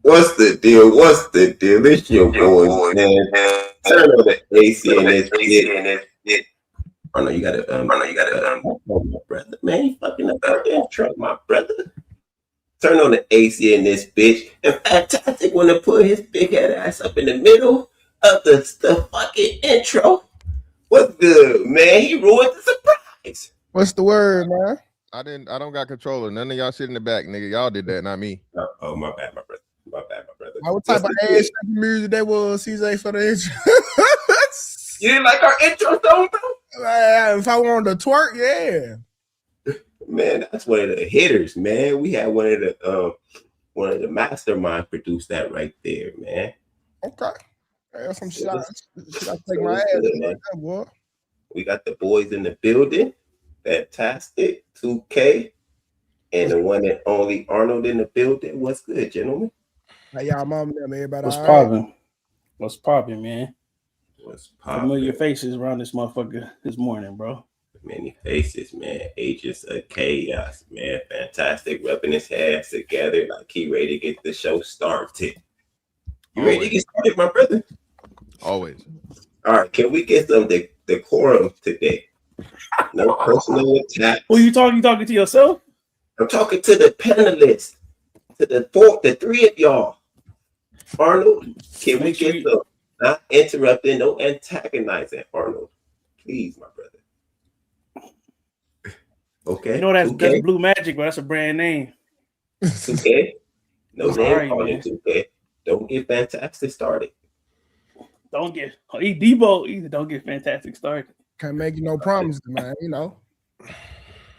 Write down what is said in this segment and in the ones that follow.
What's the deal? What's the deal? It's your boys, man. Turn on the AC in this bit. Oh no, you gotta oh my brother. Man, you fucking up the intro, my brother. Turn on the AC in this bitch. And Fantastic wanna put his big head ass up in the middle of the fucking intro. What's good, man? He ruined the surprise. What's the word, man? I don't got control of none of y'all shit in the back, nigga. Y'all did that, not me. Oh, my bad, my brother. My brother. What type of ass music that was, CJ, for the intro? You didn't like our intro song, bro? If I wanted to twerk, yeah. Man, that's one of the hitters, man. We had one of the mastermind produced that right there, man. Okay. That's some shit. I take my ass like that, boy. We got the boys in the building. Fantastic. 2K. And the one and only Arnold in the building. What's good, gentlemen? How y'all mom them, everybody? What's popping? What's popping, man? What's popping? Familiar faces around this motherfucker this morning, bro. Many faces, man. Agents of chaos, man. Fantastic. Rubbing his hands together like he ready to get the show started. You ready to get started, my brother? Always. All right. Can we get some decorum today? No personal attack. Who you talking? You talking to yourself? I'm talking to the panelists, to the three of y'all. Arnold, can we get some not interrupting, no antagonizing, Arnold? Please, my brother. Okay. You know that's Blue Magic, but that's a brand name. 2K? No name calling 2K. Don't get Fantastic started. Don't get Debo either. Don't get Fantastic started. Can't make you no promises, man. You know.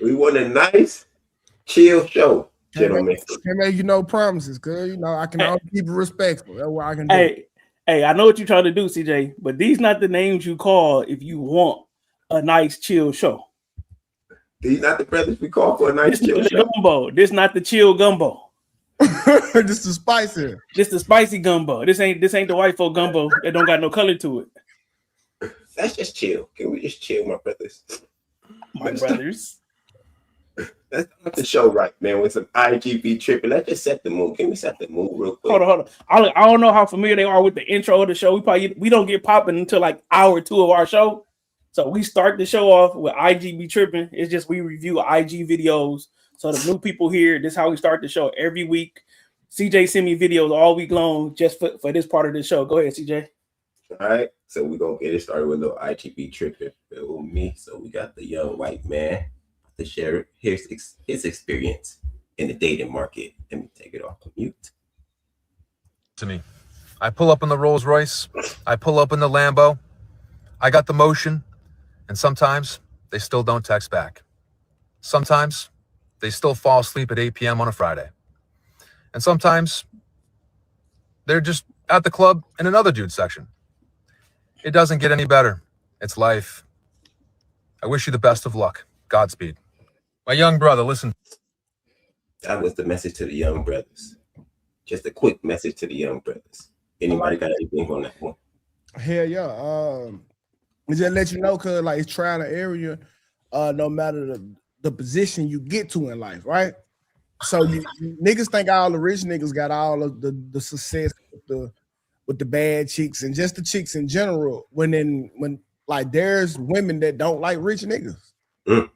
We want a nice, chill show, gentlemen. Can't make you no promises, cause you know I can only keep it respectful. That's what I can do. Hey, I know what you're trying to do, CJ, but these not the names you call if you want a nice, chill show. These not the brothers we call for a nice, chill show. Gumbo. This not the chill gumbo. This the spicy. This the spicy gumbo. This ain't the white folk gumbo that don't got no color to it. That's just chill. Can we just chill, my brothers? My brothers. Let's start the show right, man, with some IGB tripping. Let's just set the mood. Can we set the mood real quick? Hold on. I don't know how familiar they are with the intro of the show. We don't get popping until like hour 2 of our show. So we start the show off with IGB tripping. It's just we review IG videos. So the new people here, this is how we start the show every week. CJ send me videos all week long just for this part of the show. Go ahead, CJ. All right, so we're going to get it started with a little IGB tripping with me. So we got the young white man to share his experience in the dating market. Let me take it off of mute. To me, I pull up in the Rolls Royce. I pull up in the Lambo. I got the motion. And sometimes they still don't text back. Sometimes they still fall asleep at 8 p.m. on a Friday. And sometimes they're just at the club in another dude's section. It doesn't get any better. It's life. I wish you the best of luck. Godspeed. My young brother, listen. That was the message to the young brothers. Just a quick message to the young brothers. Anybody got anything on that one? Hell yeah. Just let you know, cause like it's trial and error, no matter the position you get to in life, right? So you niggas think all the rich niggas got all of the success with the bad chicks and just the chicks in general. When Like there's women that don't like rich niggas. I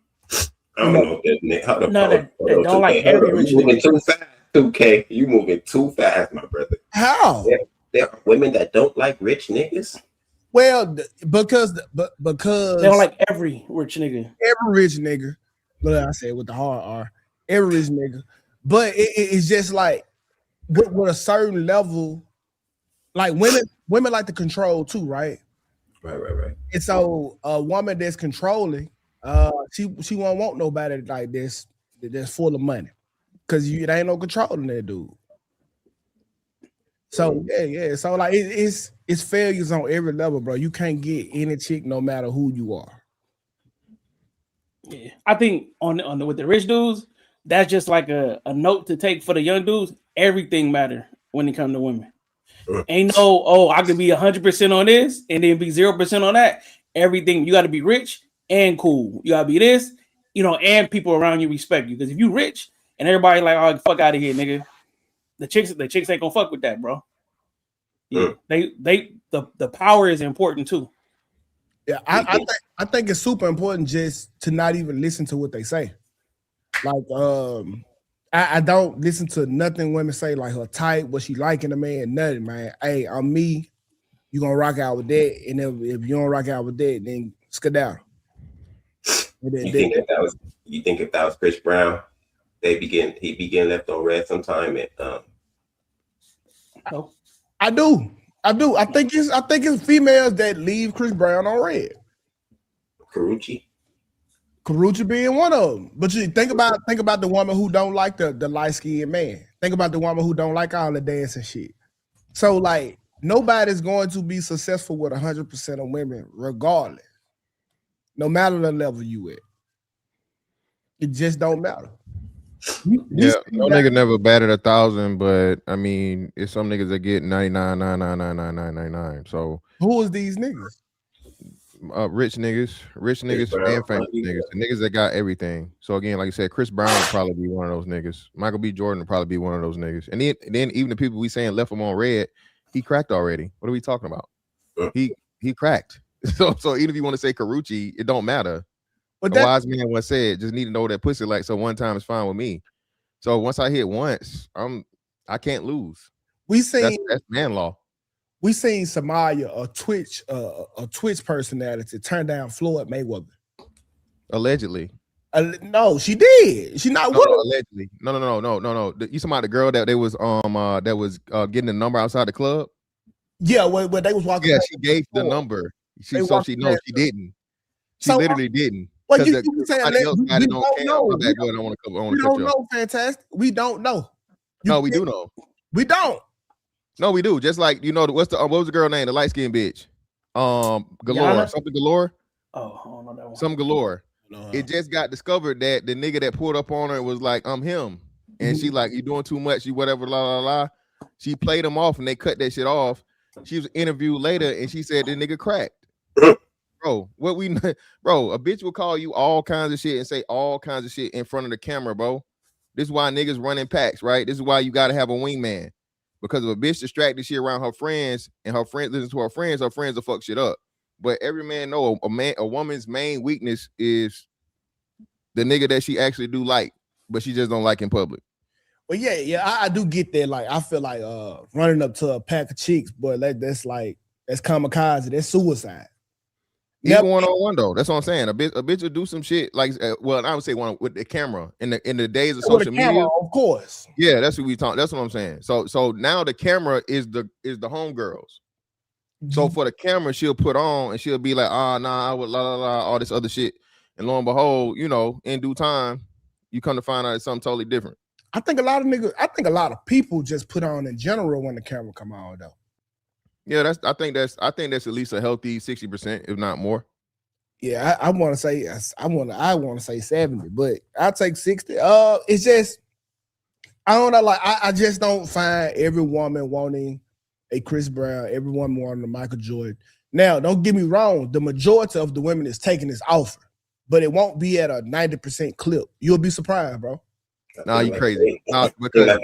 don't know if that No, they don't like every rich You moving nigga. too fast, 2K. You moving too fast, my brother. How? There are women that don't like rich niggas. Well, because They don't like every rich nigga. every rich nigga, but I said with the hard R, every rich nigga. But it's just like with a certain level, like women like to control too, right? Right. And so a woman that's controlling, she won't want nobody like this that's full of money, because it ain't no controlling that dude. So yeah. So like it's failures on every level, bro. You can't get any chick no matter who you are. Yeah, I think on with the rich dudes, that's just like a note to take for the young dudes. Everything matter when it comes to women. Ain't no, I can be 100% on this and then be 0% on that. Everything, you got to be rich and cool. You got to be this, and people around you respect you. Because if you rich and everybody like, oh, fuck out of here, nigga. The chicks ain't gonna fuck with that, bro. Yeah, the power is important too. Yeah, I think it's super important just to not even listen to what they say. Like, I don't listen to nothing women say, like her type, what she like in a man, nothing, man. Hey, I'm me. You gonna rock out with that, and if you don't rock out with that, then skedaddle. You think if that was Chris Brown, he'd be getting left on red sometime? No. I do. I think it's females that leave Chris Brown on red. Karuchi being one of them. But you think about the woman who don't like the light-skinned man. Think about the woman who don't like all the dancing shit. So like nobody's going to be successful with 100% of women, regardless. No matter the level you at. It just don't matter. Yeah, no nigga never batted 1,000, but I mean, it's some niggas that get 99. So who is these niggas? Rich niggas and famous niggas, the niggas that got everything. So again, like I said, Chris Brown would probably be one of those niggas. Michael B. Jordan would probably be one of those niggas. And then even the people we saying left him on red, he cracked already. What are we talking about? He cracked. So even if you want to say Karuchi, it don't matter. But a wise man once said, just need to know that pussy like, so one time is fine with me. So once I hit once, I can't lose. That's man law. We seen Samaya, a Twitch personality, turn down Floyd Mayweather. Allegedly. No, she did. She not with him. Allegedly. No. You talking about the girl that they was getting the number outside the club? Yeah, when they was walking. Yeah, she gave the number. She didn't. She literally didn't. Well, you saying we don't know. I don't we don't know, fantastic. We don't know. No, we do know. We don't. No, we do. Just like what was the girl name? The light skinned bitch. Galore. Yana? Something Galore. Oh, I don't know that one. Some Galore. It just got discovered that the nigga that pulled up on her was like, I'm him. And she like, you doing too much, you whatever, la. She played him off and they cut that shit off. She was interviewed later and she said the nigga cracked. Bro, a bitch will call you all kinds of shit and say all kinds of shit in front of the camera, bro. This is why niggas run in packs, right? This is why you gotta have a wingman. Because if a bitch distracted shit around her friends and her friends listen to her friends will fuck shit up. But every man know a woman's main weakness is the nigga that she actually do like, but she just don't like in public. Well, yeah, I do get that. Like, I feel like running up to a pack of chicks, boy, that's kamikaze, that's suicide. Even one-on-one though. That's what I'm saying. A bitch will do some shit like, well, I would say one with the camera in the days of social media. Of course. Yeah, that's what we talk. That's what I'm saying. So now the camera is the homegirls. So for the camera, she'll put on and she'll be like, nah, I would la all this other shit. And lo and behold, in due time, you come to find out it's something totally different. I think a lot of people just put on in general when the camera come on though. Yeah, I think that's at least a healthy 60%, if not more. Yeah, I want to say I want to say 70, but I'll take 60. It's just I don't know. Like I just don't find every woman wanting a Chris Brown, every woman wanting a Michael Jordan. Now, don't get me wrong. The majority of the women is taking this offer, but it won't be at a 90% clip. You'll be surprised, bro. Nah, you crazy. Nah, because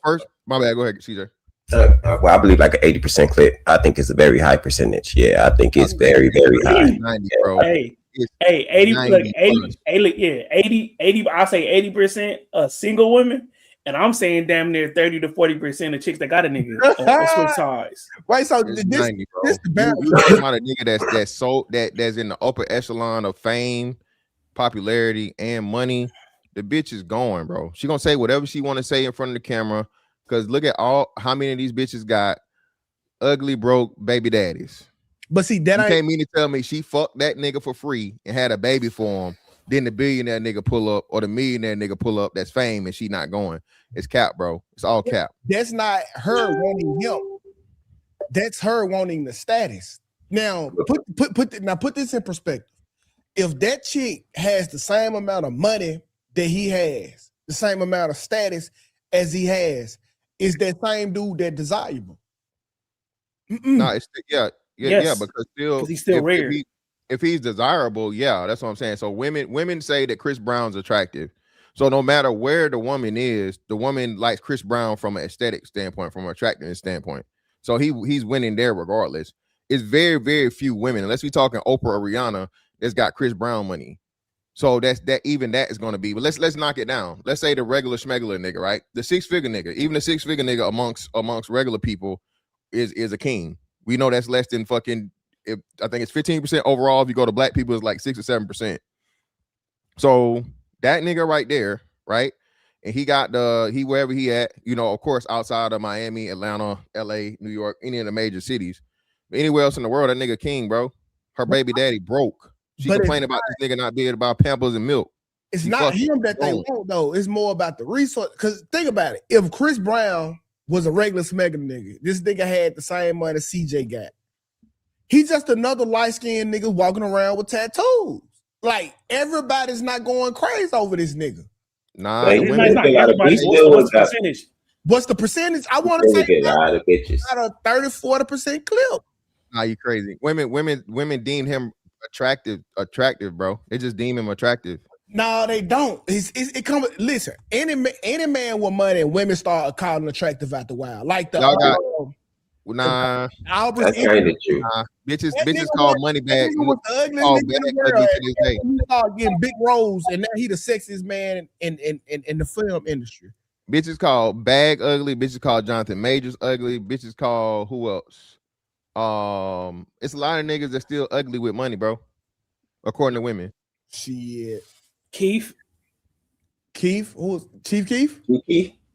first, my bad. Go ahead, CJ. Well, I believe like an 80% clip. I think it's a very high percentage. Yeah, I think it's very, very high. 90, bro. Hey, It's 80, look, 90 80, I say 80% of single women, and I'm saying damn near 30 to 40% of chicks that got a nigga on switch sides. Right, so It's this 90, bro. this the balance. You talking about a nigga that's in the upper echelon of fame, popularity, and money. The bitch is going, bro. She gonna say whatever she want to say in front of the camera. Cause look at how many of these bitches got ugly, broke baby daddies. But see, that You ain't can't mean to tell me she fucked that nigga for free and had a baby for him. Then the billionaire nigga pull up or the millionaire nigga pull up. That's fame and she not going. It's cap, bro. It's all cap. that's not her wanting him. That's her wanting the status. Now put this in perspective. If that chick has the same amount of money that he has, the same amount of status as he has, is that same dude that desirable? No, it's yeah, because he's still rare. If he's desirable, yeah, that's what I'm saying. So women say that Chris Brown's attractive. So no matter where the woman is, the woman likes Chris Brown from an aesthetic standpoint, from an attractiveness standpoint. So he's winning there regardless. It's very, very few women, unless we're talking Oprah or Rihanna, that's got Chris Brown money. So that is going to be. But let's knock it down. Let's say the regular schmegular nigga, right? The 6-figure nigga, even the 6-figure nigga amongst regular people is a king. We know that's less than fucking. I think it's 15% overall. If you go to black people, it's like 6 or 7%. So that nigga right there, right? And he got wherever he at, of course, outside of Miami, Atlanta, LA, New York, any of the major cities. But anywhere else in the world, that nigga king, bro. Her baby daddy broke. She complained about this nigga not being about Pampers and milk. It's not him that they want, though. It's more about the resource. Because think about it. If Chris Brown was a regular smegging nigga, this nigga had the same money CJ got. He's just another light-skinned nigga walking around with tattoos. Like, everybody's not going crazy over this nigga. Nah, like, What's the percentage? What's the percentage? I want to say a lot of bitches. About a 30-40% clip. Nah, you crazy. Women deem him attractive, bro. They just deem him attractive. No, they don't. It comes. Listen, any man with money and women start calling him attractive after a while. Like the nah, that's kind of true. Bitches call money bag. Called he started getting big roles, and now he the sexiest man in the film industry. Bitches call Bag ugly. Bitches call Jonathan Majors ugly. Bitches call who else? It's a lot of niggas that still ugly with money, bro. According to women. Shit. Keith? Who's Chief Keef?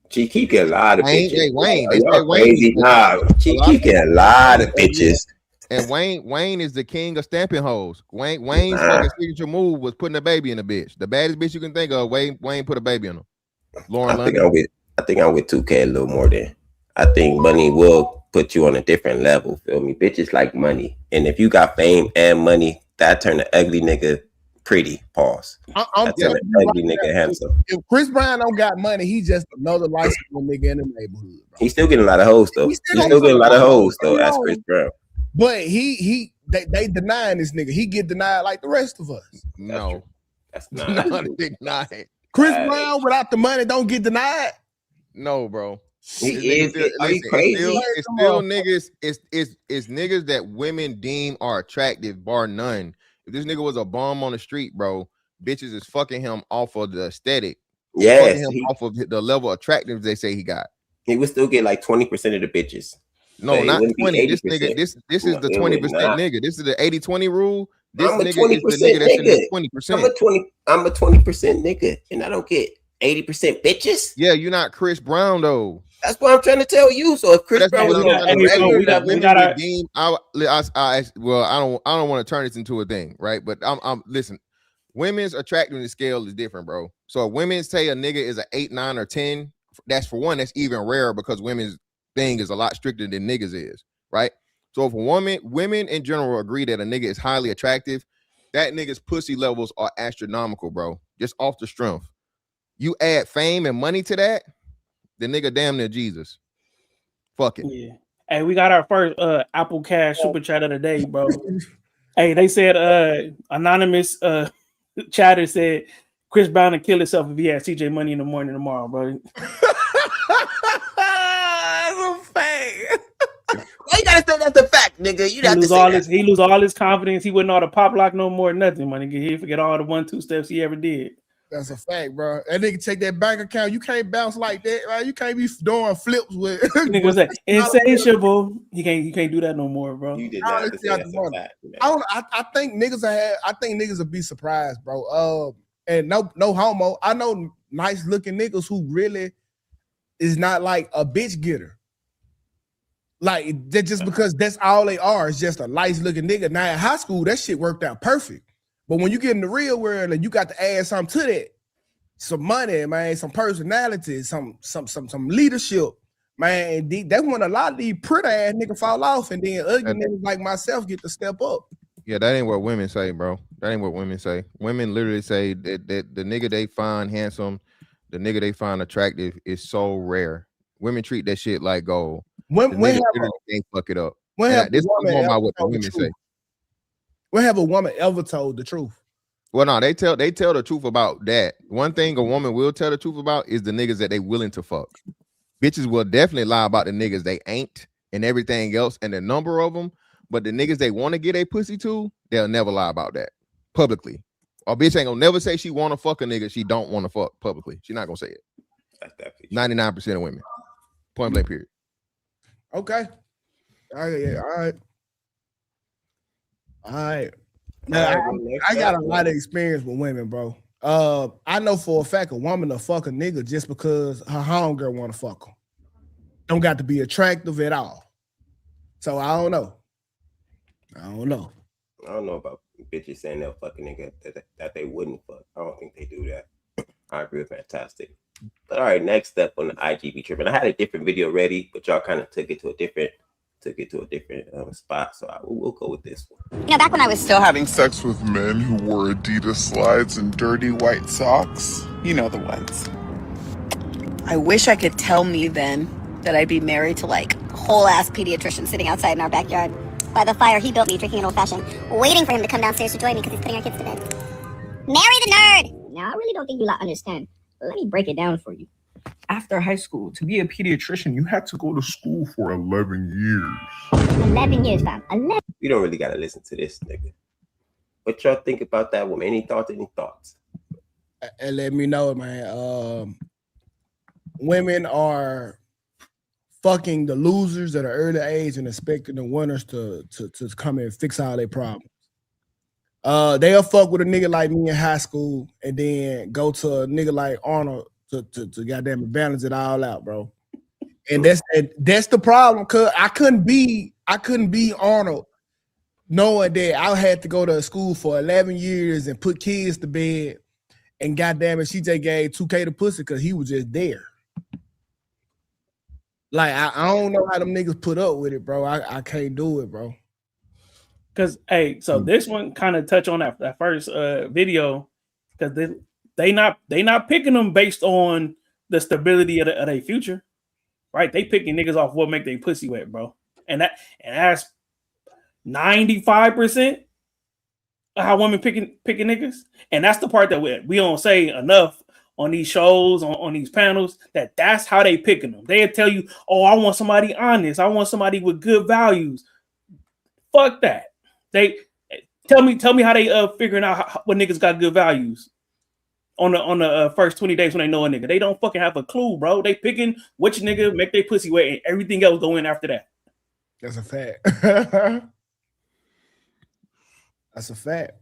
Chief Keef get a lot of bitches. Hey, Wayne. Crazy. Nah, Chief Keef get a lot of bitches. And Wayne is the king of stamping hoes. Wayne's fucking signature move was putting a baby in a bitch. The baddest bitch you can think of, Wayne put a baby in her. Lauren London. I think I'm with 2K a little more than. I think money will put you on a different level. Feel me? Bitches like money. And if you got fame and money, that turn the ugly nigga pretty. Pause. I'm telling you, ugly nigga handsome. If Chris Brown don't got money, he's just another light-skinned nigga in the neighborhood. Bro. He's still getting a lot of hoes though. He's still getting a lot of hoes though. As Chris Brown. But they denying this nigga. He get denied like the rest of us. No, that's not denied. Chris Brown without the money don't get denied. No, bro. Are you crazy? It's still niggas. It's niggas that women deem are attractive, bar none. If this nigga was a bum on the street, bro, bitches is fucking him off of the aesthetic. Yes, off of the level of attractiveness they say he got. He would still get like 20% of the bitches. No, not 20. This nigga, this is the 20% nigga. This is the 80-20 rule. This I'm a nigga 20% is the nigga that's in the 20%. I'm a 20% nigga, and I don't get 80% bitches. Yeah, you're not Chris Brown though. That's what I'm trying to tell you. So if Chris Brown was I don't want to turn this into a thing, right? But I'm listen. Women's attractiveness scale is different, bro. So if women say a nigga is an 8, 9, or 10, that's for one. That's even rarer because women's thing is a lot stricter than niggas is, right? So if women in general agree that a nigga is highly attractive, that nigga's pussy levels are astronomical, bro. Just off the strength. You add fame and money to that, the nigga damn near Jesus. Fuck it. Yeah. Hey, we got our first Apple Cash super chat of the day, bro. Hey, they said anonymous chatter said Chris Brown would kill himself if he had CJ money in the morning tomorrow, bro. That's a fact. Why you gotta say that's a fact, nigga? You have to say that. He lose all his confidence. He wouldn't know how to pop lock no more. Nothing, man. He forget all the 1-2 steps he ever did. That's a fact, bro. That nigga take that bank account. You can't bounce like that, right? You can't be doing flips with. Nigga say insatiable. You can't do that no more, bro. You did not say that's a fact, man. I think niggas will be surprised, bro. And no homo. I know nice looking niggas who really is not like a bitch getter. Like that just because that's all they are is just a nice looking nigga. Now in high school, that shit worked out perfect. But when you get in the real world and you got to add something to that, some money, man, some personality, some leadership, man. That's when a lot of these pretty ass niggas fall off, and then ugly niggas like myself get to step up. Yeah, that ain't what women say, bro. That ain't what women say. Women literally say that the nigga they find handsome, the nigga they find attractive is so rare. Women treat that shit like gold. When can't fuck it up. This is more about what the women say. When have a woman ever told the truth? Well, no, they tell the truth about that. One thing a woman will tell the truth about is the niggas that they willing to fuck. Bitches will definitely lie about the niggas they ain't and everything else and the number of them. But the niggas they want to get a pussy to, they'll never lie about that publicly. A bitch ain't gonna never say she want to fuck a nigga she don't want to fuck publicly. She's not gonna say it. That's definitely 99% of women. Point blank period. Okay. All right. Now, I got a lot of experience with women, bro. I know for a fact a woman will fuck a nigga just because her homegirl want to fuck him. Don't got to be attractive at all. So I don't know. I don't know about bitches saying they'll fuck a nigga that they wouldn't fuck. I don't think they do that. I agree with Fantastic. But all right, next step on the IGB trip. And I had a different video ready, but y'all kind of took it to a different spot. So we'll go with this one. You know, back when I was still having sex with men who wore Adidas slides and dirty white socks. You know the ones. I wish I could tell me then that I'd be married to like a whole ass pediatrician sitting outside in our backyard by the fire he built me, drinking an old fashioned, waiting for him to come downstairs to join me because he's putting our kids to bed. Marry the nerd! Now, I really don't think you understand. Let me break it down for you. After high school, to be a pediatrician, you had to go to school for 11 years. 11 years, fam. 11. You don't really got to listen to this nigga. What y'all think about that woman? Any thoughts? And let me know, man. Women are fucking the losers at an early age and expecting the winners to come and fix all their problems. They'll fuck with a nigga like me in high school and then go to a nigga like Arnold to goddamn balance it all out, bro. And that's the problem, cause I couldn't be Arnold knowing that I had to go to school for 11 years and put kids to bed, and goddamn it, she just gave Tukay the pussy because he was just there. Like I don't know how them niggas put up with it, bro. I can't do it, bro. Cause so this one kind of touch on that first video, because they not picking them based on the stability of their future, right? They picking niggas off what make their pussy wet, bro. And that's 95% of how women picking niggas, and that's the part that we don't say enough on these shows, on these panels, that's how they picking them. They'll tell you, oh, I want somebody honest, I want somebody with good values. Fuck that. They tell me how they figuring out what niggas got good values on the first 20 days when they know a nigga. They don't fucking have a clue, bro. They picking which nigga make their pussy wet and everything else go in after that. That's a fact. That's a fact.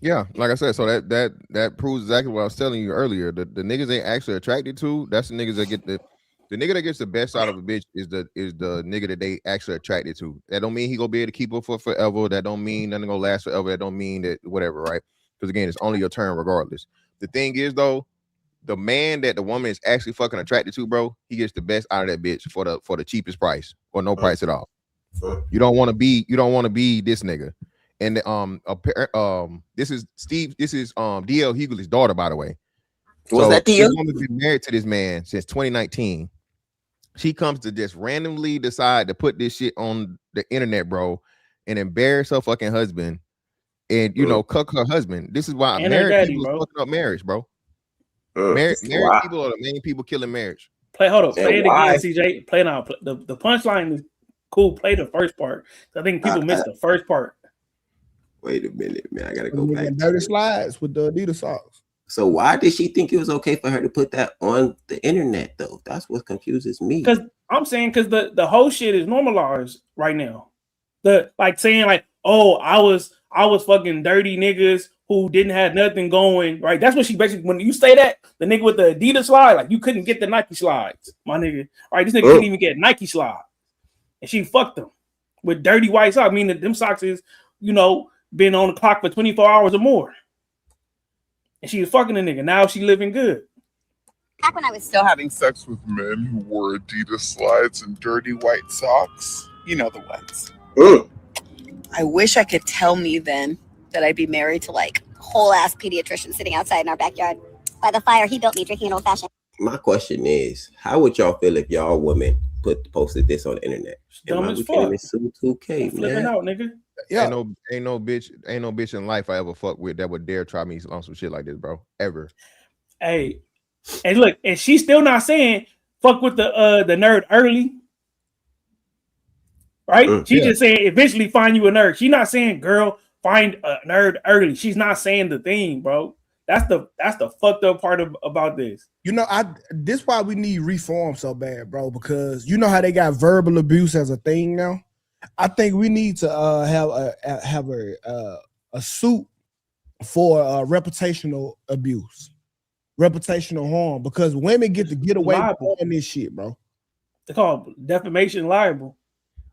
Yeah, like I said, so that proves exactly what I was telling you earlier. The niggas they actually attracted to, that's the niggas that get the nigga that gets the best out of a bitch is the nigga that they actually attracted to. That don't mean he gonna be able to keep her for forever. That don't mean nothing gonna last forever. That don't mean that whatever, right? Because again, it's only your turn regardless. The thing is though, the man that the woman is actually fucking attracted to, bro, he gets the best out of that bitch for the cheapest price or no price at all. You don't want to be this nigga. And this is DL Hughley's daughter, by the way. Was that DL? She's only been married to this man since 2019. She comes to just randomly decide to put this shit on the internet, bro, and embarrass her fucking husband, and cuck her husband. This is why married people is fucking up marriage, bro. Married people are the main people killing marriage. Play it again, CJ. Play now. The punchline is Cool, play the first part. I think people missed the first part. Wait a minute, man. I gotta go back. Dirty slides with the Adidas socks. So why did she think it was okay for her to put that on the internet, though? That's what confuses me. Because I'm saying, because the whole shit is normalized right now. Saying like, oh, I was fucking dirty niggas who didn't have nothing going, right? That's what she basically, when you say that, the nigga with the Adidas slide, like you couldn't get the Nike slides, my nigga. Right? This nigga couldn't even get Nike slide. And she fucked them with dirty white socks. I mean, them socks is, been on the clock for 24 hours or more. And she was fucking a nigga. Now she living good. Back when I was still having sex with men who wore Adidas slides and dirty white socks. You know the ones. I wish I could tell me then that I'd be married to like a whole ass pediatrician sitting outside in our backyard by the fire he built me drinking an old fashioned. My question is, how would y'all feel if y'all women posted this on the internet? Dumb as fuck. Tukay, flipping out, nigga. Yeah. Ain't no bitch in life I ever fuck with that would dare try me on some shit like this, bro. Ever. Hey, and look, and she's still not saying fuck with the nerd early. Right? She's just saying eventually find you a nerd. She's not saying, girl, find a nerd early. She's not saying the thing, bro. That's the fucked up part about this. This why we need reform so bad, bro, because you know how they got verbal abuse as a thing now. I think we need to have a suit for reputational abuse, reputational harm, because women get to get away with doing this shit, bro. They call it defamation liable.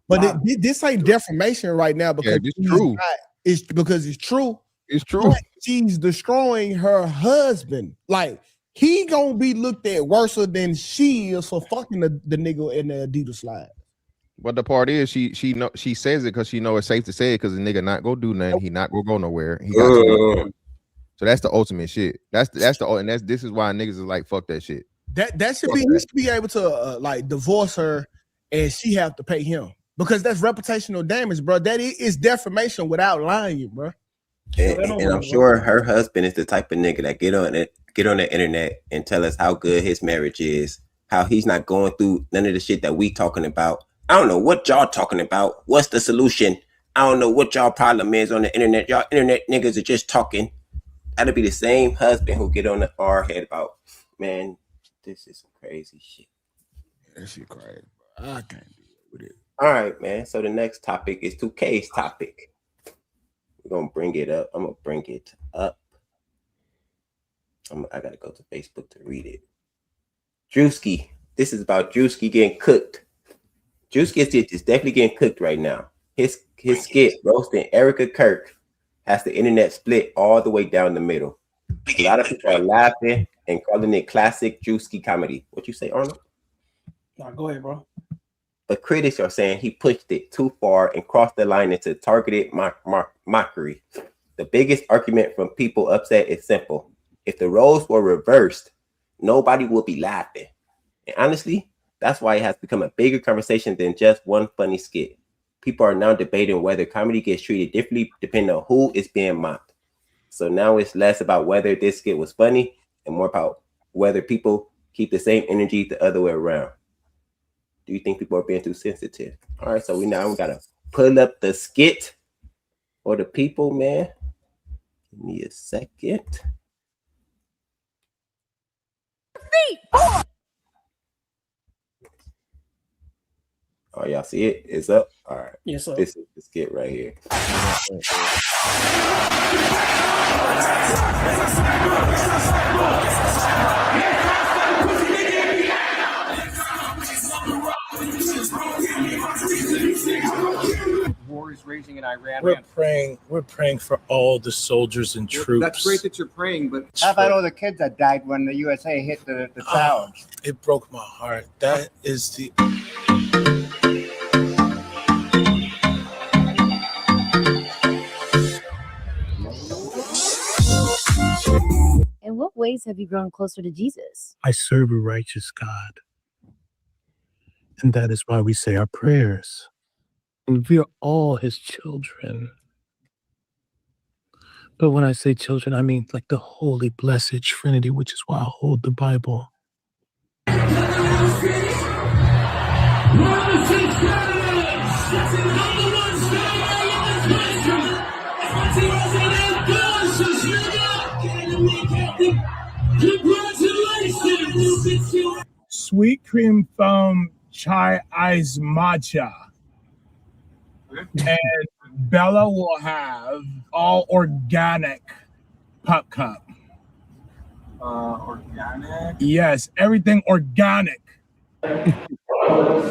But this ain't defamation right now because it's true. It's because it's true. It's true. She's destroying her husband. Like he gonna be looked at worse than she is for fucking the nigga in the Adidas slide. But the part is she says it because she know it's safe to say it because the nigga not go do nothing. He not go nowhere. He got so that's the ultimate shit. This is why niggas is like fuck that shit. That should be he should be able to like divorce her and she have to pay him because that's reputational damage, bro. That is defamation without lying, bro. And I'm sure her husband is the type of nigga that get on the internet and tell us how good his marriage is, how he's not going through none of the shit that we talking about. I don't know what y'all talking about. What's the solution? I don't know what y'all problem is on the internet. Y'all internet niggas are just talking. That'll be the same husband who get on our head about, man, this is some crazy shit. That shit crazy, bro. I can't deal with it. All right, man. So the next topic is Tukay's topic. We're gonna bring it up. I'm gonna bring it up. I gotta go to Facebook to read it. Drewski. This is about Drewski getting cooked. Drewski is definitely getting cooked right now. His skit roasting Erica Kirk has the internet split all the way down the middle. A lot of people are laughing and calling it classic Drewski comedy. What you say, Arnold? Nah, go ahead, bro. But critics are saying he pushed it too far and crossed the line into targeted mockery. The biggest argument from people upset is simple. If the roles were reversed, nobody would be laughing. And honestly, that's why it has become a bigger conversation than just one funny skit. People are now debating whether comedy gets treated differently depending on who is being mocked. So now it's less about whether this skit was funny and more about whether people keep the same energy the other way around. Do you think people are being too sensitive? All right, so we gotta pull up the skit for the people, man. Give me a second. Oh, y'all see it? It's up. All right. Yes, sir. This is the skit right here. War is raging in Iran. We're praying for all the soldiers and troops. That's great that you're praying, but how about all the kids that died when the USA hit the towers? It broke my heart. That is the. In what ways have you grown closer to Jesus? I serve a righteous God. And that is why we say our prayers. And we are all his children. But when I say children, I mean like the holy, blessed Trinity, which is why I hold the Bible. sweet cream foam chai ice matcha. And Bella will have all organic pop cup. Organic? Yes, everything organic. Four,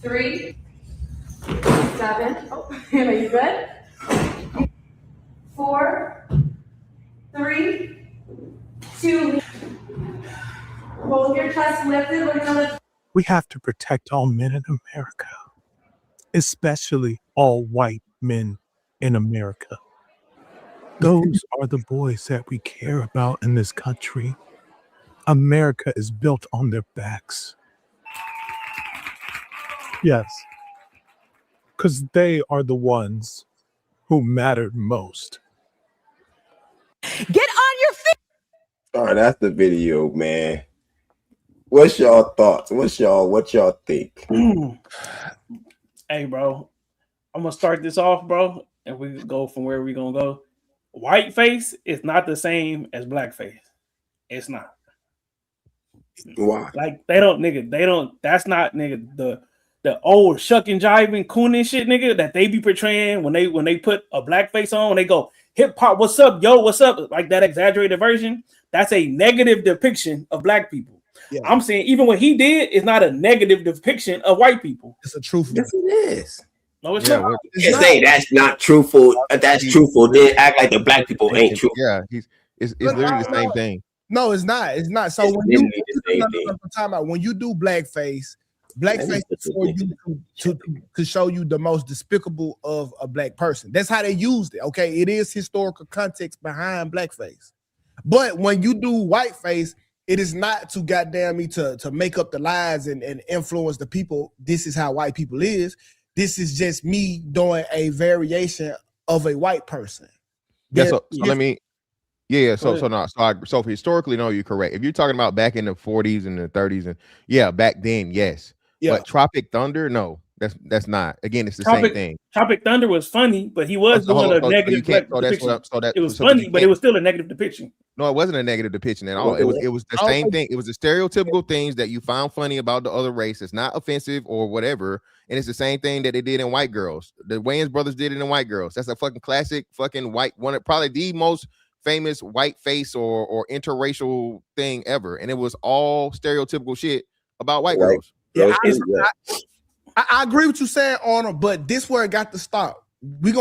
3, 7. Oh, Hannah, you good? 4, 3, 2. Hold your chest lifted. We're gonna lift. We have to protect all men in America, especially all white men in America. Those are the boys that we care about in this country. America is built on their backs. Yes, because they are the ones who mattered most. Get on your feet. All right, that's the video, man. What's y'all thoughts? What y'all think? Hey, bro, I'm gonna start this off, bro, and we go from where we gonna go. Whiteface is not the same as blackface. It's not. Why? Like they don't. That's not, nigga, the old shuck and jiving coon and shit, nigga, that they be portraying when they put a blackface on. They go hip hop. What's up, yo? What's up? Like that exaggerated version. That's a negative depiction of black people. Yeah. I'm saying even what he did is not a negative depiction of white people. It's a truthful. Yes, it is. No, it's not. You say that's not truthful. That's truthful. Then act like the black people ain't true. Yeah, it's literally the same thing. No, it's not. It's not. So It's when you time out, when you do blackface is for you to show you the most despicable of a black person. That's how they used it. Okay, it is historical context behind blackface. But when you do whiteface, it is not to goddamn me to make up the lies and influence the people. This is how white people is. This is just me doing a variation of a white person. Yeah, so let me. So historically, no, you're correct. If you're talking about back in the 40s and the 30s, and yeah, back then, yes. Yeah. But Tropic Thunder, no, that's not. Again, it's the same thing. Tropic Thunder was funny, but he was doing a negative depiction. It was funny, but it was still a negative depiction. No, it wasn't a negative depiction at all. It was the same thing. It was the stereotypical things that you found funny about the other race. It's not offensive or whatever. And it's the same thing that they did in White Girls. The Wayans brothers did it in White Girls. That's a fucking classic fucking probably the most famous white face or interracial thing ever. And it was all stereotypical shit about white girls. Yeah, I agree with you saying, Arnold, but this where it got to stop. We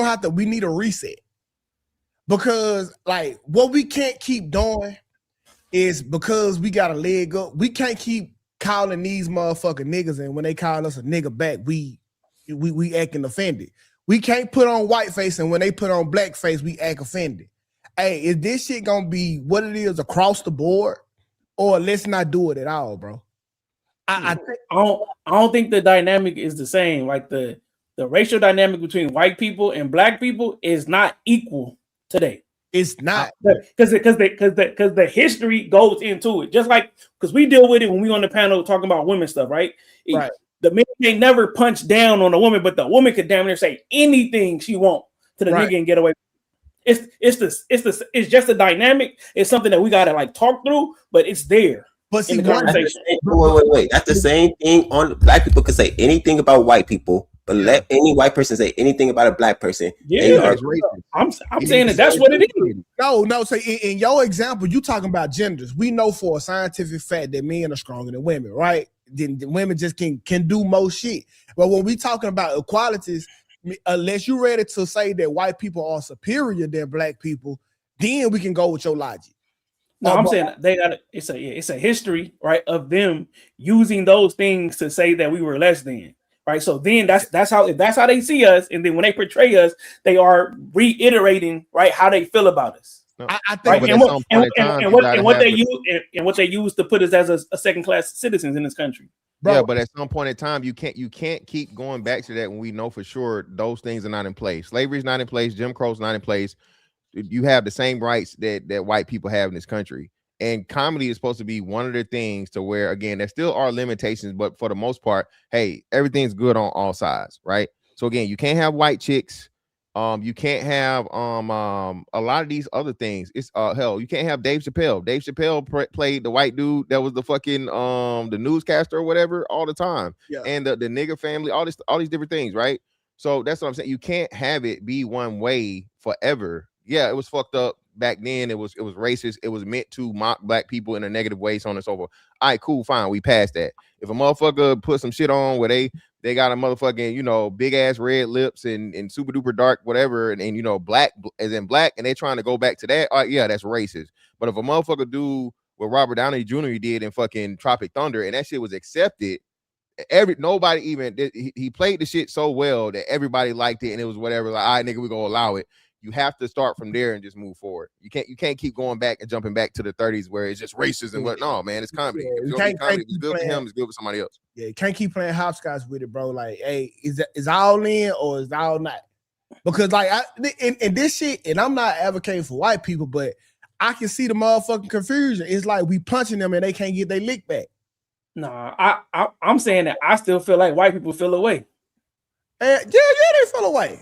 need a reset. Because like what we can't keep doing is because we got a leg up. We can't keep calling these motherfucking niggas, and when they call us a nigga back, we acting offended. We can't put on whiteface, and when they put on blackface, we act offended. Hey, is this shit gonna be what it is across the board, or let's not do it at all, bro? I don't think the dynamic is the same. Like the racial dynamic between white people and black people is not equal today. It's not, because the history goes into it. Just like because we deal with it when we on the panel talking about women stuff, right? Right. The man can never punch down on a woman, but the woman could damn near say anything she want to the nigga and get away. It's just a dynamic. It's something that we gotta like talk through, but it's there. But see, in the conversation. Wait. That's the same thing on black people could say anything about white people, but let any white person say anything about a black person. Yeah, I'm saying that's what it is. No. So in your example, you talking about genders. We know for a scientific fact that men are stronger than women, right? Then women just can do most shit. But when we talking about equalities, unless you're ready to say that white people are superior than black people, then we can go with your logic. No, I'm saying they got it's a history, right, of them using those things to say that we were less than, right? So then that's how they see us, and then when they portray us, they are reiterating, right, how they feel about us. No. I think, right? what they use to put us as a second class citizens in this country. Bro. Yeah, but at some point in time, you can't keep going back to that when we know for sure those things are not in place. Slavery is not in place. Jim Crow's not in place. You have the same rights that white people have in this country. And comedy is supposed to be one of the things to where, again, there still are limitations, but for the most part, hey, everything's good on all sides, right? So again, you can't have white chicks. You can't have a lot of these other things. It's hell, you can't have Dave Chappelle. Dave Chappelle played the white dude that was the fucking the newscaster or whatever all the time. Yeah. And the nigger family, all these different things, right? So that's what I'm saying. You can't have it be one way forever. Yeah, it was fucked up back then. It was racist. It was meant to mock black people in a negative way, so on and so forth. All right, cool, fine. We passed that. If a motherfucker put some shit on where they got a motherfucking, you know, big ass red lips and super duper dark, whatever, and you know, black as in black, and they trying to go back to that, yeah, that's racist. But if a motherfucker do what Robert Downey Jr. did in fucking Tropic Thunder, and that shit was accepted, nobody even he played the shit so well that everybody liked it, and it was whatever, like, all right, nigga, we gonna allow it. You have to start from there and just move forward. You can't keep going back and jumping back to the 30s where it's just racism. But no, man, it's comedy. Yeah, If it's good for him, it's good for somebody else. Yeah, you can't keep playing hopscotch with it, bro. Like, hey, is all in or is all not? Because like in this shit, and I'm not advocating for white people, but I can see the motherfucking confusion. It's like we punching them and they can't get their lick back. Nah, I'm saying that I still feel like white people feel away. Yeah, they feel away.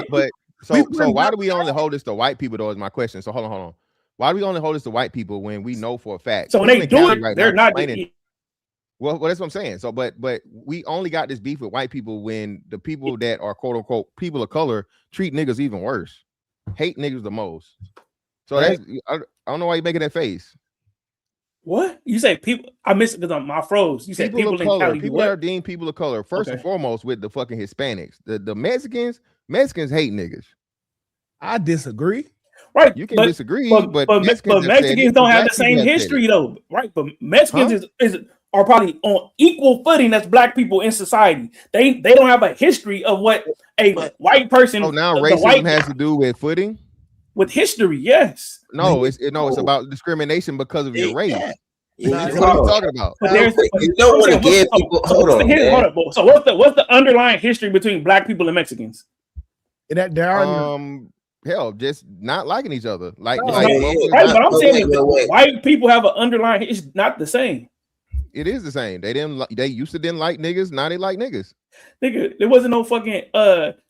But so why do we only hold this to white people though? Is my question. So hold on. Why do we only hold this to white people when we know for a fact? So when they do it, they're not. Well, that's what I'm saying. So, but we only got this beef with white people when the people that are quote unquote people of color treat niggas even worse, hate niggas the most. So that's I don't know why you're making that face. What you say? People, I missed it because I froze. You said people of in color. Cali People are deemed people of color first and foremost with the fucking Hispanics. The Mexicans hate niggas. I disagree. Right, you can disagree, but Mexicans don't have the same history though, right? But Mexicans are probably on equal footing as black people in society. They don't have a history of what a white person. So now racism has to do with footing. With history, yes. No, it's about discrimination because of your race. Yeah. What are you talking about? You don't want to give people. Hold on. So what's the underlying history between black people and Mexicans? That there are hell, just not liking each other. Right, but I'm saying white people have an underlying. It's not the same. It is the same. They used to didn't like niggas. Now they like niggas. Nigga, there wasn't no fucking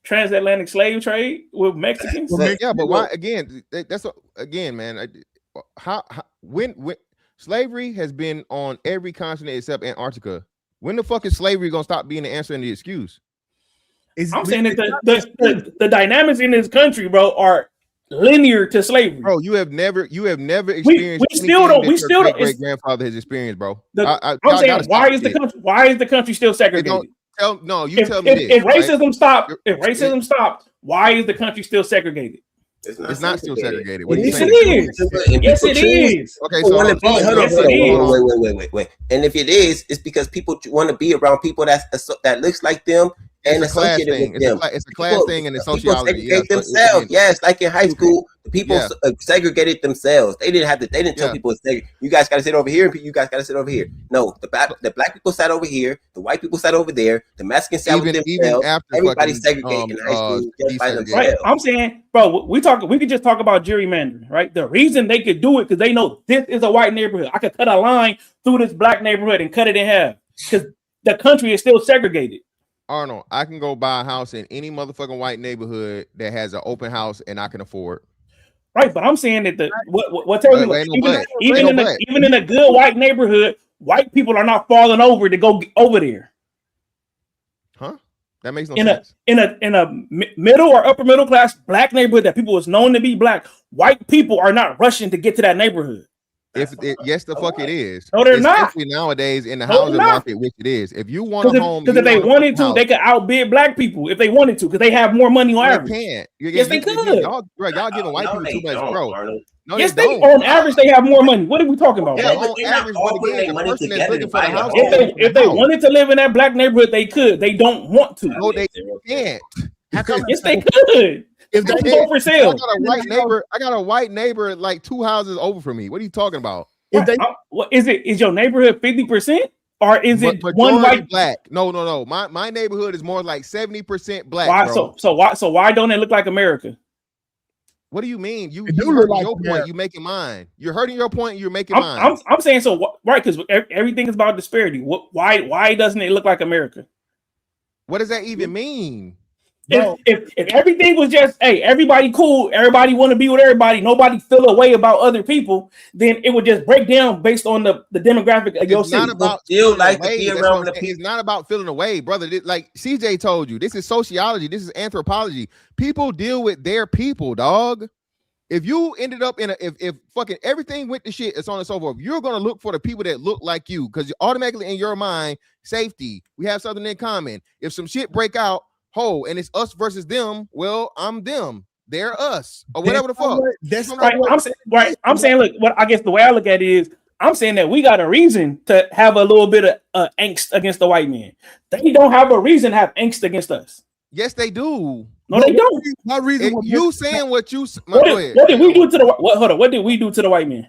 transatlantic slave trade with Mexicans. Yeah, but why again? That's again, man. How when slavery has been on every continent except Antarctica. When the fuck is slavery gonna stop being the answer and the excuse? I'm saying that the dynamics in this country, bro, are linear to slavery. Bro, you have never experienced. We still don't. Great grandfather has experienced, bro. I'm saying why is the country still segregated? Tell me this. If racism stopped, why is the country still segregated? It's not still segregated. Yes, it is. Yes, it is. Okay, so wait. And if it is, it's because people want to be around people that looks like them. And it's a class thing. It's a class thing, and it's sociology. People segregate themselves. Yes, like in high school, the people segregated themselves. They didn't tell people you guys got to sit over here, and you guys got to sit over here. No, the black people sat over here. The white people sat over there. The Mexicans sat with themselves. Everybody segregated in high school just by themselves. Right. I'm saying, bro, we could just talk about gerrymandering, right? The reason they could do it because they know this is a white neighborhood. I could cut a line through this black neighborhood and cut it in half because the country is still segregated. Arnold, I can go buy a house in any motherfucking white neighborhood that has an open house and I can afford. Right, but I'm saying that what tells you even in a good white neighborhood, white people are not falling over to go over there. Huh? That makes no sense. In a middle or upper middle class black neighborhood that people was known to be black, white people are not rushing to get to that neighborhood. Yes, the fuck it is. No, they're not. Especially nowadays in the housing market, which it is. If you want a home, because if they wanted to, they could outbid black people if they wanted to, because they have more money on average. They can't. Yes, they could. Y'all giving white people too much, bro. No, yes, they on average they have more money. What are we talking about? Yeah, on average, but again, the person that's looking for the house, if they wanted to live in that black neighborhood, they could. They don't want to. No, they can't. Yes, they could. If they go for sale, I got a white neighbor like 2 houses over from me. What are you talking about? Is your neighborhood 50% or is it one white black? No. My neighborhood is more like 70% black. Why? Bro. So why don't it look like America? What do you mean? You do hurting look like your America. point. You making mine. You're hurting your point. You're making mine. I'm saying so right because everything is about disparity. Why doesn't it look like America? What does that even mean? If everything was just hey, everybody cool, everybody want to be with everybody, nobody feel a way about other people, then it would just break down based on the demographic of your It's not city. about Still like to away. be That's around what I'm the saying. people. It's not about feeling away, brother. Like CJ told you, this is sociology. This is anthropology. People deal with their people, dog. If you ended up in if fucking everything went to shit, it's on and so forth, you're gonna look for the people that look like you because automatically in your mind, safety. We have something in common. If some shit break out, and it's us versus them. Well, I'm them. They're us, or whatever the fuck. That's right. I'm saying, look, what I guess the way I look at it is, I'm saying that we got a reason to have a little bit of angst against the white man. They don't have a reason to have angst against us. Yes, they do. No, they don't. My reason. You saying what you? What did we do to the Hold on? What did we do to the white man?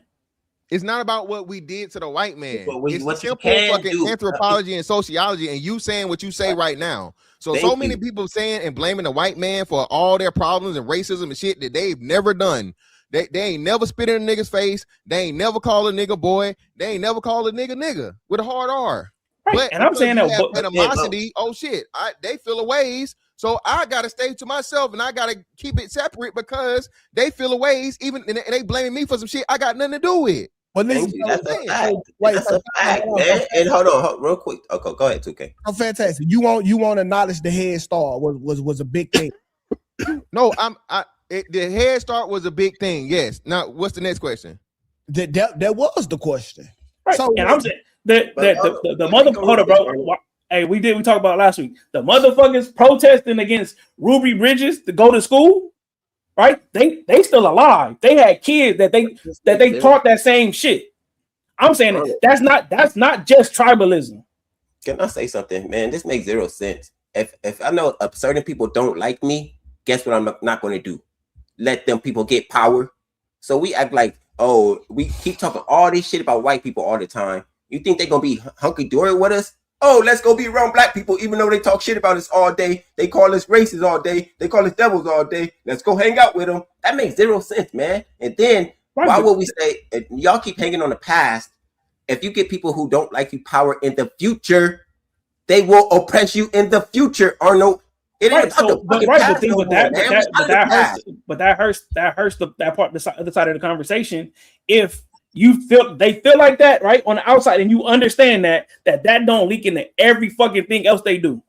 It's not about what we did to the white man. It's what you simple can fucking do. anthropology and sociology, and you saying what you say right now. So many people saying and blaming the white man for all their problems and racism and shit that they've never done. They ain't never spit in a nigga's face. They ain't never called a nigga boy. They ain't never called a nigga with a hard R. Right. But and I'm saying that animosity. Oh shit, they feel a ways. So I gotta stay to myself and I gotta keep it separate because they feel a ways. Even and they blaming me for some shit I got nothing to do with. But listen, that's a fact. That's a fact, man. And hold on, real quick. Okay, go ahead, Tukay. I'm fantastic. You want to acknowledge the Head Start was a big thing. No, the Head Start was a big thing. Yes. Now, what's the next question? That was the question. Right. So, and I'm saying the mother. Hold on, bro. Hey, we talked about it last week. The motherfuckers protesting against Ruby Bridges to go to school. Right? They still alive. They had kids that they taught that same shit. I'm saying that's not just tribalism. Can I say something, man? This makes zero sense. If I know certain people don't like me, guess what I'm not going to do? Let them people get power. So we act like, we keep talking all this shit about white people all the time. You think they're going to be hunky-dory with us? Oh, let's go be around black people, even though they talk shit about us all day. They call us racist all day. They call us devils all day. Let's go hang out with them. That makes zero sense, man. And then why would we say, y'all keep hanging on the past? If you get people who don't like you power in the future, they will oppress you in the future, Arnold. It ain't about the past no more, man. But that hurts that part, the other side of the conversation. If they feel like that, right, on the outside, and you understand that don't leak into every fucking thing else they do.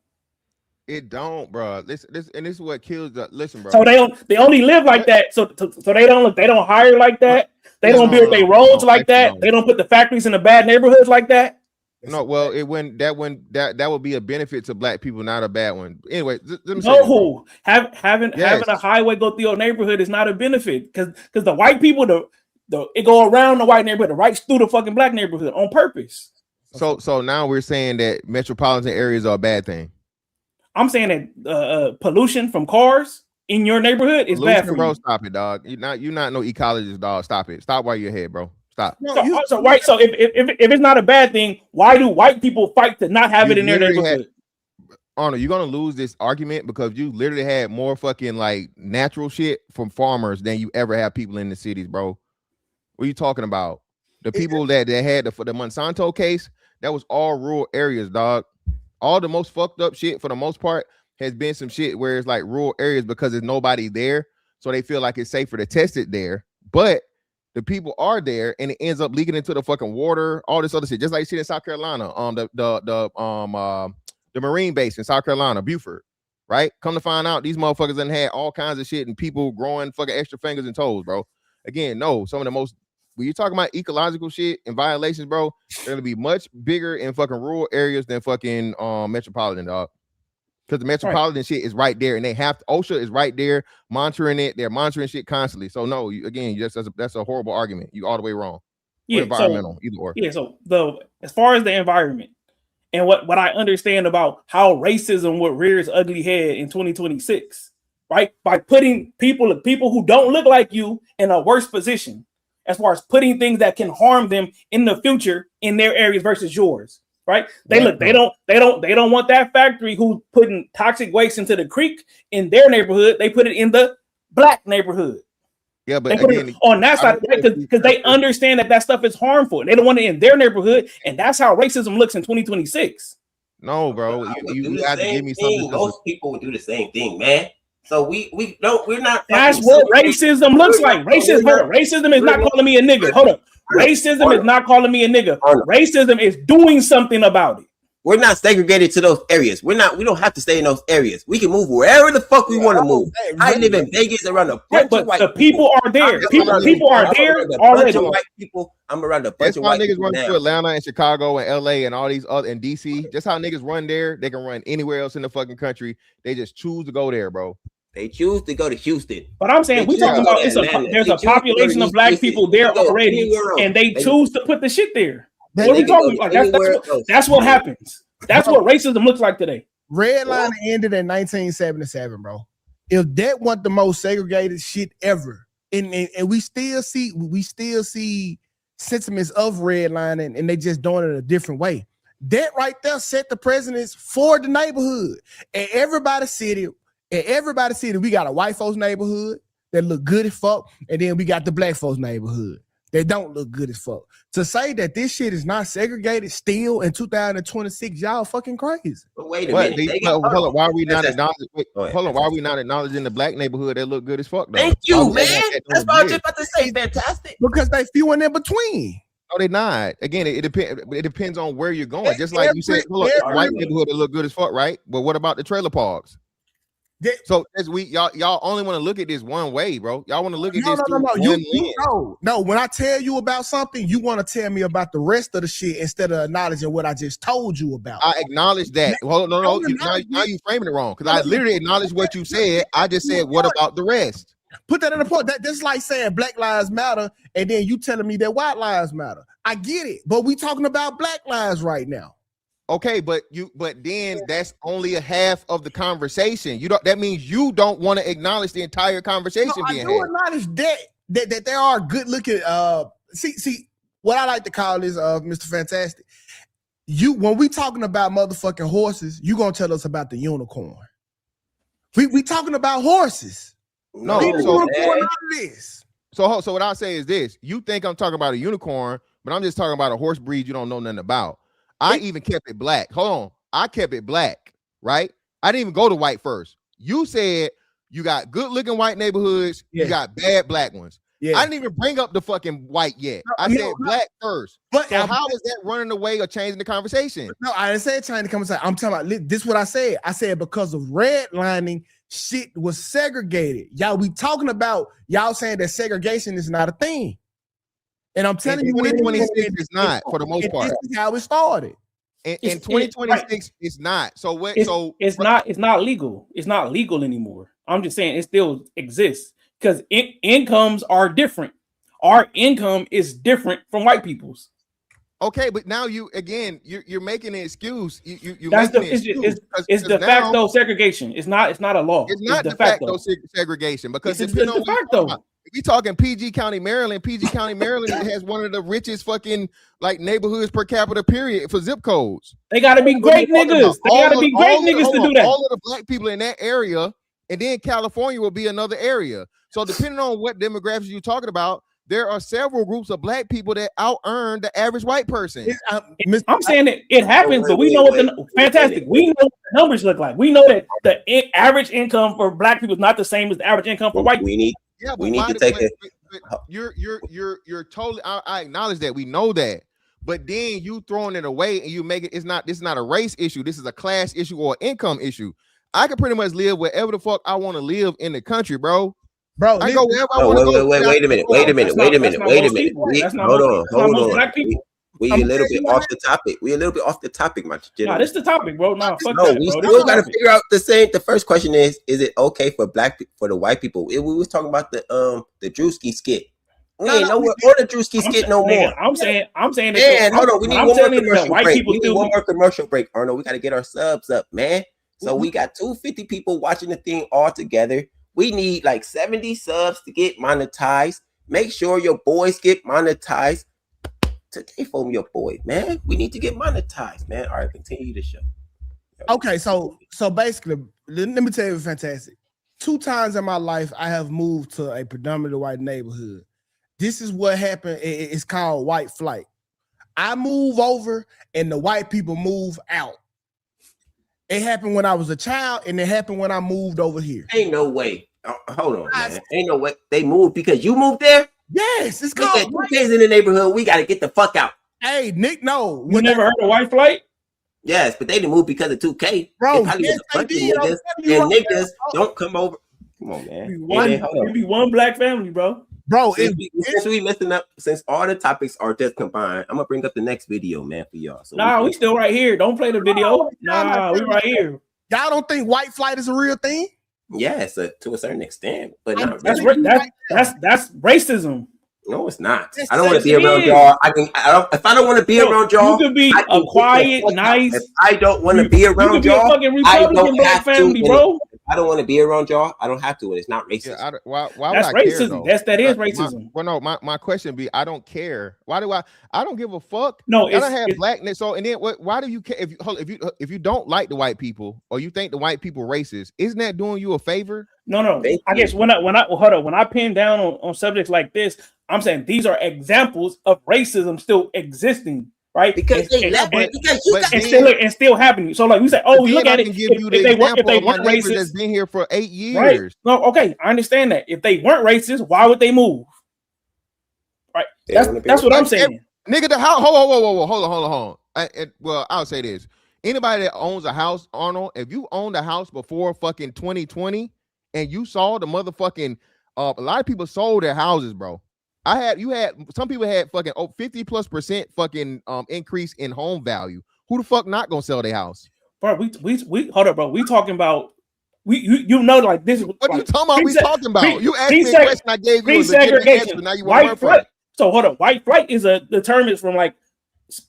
It don't, bro. This is what kills the. Listen, bro. So they only live like that. So they don't hire like that. They don't build their roads like that. They don't put the factories in the bad neighborhoods like that. No, well, that would be a benefit to black people, not a bad one. Anyway, no, having a highway go through your neighborhood is not a benefit because the white people it go around the white neighborhood, right through the fucking black neighborhood on purpose. So now we're saying that metropolitan areas are a bad thing. I'm saying that pollution from cars in your neighborhood is bad for bro. you. Stop it, dog. You're not no ecologist, dog. Stop it. Stop while you're ahead, bro. Stop. So if it's not a bad thing, why do white people fight to not have it in their neighborhood? Arnold, you're gonna lose this argument because you literally had more fucking like natural shit from farmers than you ever have people in the cities, bro. What are you talking about? The people that had for the Monsanto case, that was all rural areas, dog. All the most fucked up shit for the most part has been some shit where it's like rural areas because there's nobody there, so they feel like it's safer to test it there. But the people are there, and it ends up leaking into the fucking water, all this other shit, just like shit in South Carolina. The Marine base in South Carolina, Beaufort, right? Come to find out, these motherfuckers done had all kinds of shit and people growing fucking extra fingers and toes, bro. Again, no, some of the most. When you're talking about ecological shit and violations, bro, they're gonna be much bigger in fucking rural areas than fucking metropolitan, dog. Because the metropolitan shit is right there, and they have OSHA is right there monitoring it. They're monitoring shit constantly. So no, that's a horrible argument. You all the way wrong. Yeah, environmental, either or. Yeah, so as far as the environment and what I understand about how racism would rear its ugly head in 2026, right? By putting people who don't look like you in a worse position. As far as putting things that can harm them in the future in their areas versus yours, right? They don't want that factory who's putting toxic waste into the creek in their neighborhood. They put it in the black neighborhood. Yeah, but They put again, it on that side because they understand that stuff is harmful. And they don't want it in their neighborhood, and that's how racism looks in 2026. No, bro, you have to give me something. Most people would do the same thing, man. So we're not. That's what racism looks like. Racism is not calling me a nigga. Hold up. Racism is not calling me a nigga. Racism is doing something about it. We're not segregated to those areas. We don't have to stay in those areas. We can move wherever the fuck we want to move. I live in Vegas around a bunch of white people are there. People are there already. White people. I'm around a bunch of white people. That's how niggas run to Atlanta and Chicago and LA and all these other and DC. Just how niggas run there. They can run anywhere else in the fucking country. They just choose to go there, bro. They choose to go to Houston. But I'm saying we talking about there's a population of black people there already, and they choose to put the shit there. What are we talking about? That's what happens. That's what racism looks like today. Redlining ended in 1977, bro. If that wasn't the most segregated shit ever, and we still see sentiments of redlining, and they just doing it a different way. That right there set the precedence for the neighborhood. And everybody's city, we got a white folks neighborhood that look good as fuck, and then we got the black folks neighborhood that don't look good as fuck. To say that this shit is not segregated still in 2026, y'all fucking crazy. But wait a minute. Hold on, why are we not acknowledging? Hold on, why are we not acknowledging the black neighborhood that look good as fuck? Though? Thank you, man. That's what I was just about to say. Fantastic. Because they few in between. No, they're not. Again, it depends. It depends on where you're going. Just like you said, hold on, white neighborhood that look good as fuck, right? But what about the trailer parks? So as y'all only want to look at this one way, bro. Y'all want to look at this through one lens. No, when I tell you about something, you want to tell me about the rest of the shit instead of acknowledging what I just told you about. I acknowledge that. Well, no. Now you framing it wrong because I literally acknowledged what you said. I just said, what about the rest? Put that in the point. That's like saying Black Lives Matter, and then you telling me that White Lives Matter. I get it, but we talking about Black lives right now. Okay, but then that's only a half of the conversation. That means you don't want to acknowledge the entire conversation being had. I do acknowledge that there are good looking see what I like to call is Mr. Fantastic. When we talking about motherfucking horses, you gonna tell us about the unicorn. We talking about horses. No, so what I say is this: you think I'm talking about a unicorn, but I'm just talking about a horse breed you don't know nothing about. I even kept it black. Hold on. I kept it black, right? I didn't even go to white first. You said you got good looking white neighborhoods. You got bad black ones. I didn't even bring up the fucking white yet. I said black first. But so how is that running away or changing the conversation? No, I didn't say changing the conversation. I'm talking about this is what I said. I said because of redlining, shit was segregated. Y'all, we talking about y'all saying that segregation is not a thing. And I'm telling you, 2026 is not for the most part. This is how it started. In 2026, it's not. So what? It's not legal. It's not legal anymore. I'm just saying it still exists because incomes are different. Our income is different from white people's. Okay, but now you're making an excuse. It's de facto segregation. It's not a law. It's not de facto segregation because it's de facto. We talking PG County, Maryland. PG County, Maryland has one of the richest fucking like neighborhoods per capita period for zip codes. They gotta be great niggas. They gotta be great niggas to do that. All of the black people in that area, and then California will be another area. So depending on what demographics you're talking about, there are several groups of black people that out earn the average white person. I'm saying that it happens, but we know what fantastic. We know what the numbers look like. We know that the average income for black people is not the same as the average income for white people. We need to take it. You're totally. I acknowledge that. We know that, but then you throwing it away and you make it. This is not a race issue. This is a class issue or income issue. I can pretty much live wherever the fuck I want to live in the country, bro. I go wherever I want to go. Wait a minute. Hold on. We a little bit off the topic. My general. Nah, this is the topic, bro. We still got to figure out the same. The first question is it okay for the white people? We was talking about the Drewski skit. We ain't nowhere on the Drewski skit no more. I'm saying that. Man, hold on. We need one more commercial break. We need one more commercial break, Arnold. We got to get our subs up, man. So we got 250 people watching the thing all together. We need like 70 subs to get monetized. Make sure your boys get monetized. Today from your boy, man. We need to get monetized, man. All right, continue the show. Okay, so basically, let me tell you, fantastic. 2 times in my life, I have moved to a predominantly white neighborhood. This is what happened. It's called white flight. I move over and the white people move out. It happened when I was a child, and it happened when I moved over here. Ain't no way. Hold on, man. Ain't no way. They moved because you moved there? Yes, it's called. 2K's in the neighborhood. We got to get the fuck out. Hey, Nick, no. You never heard of white flight? Yes, but they didn't move because of 2K. Bro, Yes, yes, they did. Niggas, and niggas don't come over. Come on, man. It'd be one black family, bro. Bro, since we listen up, since all the topics are just combined, I'm gonna bring up the next video, man, for y'all. So we still right here. Don't play the video. Nah, we right here. Y'all don't think white flight is a real thing? Yes, to a certain extent, but not that's really. that's racism. No, it's not. I don't want to be around y'all. If I don't want to be around y'all, you could be a quiet, nice. If I don't want to be around y'all, I don't have to. Bro. If I don't want to be around y'all, I don't have to. And it's not racist. Yeah, why that's would I racism. Care, that is racism. My question be, I don't care. Why do I don't give a fuck. No, I don't have blackness. So and then why do you care if you don't like the white people or you think the white people racist? Isn't that doing you a favor? No. I guess when I pin down on subjects like this, I'm saying these are examples of racism still existing, right? Because still happening. So like we say, we look at it. If they weren't racist, that's been here for 8 years. Right? No, okay, I understand that. If they weren't racist, why would they move? Right. That's what I'm saying. Nigga, the house. Hold on. Well, I'll say this: anybody that owns a house, Arnold, if you owned a house before fucking 2020 and you saw the motherfucking, a lot of people sold their houses, bro. Some people had fucking 50+% fucking increase in home value. Who the fuck not gonna sell their house? Bro, we hold up, bro. We talking about you know like this. What are you talking about? We talking about? You asked me a question, I gave you a legitimate answer. Now you want to run from it. So hold up, white flight is the term is from like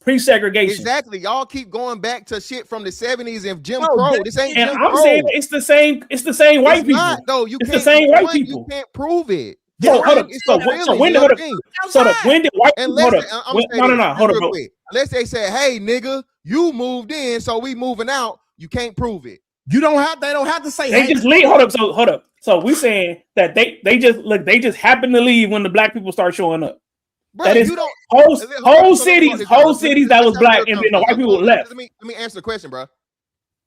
pre-segregation. Exactly. Y'all keep going back to shit from the 70s and Jim Crow. This ain't Jim Crow. I'm saying it's the same white people. Not, though. It's the same white people. You can't prove it. So when did white people hold up. Unless they say, hey nigga, you moved in, so we moving out, you can't prove it. They don't have to say they just leave. Hold up. So we saying that they just happen to leave when the black people start showing up. Bro, that is whole cities that was black and then the white people left. Let me answer the question, bro.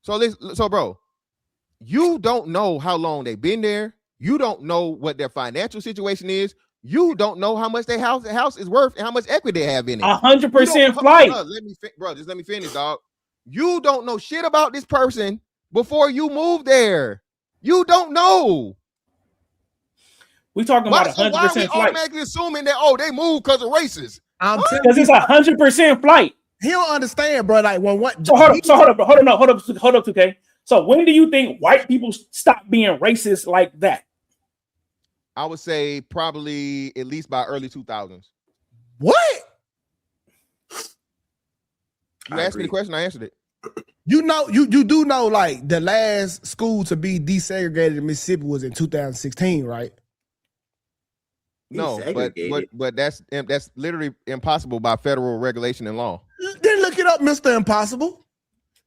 So bro, you don't know how long they've been there. You don't know what their financial situation is. You don't know how much their house is worth and how much equity they have in it. 100% flight. Just let me finish, dog. You don't know shit about this person before you move there. You don't know. We talking about 100% flight. Why are we automatically assuming that they moved because of racists? Because it's 100% flight. He don't understand, bro. Like when what? So hold up, 2K. So when do you think white people stop being racist like that? I would say probably at least by early 2000s. What? You asked me the question, I answered it. You know, you do know, like the last school to be desegregated in Mississippi was in 2016, right? No, but that's literally impossible by federal regulation and law. Then look it up, Mr. Impossible.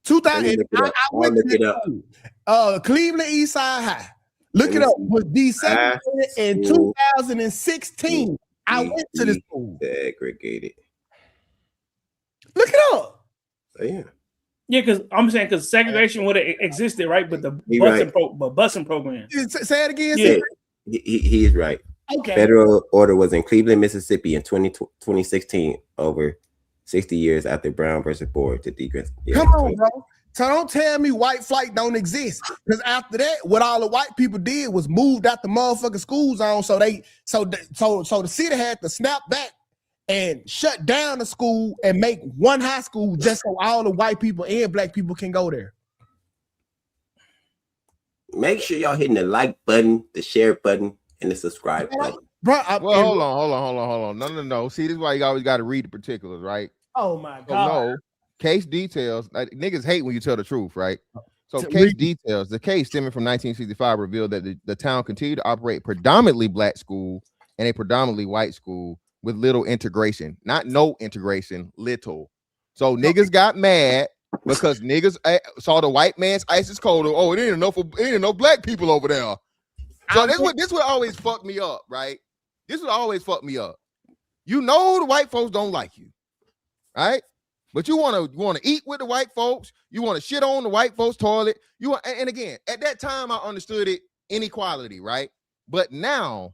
2000. I went to Cleveland East Side High. Look it up. Was desegregated in 2016. I went to this school. Segregated. Look it up. Yeah. Yeah, because segregation would have existed, right? But the busing program. Say it again. Yeah, he is right. Okay. Federal order was in Cleveland, Mississippi in 2016, over 60 years after Brown versus Board to decrease. Yeah, come on, bro. So don't tell me white flight don't exist. Because after that, what all the white people did was moved out the motherfucking school zone. So the city had to snap back and shut down the school and make one high school just so all the white people and black people can go there. Make sure y'all hitting the like button, the share button, and the subscribe button. Bro, hold on. No. See, this is why you always got to read the particulars, right? Oh my God. No, case details. Like, niggas hate when you tell the truth, right? So case details. The case stemming from 1965 revealed that the town continued to operate predominantly black school and a predominantly white school with little integration. Not no integration, little. So niggas got mad because niggas saw the white man's ISIS code. Oh, it ain't enough black people over there. So this would always fuck me up, right? This would always fuck me up. You know the white folks don't like you, right? But you want to eat with the white folks. You want to shit on the white folks' toilet. And again, at that time I understood it, inequality, right? But now,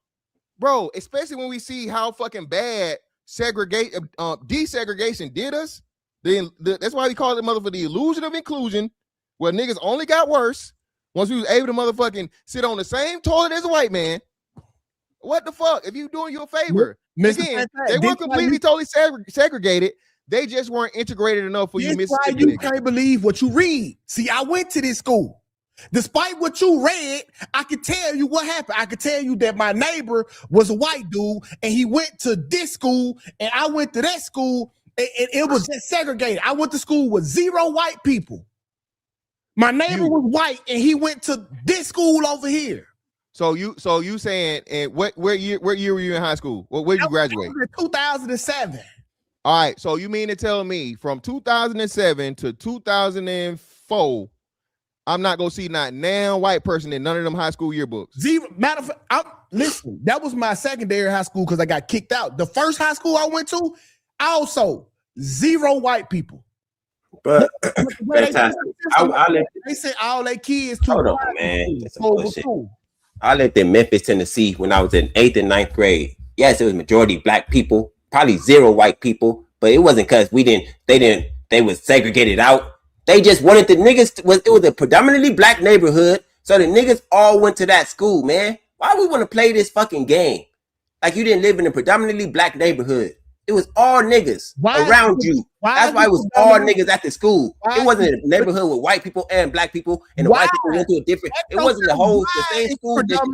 bro, especially when we see how fucking bad desegregation did us, that's why we call it motherfucker the illusion of inclusion, where niggas only got worse once we was able to motherfucking sit on the same toilet as a white man. What the fuck? If you doing you a favor, again, they weren't completely totally segregated. They just weren't integrated enough for you. That's why you can't believe what you read. See, I went to this school. Despite what you read, I could tell you what happened. I could tell you that my neighbor was a white dude and he went to this school and I went to that school and it was just segregated. I went to school with 0 white people. My neighbor was white and he went to this school over here. So you saying, and where year were you in high school? Where did you graduate? 2007. All right. So you mean to tell me from 2007 to 2004, I'm not gonna see not now white person in none of them high school yearbooks? 0. Matter of fact, listen, that was my secondary high school because I got kicked out. The first high school I went to, also 0 white people. But fantastic. They said all their kids too. Hold on, man. That's some bullshit. I lived in Memphis, Tennessee when I was in 8th and 9th grade. Yes, it was majority black people, probably 0 white people, but it wasn't because they was segregated out. They just wanted the niggas, it was a predominantly black neighborhood, so the niggas all went to that school, man. Why we want to play this fucking game? Like you didn't live in a predominantly black neighborhood. It was all niggas around you. That's why it was all niggas at the school. It wasn't a neighborhood with white people and black people, and the white people went to a different. It wasn't the same school district.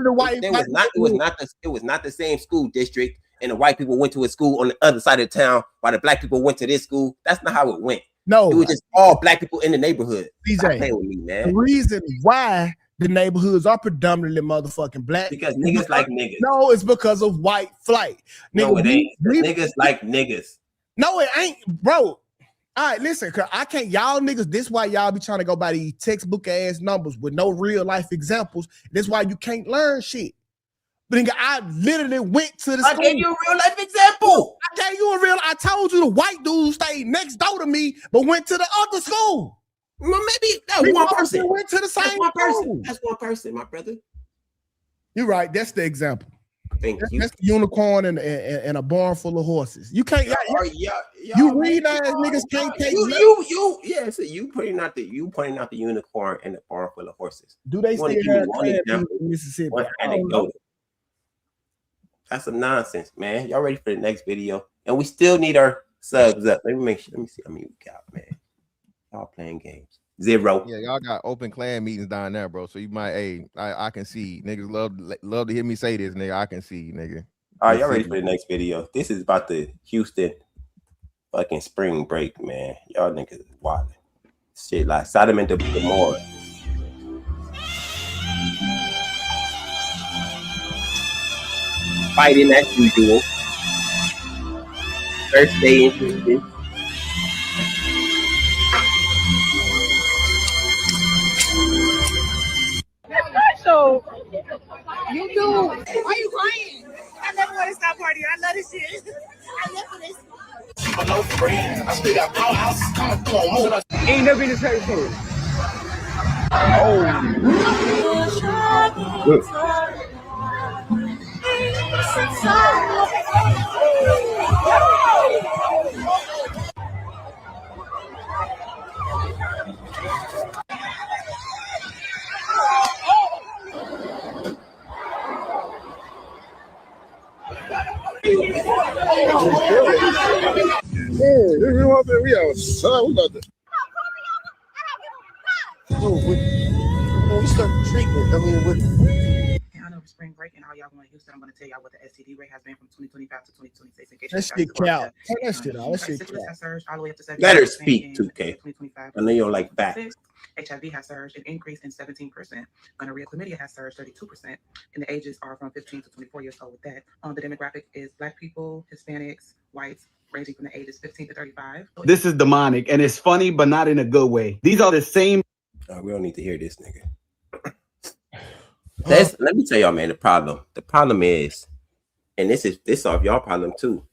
It was not the same school district, and the white people went to a school on the other side of town while the black people went to this school. That's not how it went. No, it was just all black people in the neighborhood. DJ, with me, man. The reason why the neighborhoods are predominantly motherfucking black because niggas like niggas. No, it's because of white flight. No, it ain't. Niggas like niggas. No, it ain't, bro. All right, listen, cause I can't. Y'all niggas. This why y'all be trying to go by these textbook ass numbers with no real life examples. That's why you can't learn shit. But I literally went to the school. I gave you a real life example. I told you the white dude stayed next door to me, but went to the other school. Well, maybe that was one person. Went to the same school. That's one person, my brother. You're right. That's the example. Thank you. That's the unicorn and a barn full of horses. You can't. You read ass niggas can't take So you pointing out the unicorn and the barn full of horses. Do they still have in Mississippi? That's some nonsense, man. Y'all ready for the next video? And we still need our subs up. Let me see how many we got, man. Y'all playing games. 0. Yeah, y'all got open clan meetings down there, bro. So you might, I can see niggas love to hear me say this, nigga. I can see, nigga. All right, y'all ready for the next video? This is about the Houston fucking spring break, man. Y'all niggas is wild. Shit like Sodom and Gomorrah. Fighting as usual. First day in Houston. So you do. Why you crying? I never want to stop partying. I love this shit. I love this. No friend. I still got powerhouse. Ain't never been this type of We outside. We about to. We start treatment. I know spring break and all y'all going to Houston. I'm going to tell y'all what the STD rate has been from 2025 to 2026. In case that shit count. That shit out. That shit count. Has surged all the way up to 7%. Let her speak, Tukay. I know you don't like facts. HIV has surged and increased in 17%. Gonorrhea, chlamydia has surged 32%. And the ages are from 15 to 24 years old with that. The demographic is Black people, Hispanics, whites, ranging from the ages 15 to 35. This is demonic, and it's funny, but not in a good way. These are the same. We don't need to hear this, nigga. Let me tell y'all, man, the problem is, and this solve y'all problem too.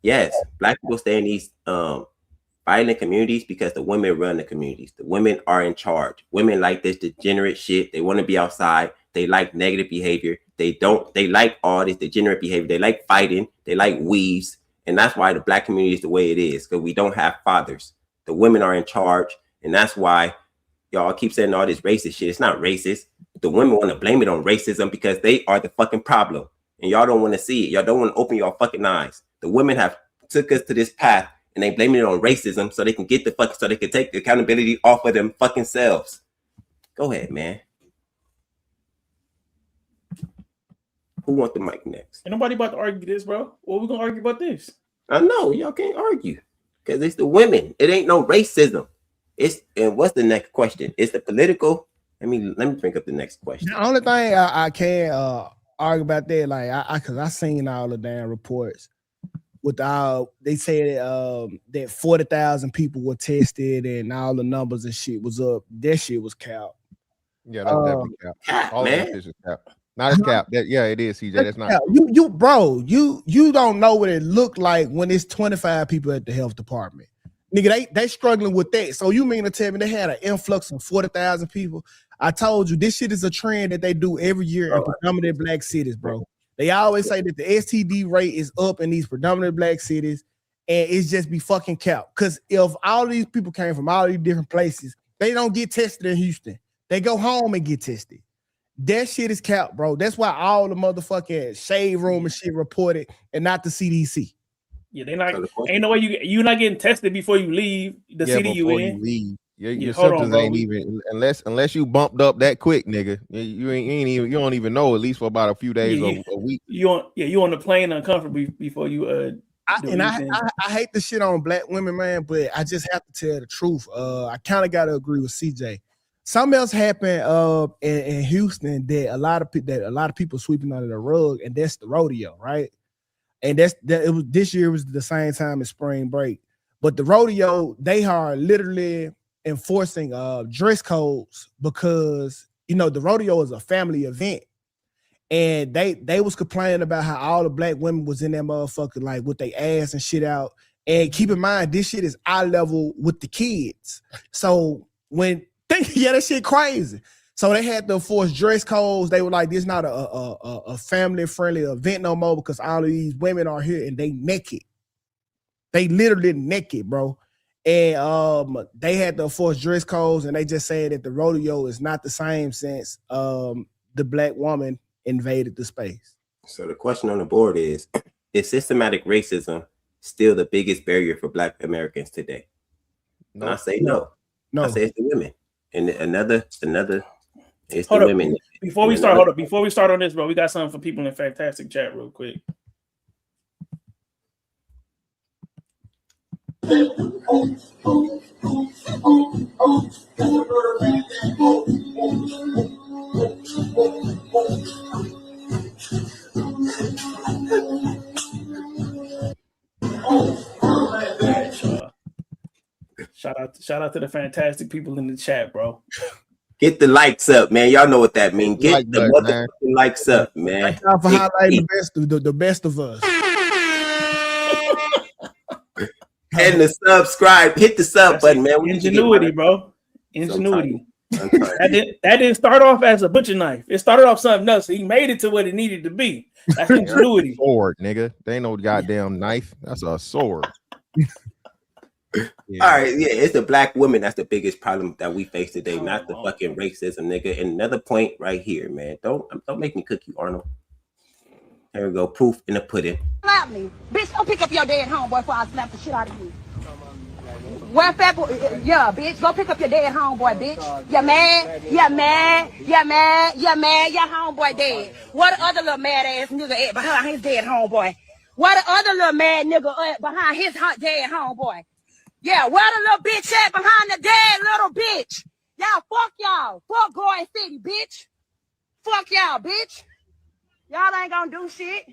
Yes, black people stay in these violent communities because the women run the communities. The women are in charge. Women like this degenerate shit. They want to be outside. They like negative behavior. They like all this degenerate behavior. They like fighting. They like weaves. And that's why the black community is the way it is, because we don't have fathers. The women are in charge. And that's why y'all keep saying all this racist shit. It's not racist. The women want to blame it on racism because they are the fucking problem. And y'all don't want to see it. Y'all don't want to open your fucking eyes. The women have took us to this path and they blame it on racism so they can get so they can take the accountability off of them fucking selves. Go ahead, man. Who wants the mic next? Ain't nobody about to argue this, bro. What we gonna argue about this? I know y'all can't argue because it's the women. It ain't no racism. And what's the next question? It's the political. Let me bring up the next question. The only thing I can argue about that, like because I seen all the damn reports with they said that 40,000 people were tested and all the numbers and shit was up. That shit was cap. Yeah, that's definitely cap. All man. of this is cap. Not as cap. Yeah, it is, CJ. That's not. You don't know what it looked like when it's 25 people at the health department. Nigga, they struggling with that. So you mean to tell me they had an influx of 40,000 people? I told you this shit is a trend that they do every year in predominantly black cities, bro. They always say that the STD rate is up in these predominantly black cities, and it's just be fucking cap. Because if all these people came from all these different places, they don't get tested in Houston. They go home and get tested. That shit is cap, bro. That's why all the motherfucking shade room and shit reported and not the CDC. Yeah, they not. Ain't no way you're not getting tested before you leave the city you in. You leave. Your symptoms ain't even unless you bumped up that quick, nigga. You don't even know at least for about a few days or a week. You on the plane uncomfortable before you I hate the shit on black women, man, but I just have to tell the truth. I kind of got to agree with CJ. Something else happened in Houston that a lot of people sweeping under the rug, and that's the rodeo, right? And this year was the same time as spring break. But the rodeo, they are literally enforcing dress codes because the rodeo is a family event. And they was complaining about how all the black women was in that motherfucker like with their ass and shit out. And keep in mind, this shit is eye level with the kids. So that shit crazy. So they had to enforce dress codes. They were like, this is not a family-friendly event no more because all of these women are here and they naked. They literally naked, bro. And they had to enforce dress codes, and they just said that the rodeo is not the same since the black woman invaded the space. So the question on the board is systematic racism still the biggest barrier for black Americans today? No. And I say no. I say it's the women. And another it's the women. Before we start on this, bro, we got something for people in Fantastic Chat real quick. Shout out to the fantastic people in the chat, bro. Get the likes up, man. Y'all know what that means. Get the motherfucking likes up, man. Thank y'all for highlighting the best of us. And the subscribe, hit the sub button, man. Ingenuity, bro. Ingenuity. That didn't start off as a butcher knife. It started off something else. He made it to what it needed to be. That's ingenuity. Sword, nigga. They ain't no goddamn knife. That's a sword. Yeah. All right, yeah, it's the black women that's the biggest problem that we face today, not the fucking racism, nigga. And another point right here, man. Don't make me cook you, Arnold. There we go. Proof in the pudding. Slap me. Bitch, go pick up your dead homeboy before I slap the shit out of you. Where fat boy? Yeah, bitch, go pick up your dead homeboy, bitch. You mad? You mad? You mad? You mad? Your homeboy dead. What the other little mad ass nigga at behind his dead homeboy? What the other little mad nigga at behind his hot dead homeboy? Yeah, where the little bitch at behind the dead little bitch? Y'all, fuck y'all. Fuck Garden City, bitch. Fuck y'all, bitch. Y'all ain't gonna do shit.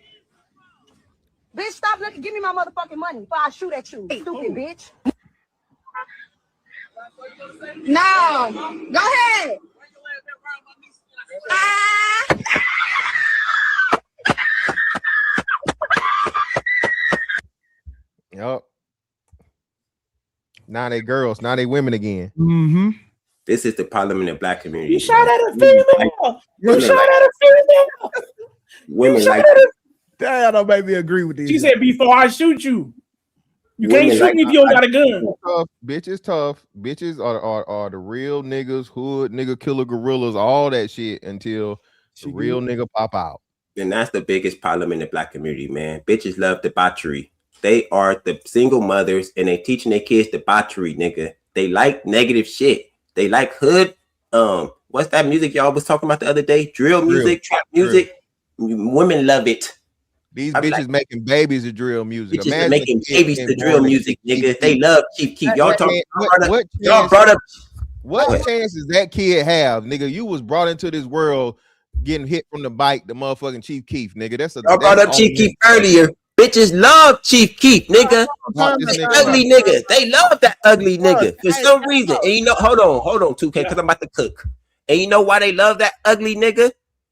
Bitch, stop looking. Give me my motherfucking money before I shoot at you. Stupid bitch. No. Go ahead. Yup. Now they girls, now they women again. Mm-hmm. This is the problem in the black community. You shot at a female. You shot at a female. Women like Damn, don't make me agree with this. She said, before I shoot you, you Women can't shoot like me if you don't got a gun. Tough. Bitches tough. Bitches are the real niggas, hood nigga killer gorillas, all that shit until the real nigga pop out. And that's the biggest problem in the black community, man. Bitches love debauchery. They are the single mothers and they teaching their kids debauchery, nigga. They like negative shit. They like hood. What's that music y'all was talking about the other day? Drill music, trap music. Women love it. These bitches making babies to drill music. Bitches are making babies to drill music, nigga. They love Chief Keef. Y'all talking? What chance does that kid have, nigga? You was brought into this world getting hit from the bike, the motherfucking Chief Keef, nigga. Y'all brought up Chief Keef earlier. Bitches love Chief Keef, nigga. Ugly nigga. They love that ugly nigga for some reason. And you know, hold on, 2K, because I'm about to cook. And you know why they love that ugly nigga?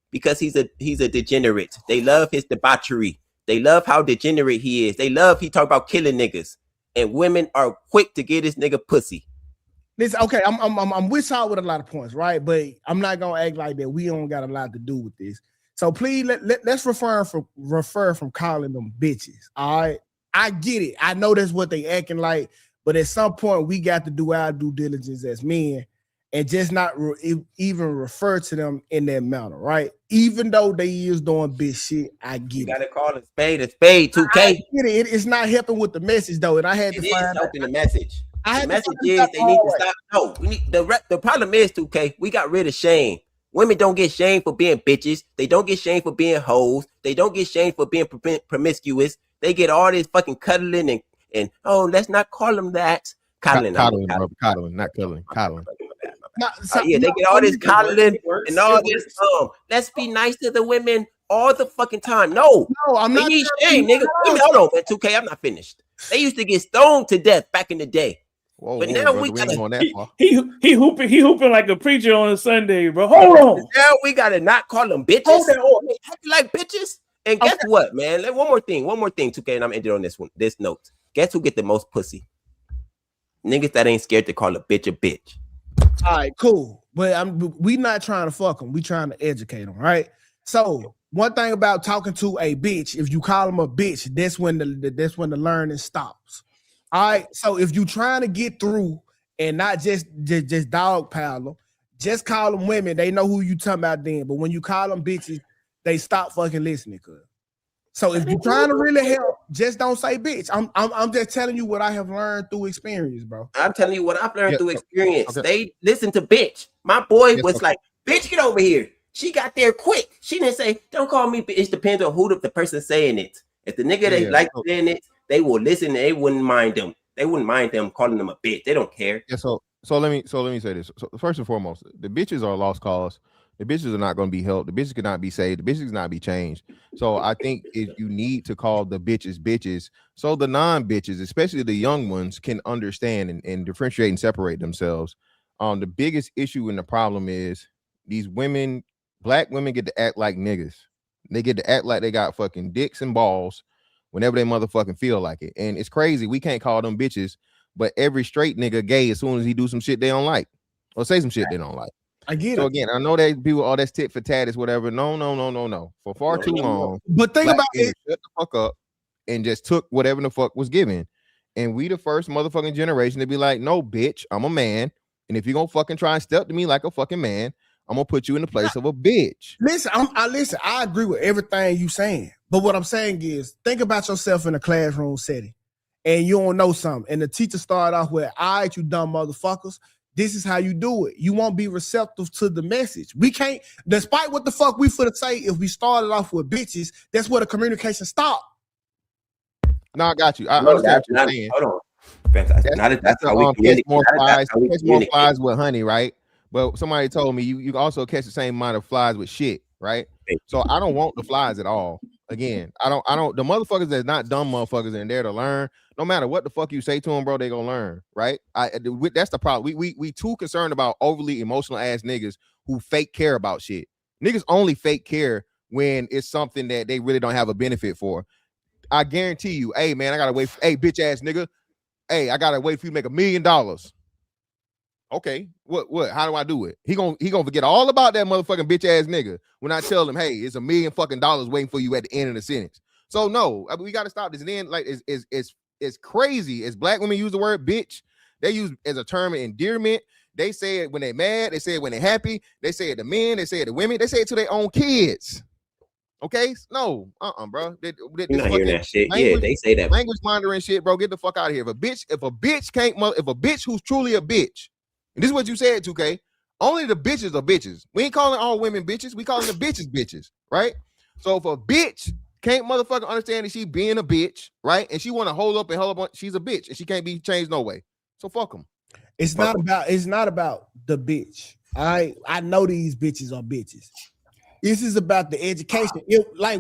Because he's a degenerate. They love his debauchery. They love how degenerate he is. They love he talk about killing niggas. And women are quick to get this nigga pussy. Listen, okay, I'm with y'all with a lot of points, right? But I'm not gonna act like that. We don't got a lot to do with this. So please let's refer from calling them bitches. All right, I get it. I know that's what they acting like, but at some point we got to do our due diligence as men and just not even refer to them in that manner, right? Even though they is doing bitch shit, I get it. You gotta call a spade, 2K. I get it. It's not helping with the message though, and I had to find helping the message. The message is they need to stop. No, we need the problem is 2K. We got rid of shame. Women don't get shamed for being bitches. They don't get shamed for being hoes. They don't get shamed for being promiscuous. They get all this fucking cuddling and oh, let's not call them that. Coddling, not killing. Yeah, they get all this coddling and all this. Let's be nice to the women all the fucking time. No, I'm not. Need shame, nigga. Women, hold on, man. 2K, I'm not finished. They used to get stoned to death back in the day. But now we gotta he hooping like a preacher on a Sunday, bro. Hold on. Now we gotta not call them bitches. Hold on. Like bitches. And guess what, man? One more thing, 2K, and I'm ending on this note. Guess who get the most pussy? Niggas that ain't scared to call a bitch a bitch. All right, cool. But we not trying to fuck them. We trying to educate them, right? So one thing about talking to a bitch, if you call them a bitch, that's when the learning stops. All right. So if you trying to get through and not just dog pile them, just call them women. They know who you talking about then. But when you call them bitches, they stop fucking listening. So if you're trying to really help, just don't say bitch. I'm just telling you what I have learned through experience, bro. I'm telling you what I've learned through experience. Okay. They listen to bitch. My boy was like, bitch, get over here. She got there quick. She didn't say, don't call me bitch. It depends on who the person saying it. If the nigga they like saying it, they will listen and they wouldn't mind them. They wouldn't mind them calling them a bitch. They don't care. Yeah, so let me say this. So first and foremost, the bitches are a lost cause. The bitches are not going to be helped. The bitches cannot be saved. The bitches cannot be changed. So I think if you need to call the bitches, so the non-bitches, especially the young ones, can understand and differentiate and separate themselves. The biggest issue and the problem is these women, black women, get to act like niggas. They get to act like they got fucking dicks and balls whenever they motherfucking feel like it. And it's crazy. We can't call them bitches, but every straight nigga gay as soon as he do some shit they don't like or say some shit they don't like. I get it. So again, I know that people, all that's tit for tat is whatever. No. For far too long. But think about it. Shut the fuck up and just took whatever the fuck was given. And we the first motherfucking generation to be like, no, bitch, I'm a man. And if you're gonna fucking try and step to me like a fucking man, I'm gonna put you in the place of a bitch. Listen, I agree with everything you saying. But what I'm saying is, think about yourself in a classroom setting and you don't know something. And the teacher started off with, all right, you dumb motherfuckers. This is how you do it. You won't be receptive to the message. We can't, despite what the fuck we finna say, if we started off with bitches, that's where the communication stopped. No, I got you. I understand what you're saying. Hold on. That's how we catch more flies. Catch more flies with honey, right? But somebody told me you also catch the same amount of flies with shit, right? So I don't want the flies at all. Again, I don't. The motherfuckers that's not dumb motherfuckers and there to learn. No matter what the fuck you say to them, bro, they gonna learn, right? That's the problem. We too concerned about overly emotional ass niggas who fake care about shit. Niggas only fake care when it's something that they really don't have a benefit for. I guarantee you, hey man, I gotta wait. Hey, bitch ass nigga, hey, I gotta wait for you to make $1 million. Okay, what? How do I do it? He gonna forget all about that motherfucking bitch ass nigga when I tell him, hey, it's $1 million fucking waiting for you at the end of the sentence. So no, we gotta stop this. And then like it's crazy. As black women use the word bitch, they use as a term of endearment. They say it when they're mad. They say it when they're happy. They say it to men. They say it to women. They say it to their own kids. Okay, no, bro. You're not hearing that shit. Yeah, they say that language monitoring shit, bro. Get the fuck out of here. If a bitch who's truly a bitch, and this is what you said, Tukay, only the bitches are bitches. We ain't calling all women bitches. We calling the bitches bitches, right? So if a bitch can't motherfucking understand that she being a bitch, right, and she want to hold up on, she's a bitch and she can't be changed no way. So fuck them. It's not about the bitch. I know these bitches are bitches. This is about the education.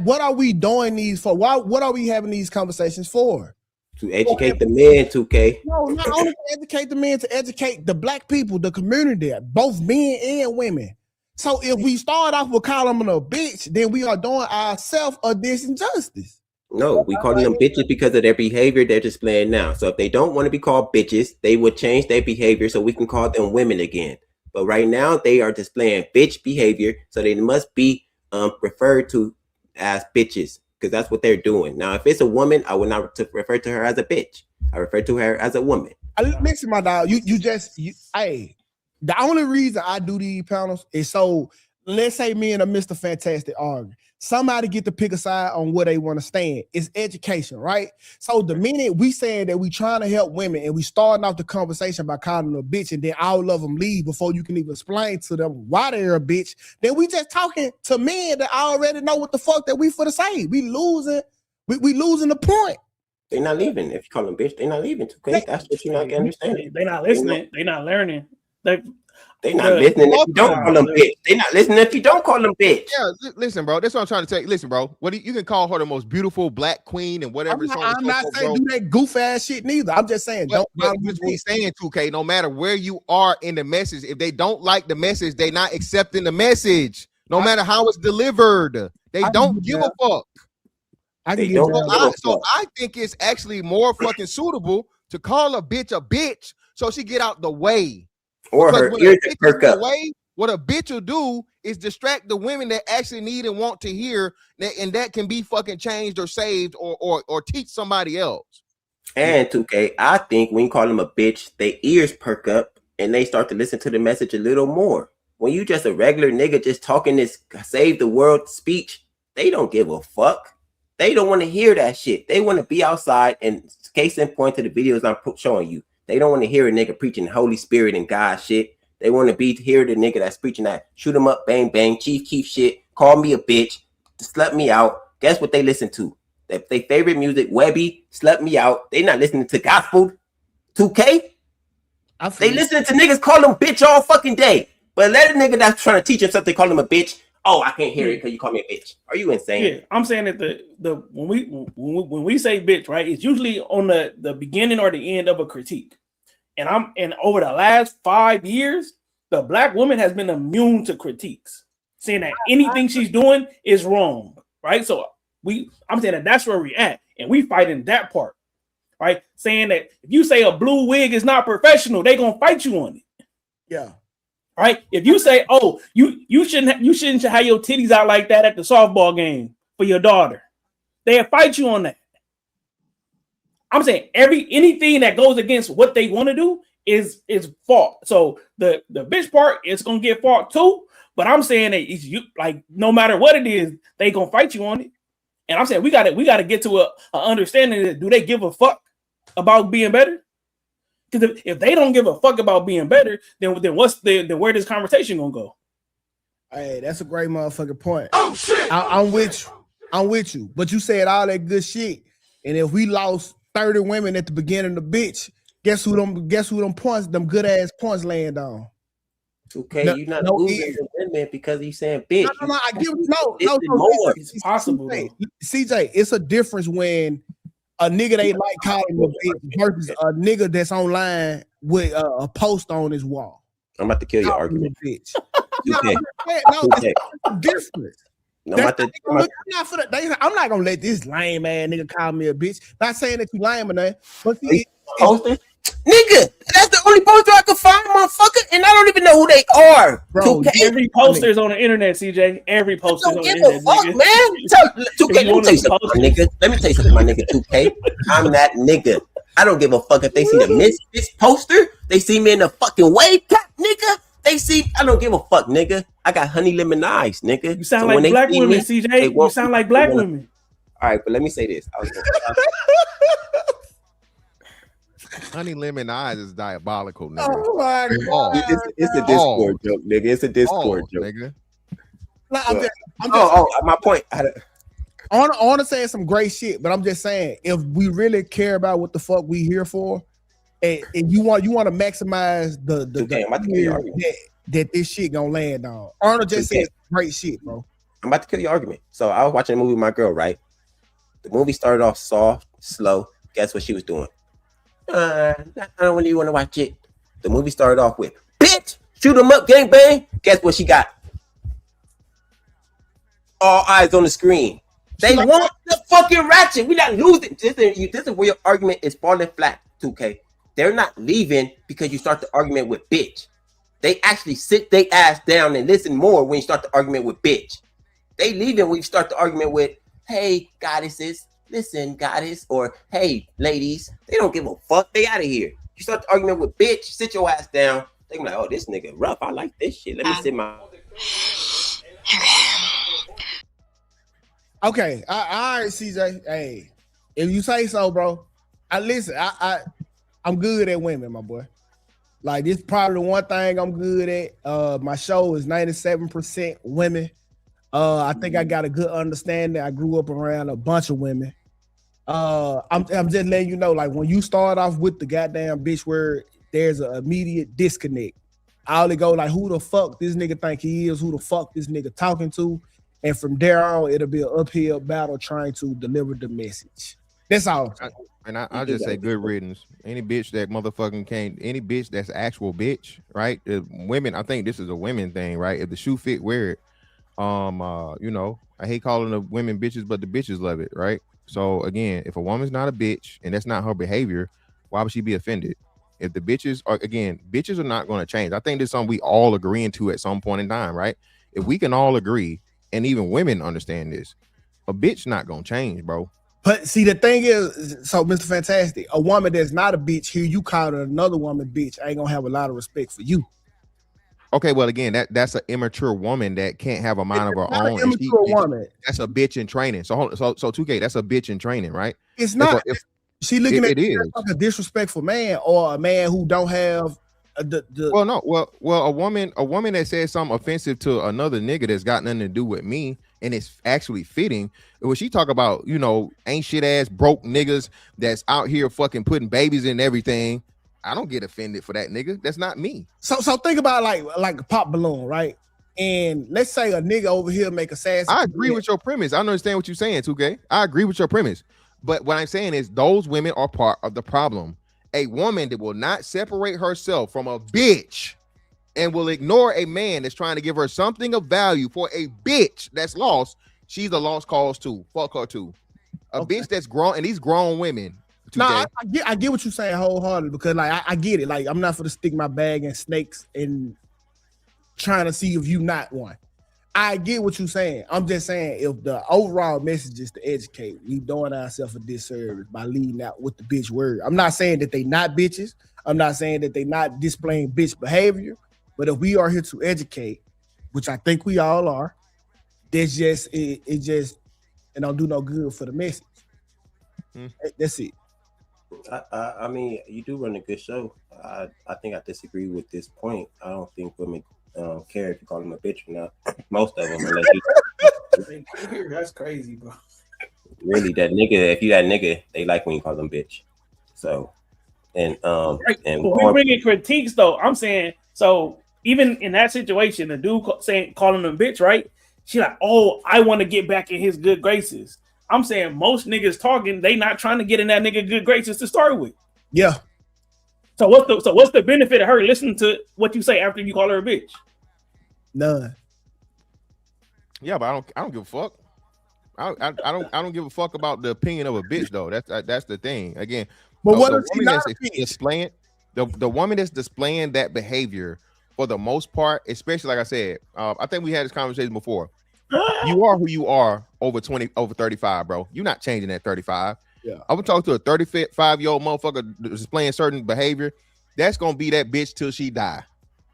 What are we doing these for? What are we having these conversations for? To educate the men, Tukay. No, not only to educate the men, to educate the black people, the community, both men and women. So if we start off with calling them a bitch, then we are doing ourselves a disinjustice. No, we calling them bitches because of their behavior they're displaying now. So if they don't want to be called bitches, they would change their behavior so we can call them women again. But right now they are displaying bitch behavior, so they must be referred to as bitches because that's what they're doing. Now, if it's a woman, I would not refer to her as a bitch. I refer to her as a woman. Listen, my dog, hey, the only reason I do these panels is so, let's say me and a Mr. Fantastic argue. Somebody get to pick a side on where they want to stand. It's education, right? So the minute we saying that we trying to help women and we starting off the conversation by calling them a bitch and then all of them leave before you can even explain to them why they're a bitch, then we just talking to men that already know what the fuck that we for to say. We losing the point. They're not leaving. If you call them bitch, they're not leaving. Okay, that's what you're not understanding. They're not listening. They're not learning. They're not listening if you don't call them bitch. They're not listening if you don't call them bitch. Yeah, listen, bro. That's what I'm trying to tell you. Listen, bro. You can call her the most beautiful black queen and whatever. I'm not saying do that goof ass shit neither. I'm just saying don't. We saying 2K. No matter where you are in the message, if they don't like the message, they not accepting the message. No matter how it's delivered, they don't give a fuck. So I think it's actually more fucking suitable to call a bitch so she get out the way. Or because her ears perk up. What a bitch will do is distract the women that actually need and want to hear, and that can be fucking changed or saved or teach somebody else. And 2K, I think when you call them a bitch, their ears perk up and they start to listen to the message a little more. When you just a regular nigga just talking this save the world speech, they don't give a fuck. They don't want to hear that shit. They want to be outside, and case in point to the videos I'm showing you. They don't want to hear a nigga preaching Holy Spirit and God shit. They want to hear the nigga that's preaching that shoot 'em up, bang, bang, Chief Keef shit, call me a bitch, slut me out. Guess what they listen to? They favorite music, Webby, slut me out. They not listening to gospel. 2K? They listening to niggas call them bitch all fucking day. But let a nigga that's trying to teach him something call him a bitch. Oh, I can't hear it because you call me a bitch. Are you insane? Yeah, I'm saying that when we say bitch, right, it's usually on the beginning or the end of a critique. And over the last 5 years, the black woman has been immune to critiques, saying that anything she's doing is wrong, right? So I'm saying that that's where we're at, and we fighting that part, right? Saying that if you say a blue wig is not professional, they gonna fight you on it. Yeah. Right? If you say, "Oh, you shouldn't have your titties out like that at the softball game for your daughter," they'll fight you on that. I'm saying anything that goes against what they want to do is fault. So the bitch part is gonna get fought too. But I'm saying that it's you, like, no matter what it is, they gonna fight you on it. And I'm saying we gotta get to a understanding that do they give a fuck about being better? Because if they don't give a fuck about being better, then where this conversation gonna go? Hey, that's a great motherfucking point. Oh shit! I'm with you. But you said all that good shit, and if we lost 30 women at the beginning of the bitch, guess who them points, them good ass points land on? Okay, you're not losing the women because he's saying bitch. No, I give no. It's possible. CJ, it's a difference when a nigga they like calling a bitch versus a nigga that's online with a post on his wall. I'm about to kill your argument, bitch. it's different. No, I'm not gonna let this lame ass nigga call me a bitch. Not saying that you lame or nothing, but poster, nigga. That's the only poster I could find, motherfucker, and I don't even know who they are. Bro, every poster is on the internet, CJ. Every poster is on the internet, fuck, nigga. Man. 2K, let me tell you something, my nigga. Let me tell you something, my nigga. 2K, I'm that nigga. I don't give a fuck if they see the Misfits poster. They see me in the fucking wave cap, nigga. I don't give a fuck, nigga. I got honey lemon eyes, nigga. You sound like black women, CJ. You sound like black women. All right, but let me say this. Honey lemon eyes is diabolical, nigga. Oh my God. It's a Discord joke, nigga. It's a Discord joke, nigga. My point. I want to say some great shit, but I'm just saying, if we really care about what the fuck we here for, and you want to maximize that this shit gonna land on. Arnold just said great shit, bro. I'm about to kill your argument. So I was watching a movie with my girl, right? The movie started off soft, slow. Guess what she was doing? I don't really want to watch it. The movie started off with, bitch, shoot 'em up, gang bang. Guess what she got? All eyes on the screen. They want the fucking ratchet. We not losing. This is where your argument is falling flat, 2K. They're not leaving because you start the argument with bitch. They actually sit their ass down and listen more when you start the argument with bitch. They leaving when you start the argument with, hey, goddesses, listen, goddess, or hey, ladies. They don't give a fuck. They out of here. You start the argument with bitch, sit your ass down. They be like, oh, this nigga rough. I like this shit. Let me sit my... Okay, all right, CJ. Hey, if you say so, bro. I'm good at women, my boy. Like, this is probably the one thing I'm good at. My show is 97% women. I think I got a good understanding. I grew up around a bunch of women. I'm just letting you know, like, when you start off with the goddamn bitch word, there's an immediate disconnect. I only go like, who the fuck this nigga think he is? Who the fuck this nigga talking to? And from there on, it'll be an uphill battle trying to deliver the message. That's all. And I'll just say good riddance. Any bitch that motherfucking can't, any bitch that's actual bitch, right? Women, I think this is a women thing, right? If the shoe fit, wear it. You know, I hate calling the women bitches, but the bitches love it, right? So again, if a woman's not a bitch and that's not her behavior, why would she be offended? If the bitches are, again, bitches are not going to change. I think this is something we all agreeing to at some point in time, right? If we can all agree, and even women understand this, a bitch not going to change, bro. But see, the thing is, so Mr. Fantastic, a woman that's not a bitch, here you call her another woman bitch, ain't gonna have a lot of respect for you. Okay, well, again, that's an immature woman that can't have a mind of her own. Immature woman. That's a bitch in training. So 2K, that's a bitch in training, right? It's not. If she looking at it is like a disrespectful man or a man who don't have well, a woman that says something offensive to another nigga that's got nothing to do with me and it's actually fitting. When she talk about, you know, ain't shit ass broke niggas that's out here fucking putting babies in everything, I don't get offended for that nigga. That's not me. So think about like a pop balloon, right? And let's say a nigga over here make a sassy. I agree with your premise. I understand what you're saying, 2K. I agree with your premise. But what I'm saying is those women are part of the problem. A woman that will not separate herself from a bitch and will ignore a man that's trying to give her something of value for a bitch that's lost, she's a lost cause too. Fuck her too. A bitch that's grown, and these grown women. No, I get what you're saying wholeheartedly, because like I get it. Like, I'm not for to stick my bag in snakes and trying to see if you not one. I get what you're saying. I'm just saying, if the overall message is to educate, we doing ourselves a disservice by leading out with the bitch word. I'm not saying that they not bitches. I'm not saying that they not displaying bitch behavior. But if we are here to educate, which I think we all are, that's just it just don't do no good for the message. That's it. I mean, you do run a good show. I think I disagree with this point. I don't think women care if you call them a bitch or not. Most of them, unless you... That's crazy, bro. Really, that nigga. If you that nigga, they like when you call them bitch. So, and we bringing critiques though. I'm saying, so even in that situation, the dude calling them bitch, right? She like, oh, I want to get back in his good graces. I'm saying most niggas talking, they not trying to get in that nigga good graces to start with. Yeah. So what's the benefit of her listening to what you say after you call her a bitch? None. Yeah, but I don't give a fuck. I don't give a fuck about the opinion of a bitch though. That's the thing. Again, But what the if she woman not that's a bitch? displaying the woman that's displaying that behavior for the most part, especially like I said, I think we had this conversation before. You are who you are over 35, bro. You're not changing at 35. Yeah. I would talk to a 35-year-old motherfucker displaying certain behavior. That's gonna be that bitch till she die.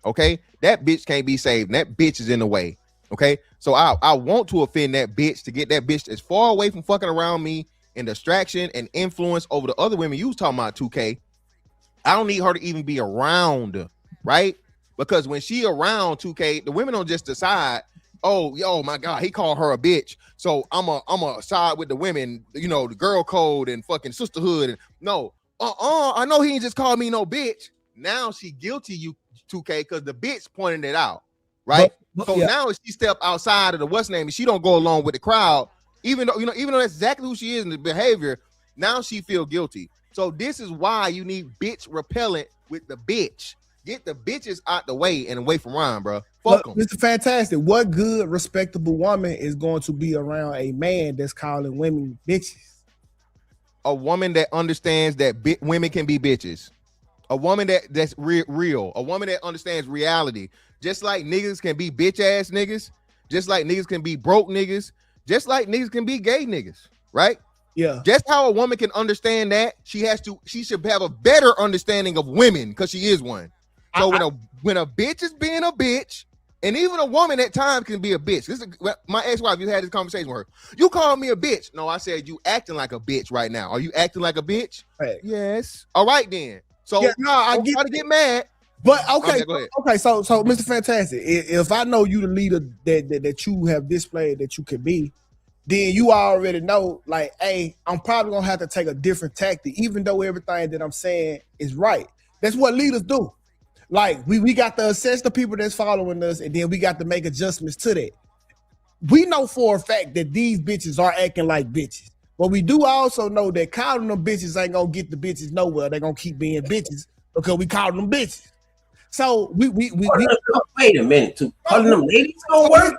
Okay, that bitch can't be saved. That bitch is in the way. Okay, so I want to offend that bitch to get that bitch as far away from fucking around me and distraction and influence over the other women you was talking about. 2K. I don't need her to even be around, right? Because when she around 2K, the women don't just decide, oh, yo, my God, he called her a bitch, so I'm a side with the women, you know, the girl code and fucking sisterhood. And no, I know he ain't just called me no bitch. Now she guilty, you 2K, because the bitch pointed it out, right? So now if she step outside of the what's name and she don't go along with the crowd, even though that's exactly who she is in the behavior, now she feel guilty. So this is why you need bitch repellent with the bitch. Get the bitches out the way and away from Ryan, bro. Fuck them. Mr. Fantastic, what good, respectable woman is going to be around a man that's calling women bitches? A woman that understands that women can be bitches. A woman that's real. A woman that understands reality. Just like niggas can be bitch ass niggas. Just like niggas can be broke niggas. Just like niggas can be gay niggas. Right? Yeah. Just how a woman can understand that, she should have a better understanding of women because she is one. So when a bitch is being a bitch, and even a woman at times can be a bitch. This is my ex-wife. You had this conversation with her. You called me a bitch. No, I said you acting like a bitch right now. Are you acting like a bitch? Right. Yes. All right then. So yeah, no, I don't try to get mad. But okay, go ahead. Okay. So Mr. Fantastic, if I know you the leader that you have displayed that you can be, then you already know, like, hey, I'm probably gonna have to take a different tactic, even though everything that I'm saying is right. That's what leaders do. Like, we got to assess the people that's following us, and then we got to make adjustments to that. We know for a fact that these bitches are acting like bitches, but we do also know that calling them bitches ain't gonna get the bitches nowhere. They're gonna keep being bitches because we call them bitches. So we wait a minute, to calling them ladies gonna work.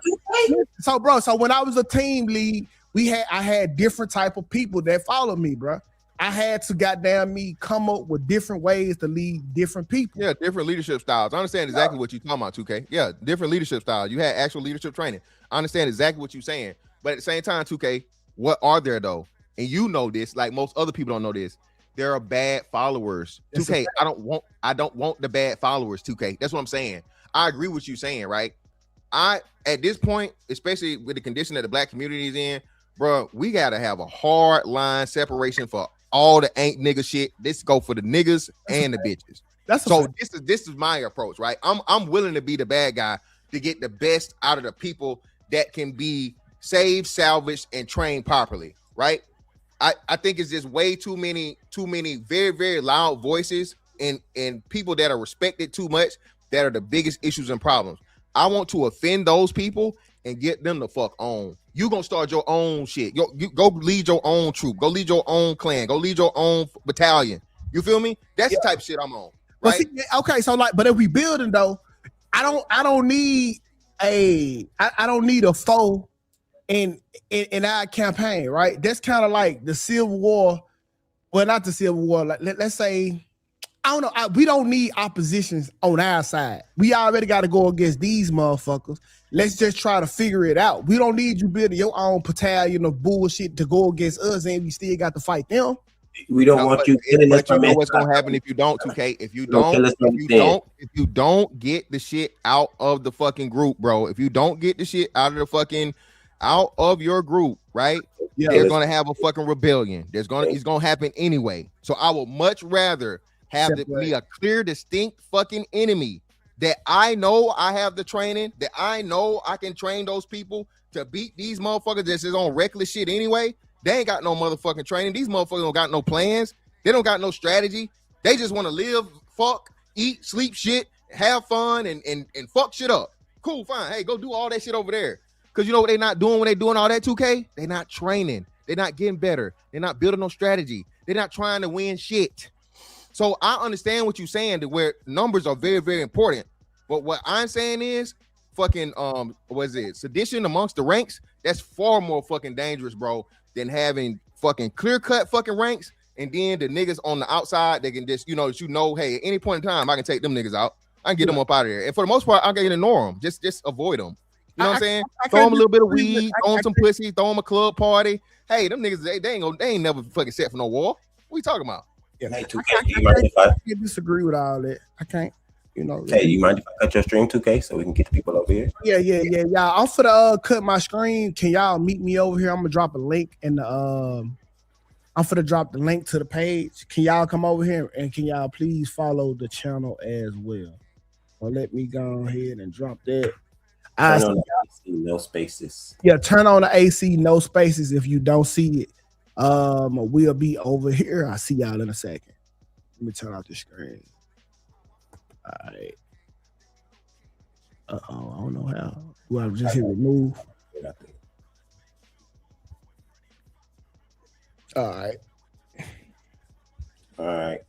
So bro, so when I was a team lead, I had different type of people that followed me, bro. I had to goddamn me come up with different ways to lead different people. Yeah, different leadership styles. I understand exactly what you're talking about, 2K. Yeah, different leadership styles. You had actual leadership training. I understand exactly what you're saying. But at the same time, 2K, what are there though? And you know this, like most other people don't know this. There are bad followers. 2K, I don't want the bad followers, 2K. That's what I'm saying. I agree with you saying, right? At this point, especially with the condition that the black community is in, bro, we gotta have a hard line separation for all the ain't nigga shit. This go for the niggas and the bitches. This is my approach, right? I'm willing to be the bad guy to get the best out of the people that can be saved, salvaged, and trained properly, right? I think it's just way too many very, very loud voices and people that are respected too much that are the biggest issues and problems. I want to offend those people and get them the fuck on. You gonna start your own shit. You go lead your own troop. Go lead your own clan. Go lead your own battalion. You feel me? That's the type of shit I'm on. Right? See, okay, so like, but if we building though, I don't need a foe in our campaign, right? That's kind of like the Civil War. Well, not the Civil War. Like, let's say, I don't know. We don't need oppositions on our side. We already got to go against these motherfuckers. Let's just try to figure it out. We don't need you building your own battalion of bullshit to go against us, and we still got to fight them. We don't want you killing us. But you know what's gonna happen if you don't, 2K? If you don't get the shit out of the fucking group, bro. If you don't get the shit out of your group, right? Yeah, they're gonna have a fucking rebellion. It's gonna happen anyway. So I would much rather have me a clear, distinct fucking enemy that I know I have the training, that I know I can train those people to beat these motherfuckers that's just on reckless shit anyway. They ain't got no motherfucking training. These motherfuckers don't got no plans. They don't got no strategy. They just want to live, fuck, eat, sleep shit, have fun, and fuck shit up. Cool, fine. Hey, go do all that shit over there. Because you know what they not doing when they doing all that, 2K? They not training. They not getting better. They're not building no strategy. They're not trying to win shit. So I understand what you're saying, that where numbers are very, very important. But what I'm saying is, fucking sedition amongst the ranks, that's far more fucking dangerous, bro, than having fucking clear-cut fucking ranks, and then the niggas on the outside, they can just, hey, at any point in time, I can take them niggas out. I can get them up out of there. And for the most part, I can ignore them. Just avoid them. You know what I'm saying? Throw them a little bit of weed, throw them some pussy, throw them a club party. Hey, them niggas, they ain't never fucking set for no war. What you talking about? Yeah, I can't disagree with all that. I can't, Hey, you mind if I cut your stream, 2K, so we can get the people over here? Yeah. Y'all, I'm for the cut my screen. Can y'all meet me over here? I'm gonna drop a link in the I'm for to drop the link to the page. Can y'all come over here and can y'all please follow the channel as well? Well, let me go ahead and drop that. Turn on the AC, no spaces. Yeah, turn on the AC, no spaces if you don't see it. We'll be over here. I'll see y'all in a second. Let me turn off the screen. All right. I don't know how. Well, just hit remove. All right.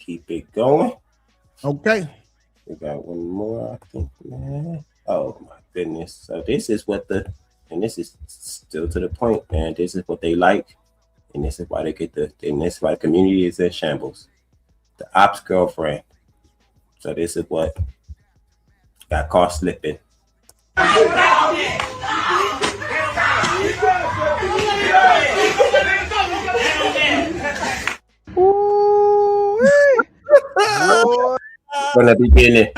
Keep it going. Okay. We got one more, I think, man. Oh my goodness. So this is and this is still to the point, man. This is what they like, and this is why they get and this is why the community is in shambles. The ops girlfriend. So this is what got caught slipping. From the beginning.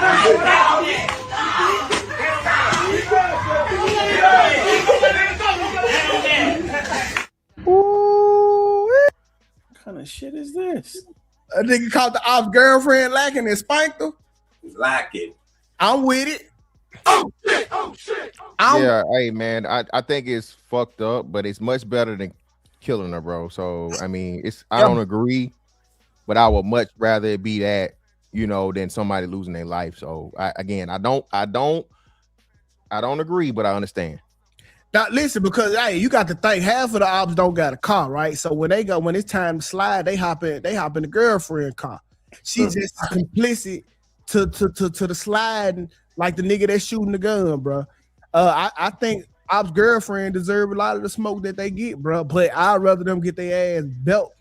What kind of shit is this? A nigga caught the ops girlfriend lacking and spanked her. Lacking. I'm with it. Oh shit. Yeah, hey man, I think it's fucked up, but it's much better than killing her, bro. So I mean, I don't agree, but I would much rather it be that, than somebody losing their life. So I don't agree, but I understand. Now listen, because hey, you got to think half of the ops don't got a car, right? So when it's time to slide, they hop in the girlfriend car. She's just complicit to the slide, like the nigga that's shooting the gun, bro. I think ops girlfriend deserve a lot of the smoke that they get, bro. But I'd rather them get their ass belt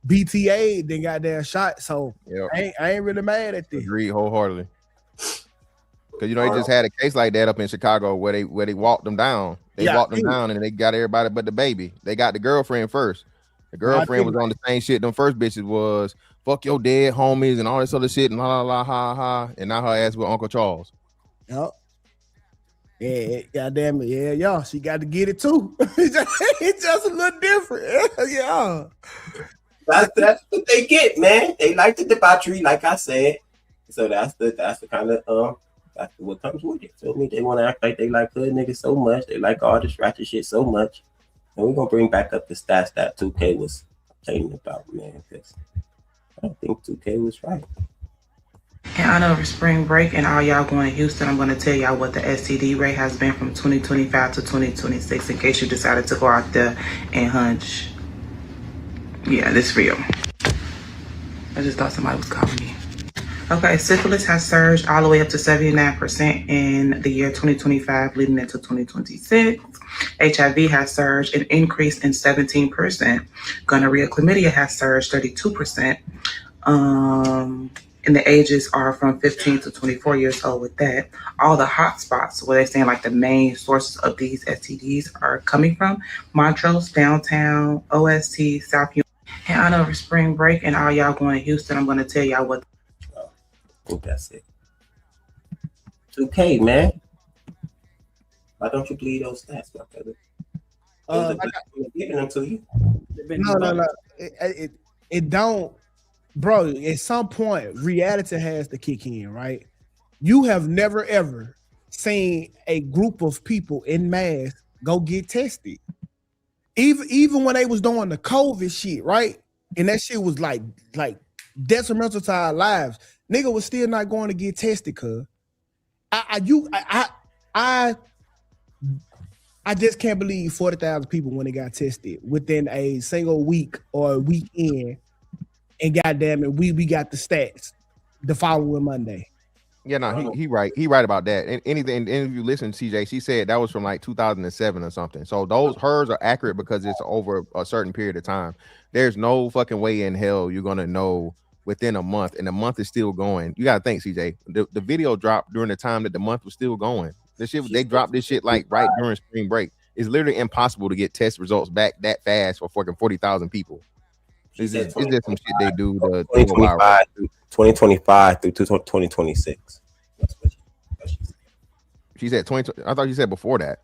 BTA than goddamn shot. So I ain't really mad at this. Agree wholeheartedly. Because they just had a case like that up in Chicago where they walked them down. They walked them down and they got everybody but the baby. They got the girlfriend first. The girlfriend was on the same shit them first bitches was. Fuck your dead homies and all this other shit and la la la ha ha. And now her ass with Uncle Charles. Yep. Yeah, goddamn it. Yeah. She got to get it too. It's just a little different. Yeah. That's what they get, man. They like the debauchery, like I said. So that's the kind of that's what comes with it. So they want to act like they like hood niggas so much. They like all this ratchet shit so much. And we're gonna bring back up the stats that 2K was complaining about, man. Because I don't think 2K was right. And I know over spring break and all y'all going to Houston, I'm going to tell y'all what the STD rate has been from 2025 to 2026 in case you decided to go out there and hunch. Yeah, this real. I just thought somebody was calling me. Okay, syphilis has surged all the way up to 79% in the year 2025 leading into 2026. HIV has surged and increased in 17%. Gonorrhea, chlamydia has surged 32%. And the ages are from 15 to 24 years old with that. All the hot spots where they're saying like the main sources of these STDs are coming from: Montrose, downtown, OST, South Union. And I know over spring break and all y'all going to Houston, I'm going to tell y'all what. I think that's it. 2K, man. Why don't you believe those stats, my brother? I'm giving them to you. No. It don't. Bro, at some point, reality has to kick in, right? You have never, ever seen a group of people in mass go get tested. Even when they was doing the COVID shit, right? And that shit was like detrimental to our lives. Nigga was still not going to get tested, cuz. I just can't believe 40,000 people when they got tested within a single week or a weekend. And goddamn it, we got the stats the following Monday. Yeah, no, he right about that. And anything, and if you listen to CJ, she said that was from like 2007 or something. So hers are accurate because it's over a certain period of time. There's no fucking way in hell you're gonna know within a month, and the month is still going. You gotta think, CJ. The video dropped during the time that the month was still going. They dropped this shit like right during spring break. It's literally impossible to get test results back that fast for fucking 40,000 people. It's just some shit they do to 2025 through 2026. She said 20. I thought you said before that.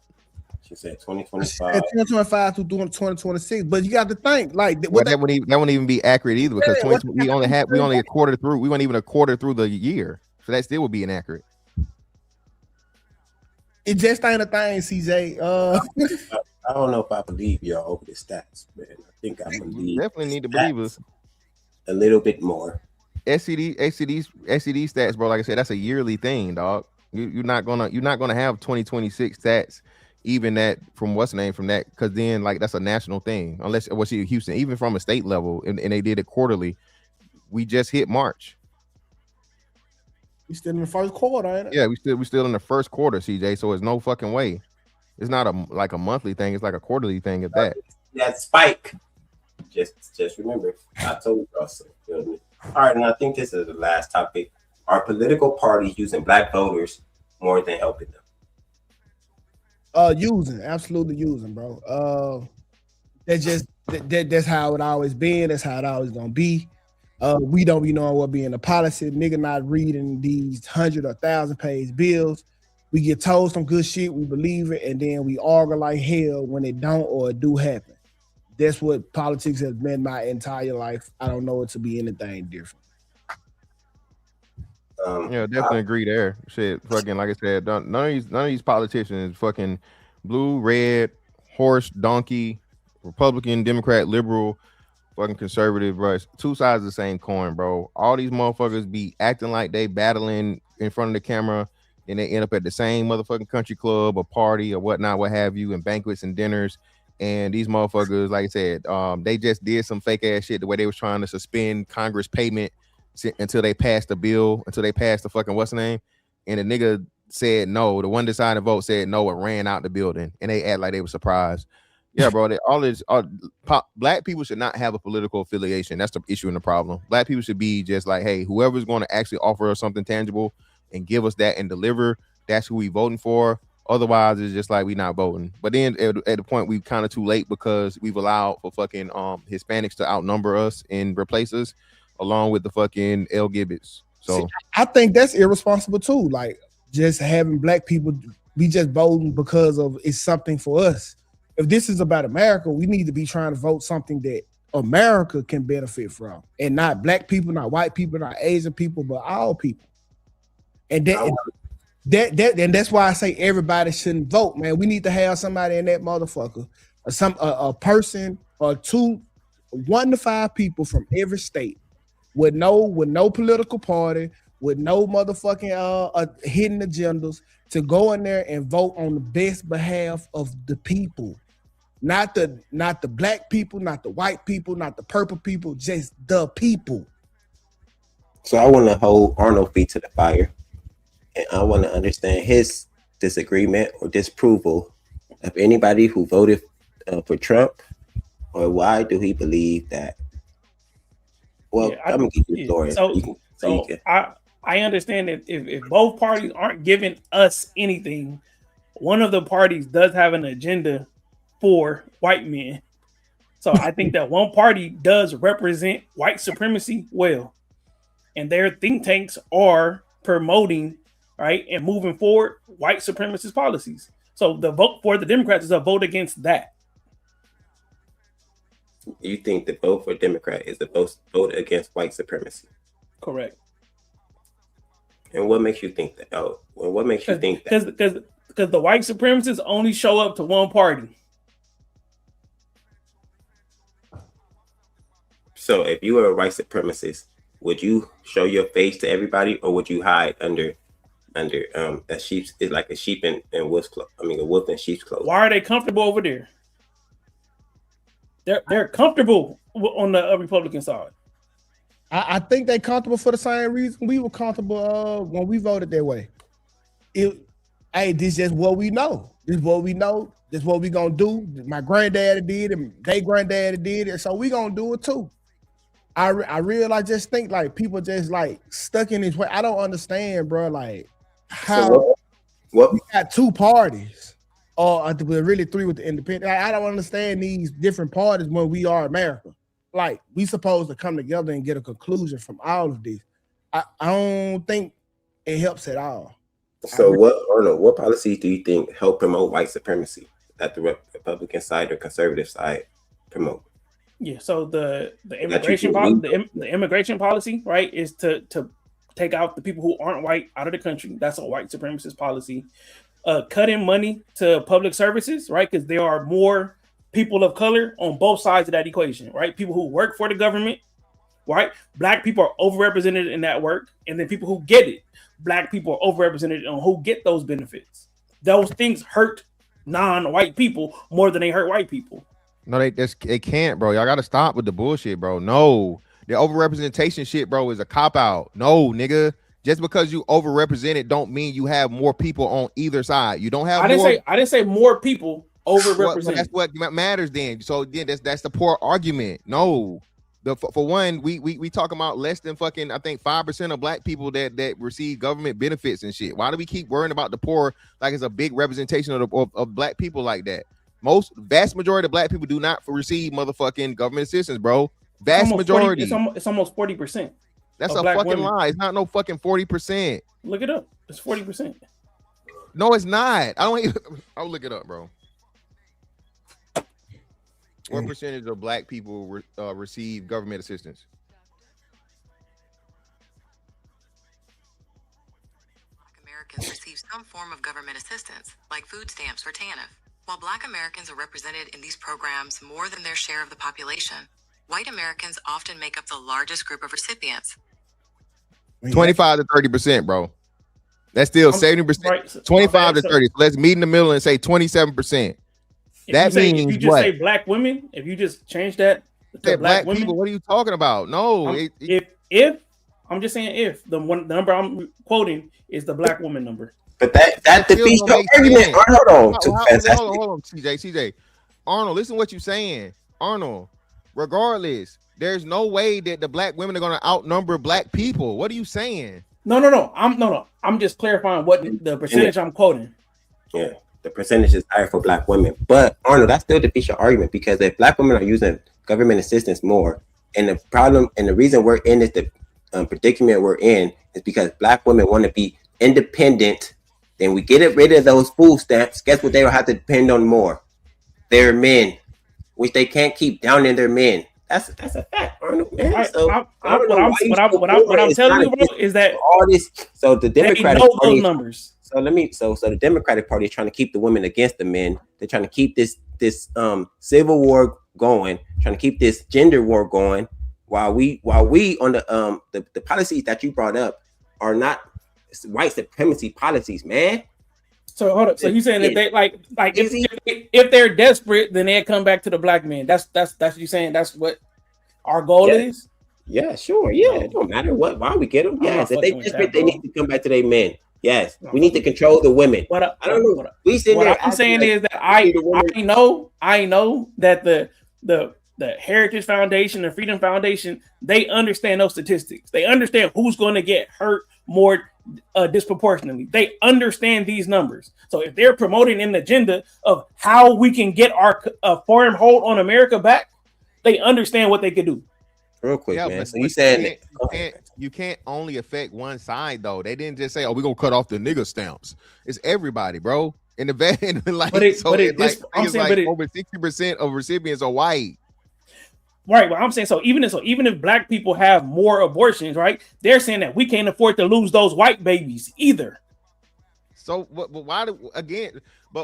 She said 2025. 2025 to 2026. But you got to think like that wouldn't even be accurate either because we only a quarter through. We weren't even a quarter through the year, so that still would be inaccurate. It just ain't a thing, CJ. I don't know if I believe y'all over the stats, man. I think I believe definitely need to believe us a little bit more. SCD stats, bro. Like I said, that's a yearly thing, dog. You're not gonna have 2026 stats, even that from what's the name from that, because then like that's a national thing. Unless what's Houston, even from a state level, and they did it quarterly. We just hit March. We still in the first quarter, ain't it? Yeah, we still in the first quarter, CJ. So it's no fucking way. It's not a monthly thing. It's like a quarterly thing at that. That spike. Just remember, I told y'all so. All right, and I think this is the last topic. Are political parties using black voters more than helping them? Absolutely using, bro. That's how it always been. That's how it always gonna be. We don't be knowing what be in the policy. Nigga not reading these 100 or 1,000 page bills. We get told some good shit, we believe it, and then we argue like hell when it don't or it do happen. That's what politics has been my entire life. I don't know it to be anything different. Yeah, definitely agree there. Shit, fucking like I said, none of these politicians fucking blue, red, horse, donkey, Republican, Democrat, liberal, fucking conservative, bro. It's two sides of the same coin, bro. All these motherfuckers be acting like they battling in front of the camera, and they end up at the same motherfucking country club or party or whatnot, what have you, and banquets and dinners. And these motherfuckers, like I said, they just did some fake ass shit the way they was trying to suspend Congress payment until they passed the bill, until they passed the fucking what's the name, and the nigga said no. The one decided vote said no and ran out the building, and they act like they were surprised. Yeah, bro. Black people should not have a political affiliation. That's the issue and the problem. Black people should be just like, hey, whoever's going to actually offer us something tangible and give us that and deliver, that's who we voting for. Otherwise, it's just like we not voting. But then at the point we kind of too late because we've allowed for fucking Hispanics to outnumber us and replace us, along with the fucking LGBTs. So see, I think that's irresponsible too. Like just having black people be just voting because of it's something for us. If this is about America, we need to be trying to vote something that America can benefit from, and not black people, not white people, not Asian people, but all people. And and that's why I say everybody shouldn't vote, man. We need to have somebody in that motherfucker, a person or two, 1 to 5 people from every state with no political party, with no motherfucking hidden agendas, to go in there and vote on the best behalf of the people. Not the black people, not the white people, not the purple people, just the people. So I want to hold Arnold feet to the fire, and I want to understand his disagreement or disapproval of anybody who voted for Trump, or why do he believe that? Well, yeah, I'm gonna give you a story. I understand that if both parties aren't giving us anything, one of the parties does have an agenda for white men. So I think that one party does represent white supremacy well, and their think tanks are promoting, right, and moving forward white supremacist policies. So the vote for the Democrats is a vote against that. You think the vote for Democrat is a vote against white supremacy? Correct. And what makes you think that? Oh, well, what makes you think that? Because the white supremacists only show up to one party. So if you were a white supremacist, would you show your face to everybody, or would you hide under a sheep's? It's like a sheep in wolf's clothes. I mean, a wolf in sheep's clothes. Why are they comfortable over there? They're comfortable on the Republican side. I think they comfortable for the same reason we were comfortable when we voted that way. Hey, this is what we know. This is what we know. This is what we gonna do. My granddaddy did it, and they granddaddy did it, so we gonna do it too. I really just think like people just like stuck in this way. I don't understand, bro. Like how what? We got two parties, or really three with the independent. I don't understand these different parties when we are America. Like we supposed to come together and get a conclusion from all of this. I don't think it helps at all. So what policies do you think help promote white supremacy that the Republican side or conservative side promote? Yeah, so the immigration policy, right, is to take out the people who aren't white out of the country. That's a white supremacist policy. Cutting money to public services, right, because there are more people of color on both sides of that equation, right? People who work for the government, right? Black people are overrepresented in that work, and then people who get it, Black people are overrepresented on who get those benefits. Those things hurt non-white people more than they hurt white people. No, they can't, bro. Y'all gotta stop with the bullshit, bro. No, the overrepresentation shit, bro, is a cop out. No, nigga. Just because you overrepresented don't mean you have more people on either side. You don't have. I didn't say more people overrepresented. Well, that's what matters then. So then that's the poor argument. No, for one, we talking about less than fucking I think 5% of Black people that receive government benefits and shit. Why do we keep worrying about the poor like it's a big representation of Black people like that? Vast majority of Black people do not receive motherfucking government assistance, bro. Vast majority. It's almost 40%. That's a fucking lie. It's not no fucking 40%. Look it up. It's 40%. No, it's not. I'll look it up, bro. What percentage of Black people receive government assistance? Black Americans receive some form of government assistance, like food stamps or TANF. While Black Americans are represented in these programs more than their share of the population, white Americans often make up the largest group of recipients. 25 to 30%, bro. That's still 70%. Right. 25 to 30. So let's meet in the middle and say 27%. That means if you just say Black women, if you just change that to Black women, people, what are you talking about? No, if I'm just saying if the number I'm quoting is the Black woman number. But that defeats your argument. Hold on, CJ. Arnold, listen to what you're saying. Arnold, regardless, there's no way that the Black women are going to outnumber Black people. What are you saying? No. I'm just clarifying what the percentage I'm quoting. Yeah, the percentage is higher for Black women. But Arnold, that still defeats your argument because if Black women are using government assistance more, and the problem and the reason we're in this predicament we're in is because Black women want to be independent. Then we get rid of those food stamps. Guess what they will have to depend on more? Their men, which they can't keep down in their men. That's a fact, Arnold. Man. What I'm telling you, bro, is that all this. So the Democratic Party numbers. So the Democratic Party is trying to keep the women against the men. They're trying to keep this civil war going, trying to keep this gender war going. While we on the policies that you brought up are not white supremacy policies, man. So hold up. So you saying that they like if they're desperate, then they'll come back to the Black men. That's what you saying. That's what our goal is. Yeah, sure. Yeah, it don't matter why we get them. Yes, if they desperate, they need to come back to their men. Yes, we need to control the women. I don't know. What I'm saying is that I know that the Heritage Foundation, the Freedom Foundation, they understand those statistics. They understand who's going to get hurt more disproportionately. They understand these numbers. So if they're promoting an agenda of how we can get our foreign hold on America back, they understand what they could do. Real quick, man. So you can't only affect one side though. They didn't just say, "Oh, we're gonna cut off the nigger stamps." It's everybody, bro. In the van, like over 60% of recipients are white. Right, well, I'm saying even if Black people have more abortions, right? They're saying that we can't afford to lose those white babies either. So, but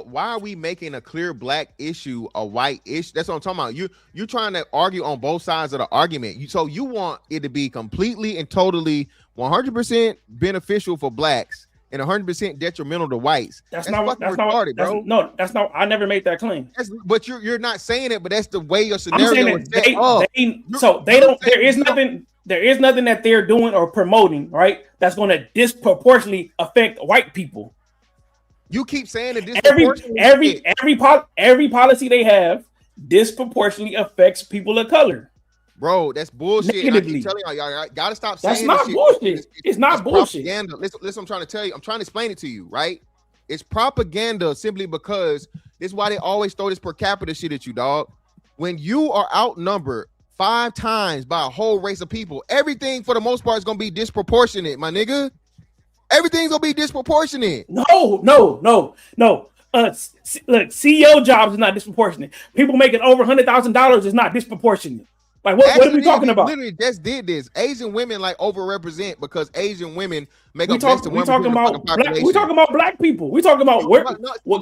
why are we making a clear Black issue a white issue? That's what I'm talking about. You're trying to argue on both sides of the argument. So you want it to be completely and totally 100% beneficial for Blacks and 100% detrimental to whites. That's not retarded, bro. No, that's not. I never made that claim. But you're not saying it. But that's the way your scenario is set up. There is nothing. there is nothing that they're doing or promoting, right, that's going to disproportionately affect white people. You keep saying that every policy they have disproportionately affects people of color. Bro, that's bullshit. I keep telling y'all gotta stop saying that's not bullshit. It's not bullshit. Propaganda. Listen, I'm trying to tell you. I'm trying to explain it to you, right? It's propaganda simply because this is why they always throw this per capita shit at you, dog. When you are outnumbered 5 times by a whole race of people, everything for the most part is gonna be disproportionate, my nigga. Everything's gonna be disproportionate. No. Look, CEO jobs is not disproportionate. People making over $100,000 is not disproportionate. Like what are we talking about? Literally just did this. Asian women like overrepresent because Asian women make we talking about black people. We talking about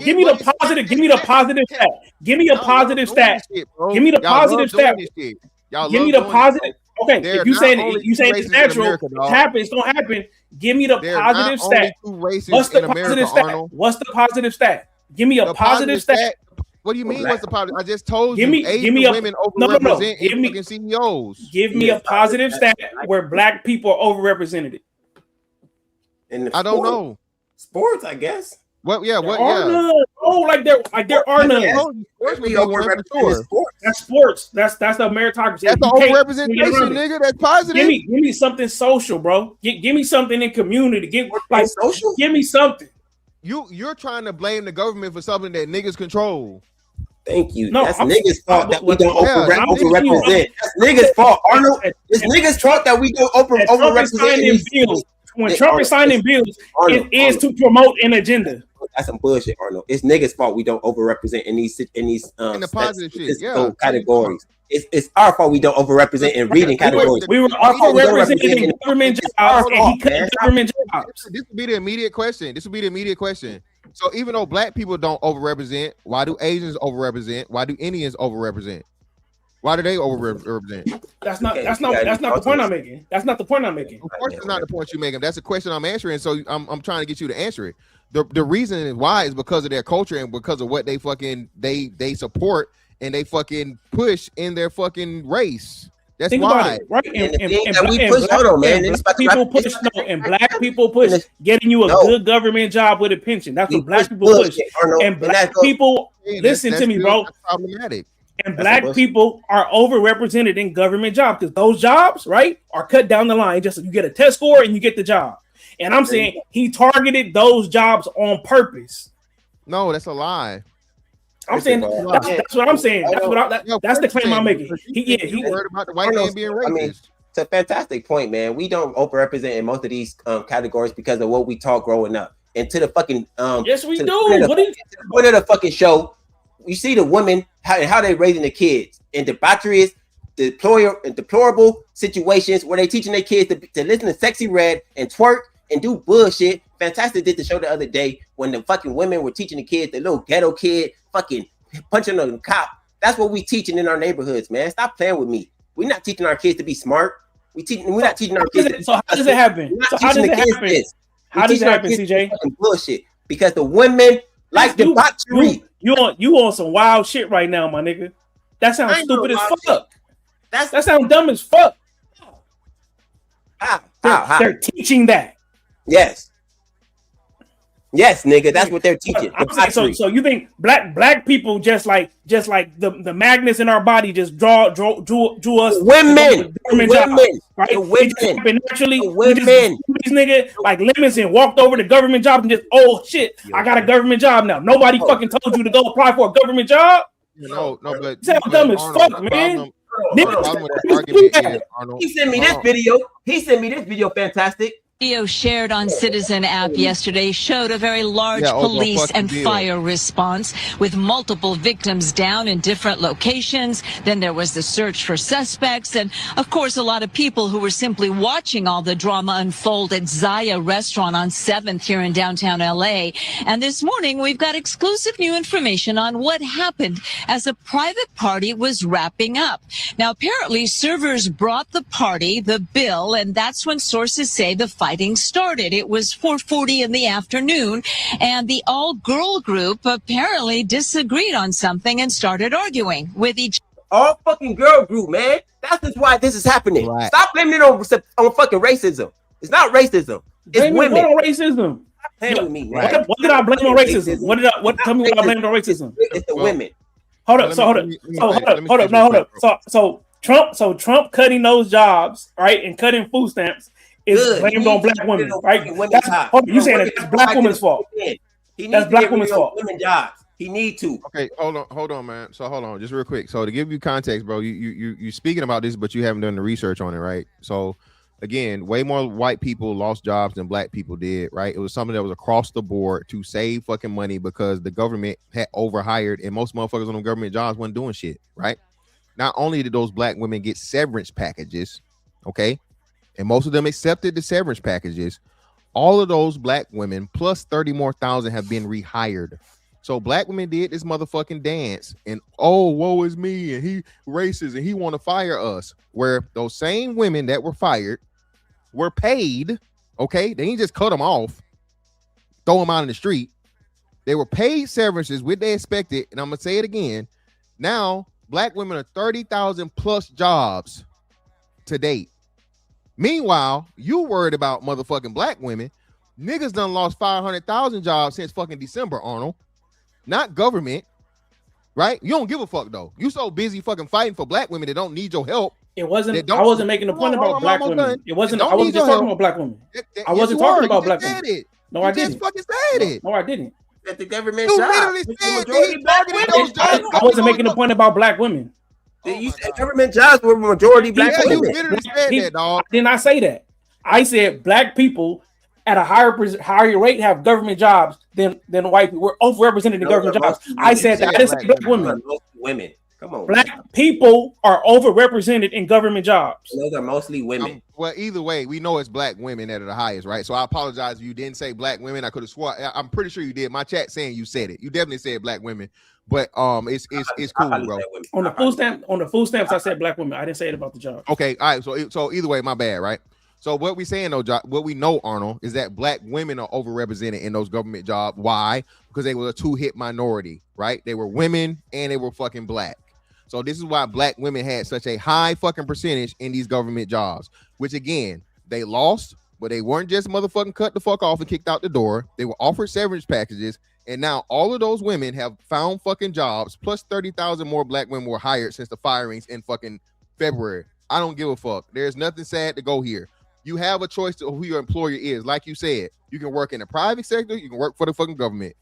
give me the positive. Give me the positive stat. Give me a positive stat. Give me the positive stat. Give me the positive. Okay, if you saying it's natural, it happens, it's gonna happen. Give me the positive stat. What's the positive stat? What's the positive stat? Give me a positive stat. What do you mean? What's the positive? I just told you. Give me a women overrepresent in CEOs. Give me a positive stat where black people are overrepresented. I don't know. Sports, I guess. What? Yeah. What? Yeah. Oh, like there are none. That's sports. That's the meritocracy. That's the overrepresentation, nigga. That's positive. Give me something social, bro. Give me something in community. Give me something. You're trying to blame the government for something that niggas control. Thank you. No, that's niggas' fault that we don't overrepresent. That's niggas' fault, Arnold. It's niggas' fault that we don't overrepresent. When Trump is signing bills, it is to promote an agenda. That's some bullshit, Arnold. It's niggas' fault we don't overrepresent in these in the positive shit. Yeah, categories. It's our fault we don't overrepresent in reading categories. We were overrepresented in government jobs, and he cut government jobs. This would be the immediate question. So even though black people don't overrepresent, why do Asians overrepresent? Why do Indians overrepresent? Why do they overrepresent? That's not the point I'm making. That's not the point I'm making. Of course, it's not the point you're making. That's a question I'm answering. So I'm trying to get you to answer it. The reason why is because of their culture and because of what they fucking they support and they fucking push in their fucking race. That's why, right? And black people push getting you a good government job with a pension. That's what black people push. And black people, listen to me, bro. Problematic. And black people are overrepresented in government jobs because those jobs, right, are cut down the line. Just you get a test score and you get the job. And I'm saying he targeted those jobs on purpose. No, that's a lie. I'm saying that's what I'm saying. That's the claim I'm making. He worried about the white man being racist. I mean, it's a fantastic point, man. We don't overrepresent in most of these categories because of what we taught growing up. And to the fucking yes, we do. Point of the fucking show, you see the women how they raising the kids in debaucherous, deplorable situations where they teaching their kids to listen to Sexy Red and twerk and do bullshit. Fantastic did the show the other day when the fucking women were teaching the kids, the little ghetto kid fucking punching on the cop. That's what we teaching in our neighborhoods, man. Stop playing with me. We're not teaching our kids to be smart. We're not teaching our kids. So how does it happen? How does it happen, CJ? Bullshit. Because the women like debauchery. You on some wild shit right now, my nigga. That sounds stupid as fuck. That sounds dumb as fuck. How? They're teaching that. Yes, nigga, that's what they're teaching. So you think black people just like the magnets in our body just drew us women, right? Women, naturally, women, these niggas like lemons and walked over to government jobs and just I got a government job now. Nobody fucking told you to go apply for a government job. No, but sound dumb as fuck, man. He sent me this video. Fantastic. Video shared on Citizen app yesterday showed a very large police and fire response with multiple victims down in different locations. Then there was the search for suspects and, of course, a lot of people who were simply watching all the drama unfold at Zaya Restaurant on 7th here in downtown L.A. And this morning, we've got exclusive new information on what happened as a private party was wrapping up. Now, apparently, servers brought the party, the bill, and that's when sources say the fighting started. It was 4:40 in the afternoon, and the all-girl group apparently disagreed on something and started arguing with each. all fucking girl group, man. That's just why this is happening. Right. Stop blaming it on fucking racism. It's not racism. It's Blame it women. on racism. Stop playing with me, Right. man. What did I blame on racism? Tell me what I blamed on racism? It's the women. Hold up. Hold up. So Trump cutting those jobs, right, and cutting food stamps is blamed on black women, right? You saying that that's black women's fault? That's black women's fault. Women jobs. He need to. Okay, hold on, man. So hold on, just real quick. So to give you context, bro, you speaking about this, but you haven't done the research on it, right? So again, way more white people lost jobs than black people did, right? It was something that was across the board to save fucking money because the government had overhired and most motherfuckers on the government jobs wasn't doing shit, right? Not only did those black women get severance packages, okay, and most of them accepted the severance packages, all of those black women plus 30 more thousand have been rehired. So black women did this motherfucking dance and oh, woe is me and he racist and he want to fire us. Where those same women that were fired were paid, okay? They didn't just cut them off, throw them out in the street. They were paid severances, what they expected. And I'm gonna say it again. Now, black women are 30,000 plus jobs to date. Meanwhile, you worried about motherfucking black women. Niggas done lost 500,000 jobs since fucking December, Arnold. Not government, right? You don't give a fuck though. You so busy fucking fighting for black women that don't need your help. It wasn't. I wasn't making a point about black women. It wasn't. I wasn't just talking about black women. I wasn't talking about black women. No, I didn't. You just fucking said it. No, I didn't. That the government You job. literally said that he targeted those jobs. I wasn't making a point about black women. You said government jobs were majority black Yeah, you women. literally said that, dog. Did not say that. I said black people at a higher rate have government jobs than white people. We're overrepresented in government jobs. I said that. I didn't say black women. Women. Come on. Black people are overrepresented in government jobs. Those are mostly women. Well, either way, we know it's black women that are the highest, right? So I apologize if you didn't say black women. I could have swore. I'm pretty sure you did. My chat saying you said it. You definitely said black women. But it's cool, bro. On the food stamps, I said black women. I didn't say it about the job. Okay, all right. So either way, my bad, right? So what we saying though, what we know, Arnold, is that black women are overrepresented in those government jobs. Why? Because they were a two-hit minority, right? They were women and they were fucking black. So this is why black women had such a high fucking percentage in these government jobs, which again, they lost, but they weren't just motherfucking cut the fuck off and kicked out the door. They were offered severance packages. And now all of those women have found fucking jobs, plus 30,000 more black women were hired since the firings in fucking February. I don't give a fuck. There's nothing sad to go here. You have a choice to who your employer is. Like you said, you can work in the private sector, you can work for the fucking government.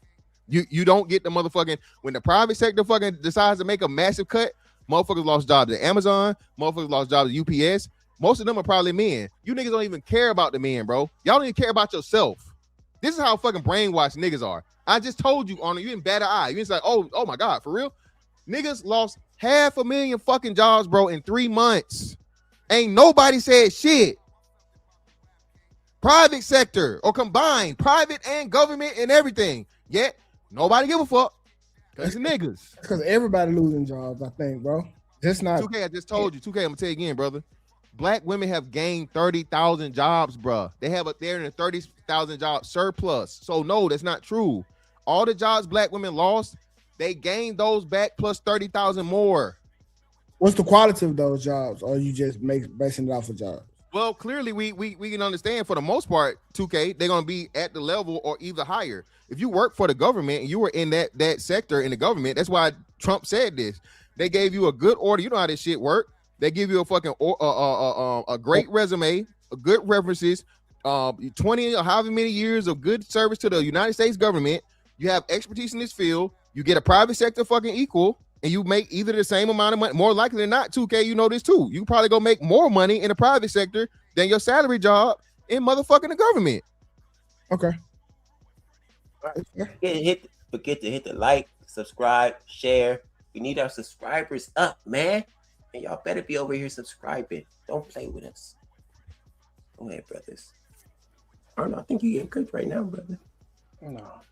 You don't get the motherfucking, when the private sector fucking decides to make a massive cut, motherfuckers lost jobs at Amazon, motherfuckers lost jobs at UPS. Most of them are probably men. You niggas don't even care about the men, bro. Y'all don't even care about yourself. This is how fucking brainwashed niggas are. I just told you, Arnold, you didn't bat an eye. You just like, oh my God, for real? Niggas lost 500,000 fucking jobs, bro, in 3 months. Ain't nobody said shit. Private sector or combined, private and government and everything. Yet nobody give a fuck. Cause the niggas. Because everybody losing jobs, I think, bro. Just not 2K, I just told you. 2K, I'm gonna tell you again, brother. Black women have gained 30,000 jobs, bro. They're in a 30,000 job surplus. So no, that's not true. All the jobs black women lost, they gained those back plus 30,000 more. What's the quality of those jobs? Or you just basing it off of jobs? Well, clearly we can understand for the most part, 2K, they're gonna be at the level or either higher. If you work for the government and you were in that sector in the government, that's why Trump said this. They gave you a good order. You know how this shit work. They give you a fucking a great resume, a good references, 20 or however many years of good service to the United States government. You have expertise in this field. You get a private sector fucking equal, and you make either the same amount of money. More likely than not, 2K, you know this too. You probably go make more money in the private sector than your salary job in motherfucking the government. Okay. Forget to hit the like, subscribe, share. We need our subscribers up, man. And y'all better be over here subscribing. Don't play with us. Go ahead, brothers. Arnold, I think you getting cooked right now, brother. No.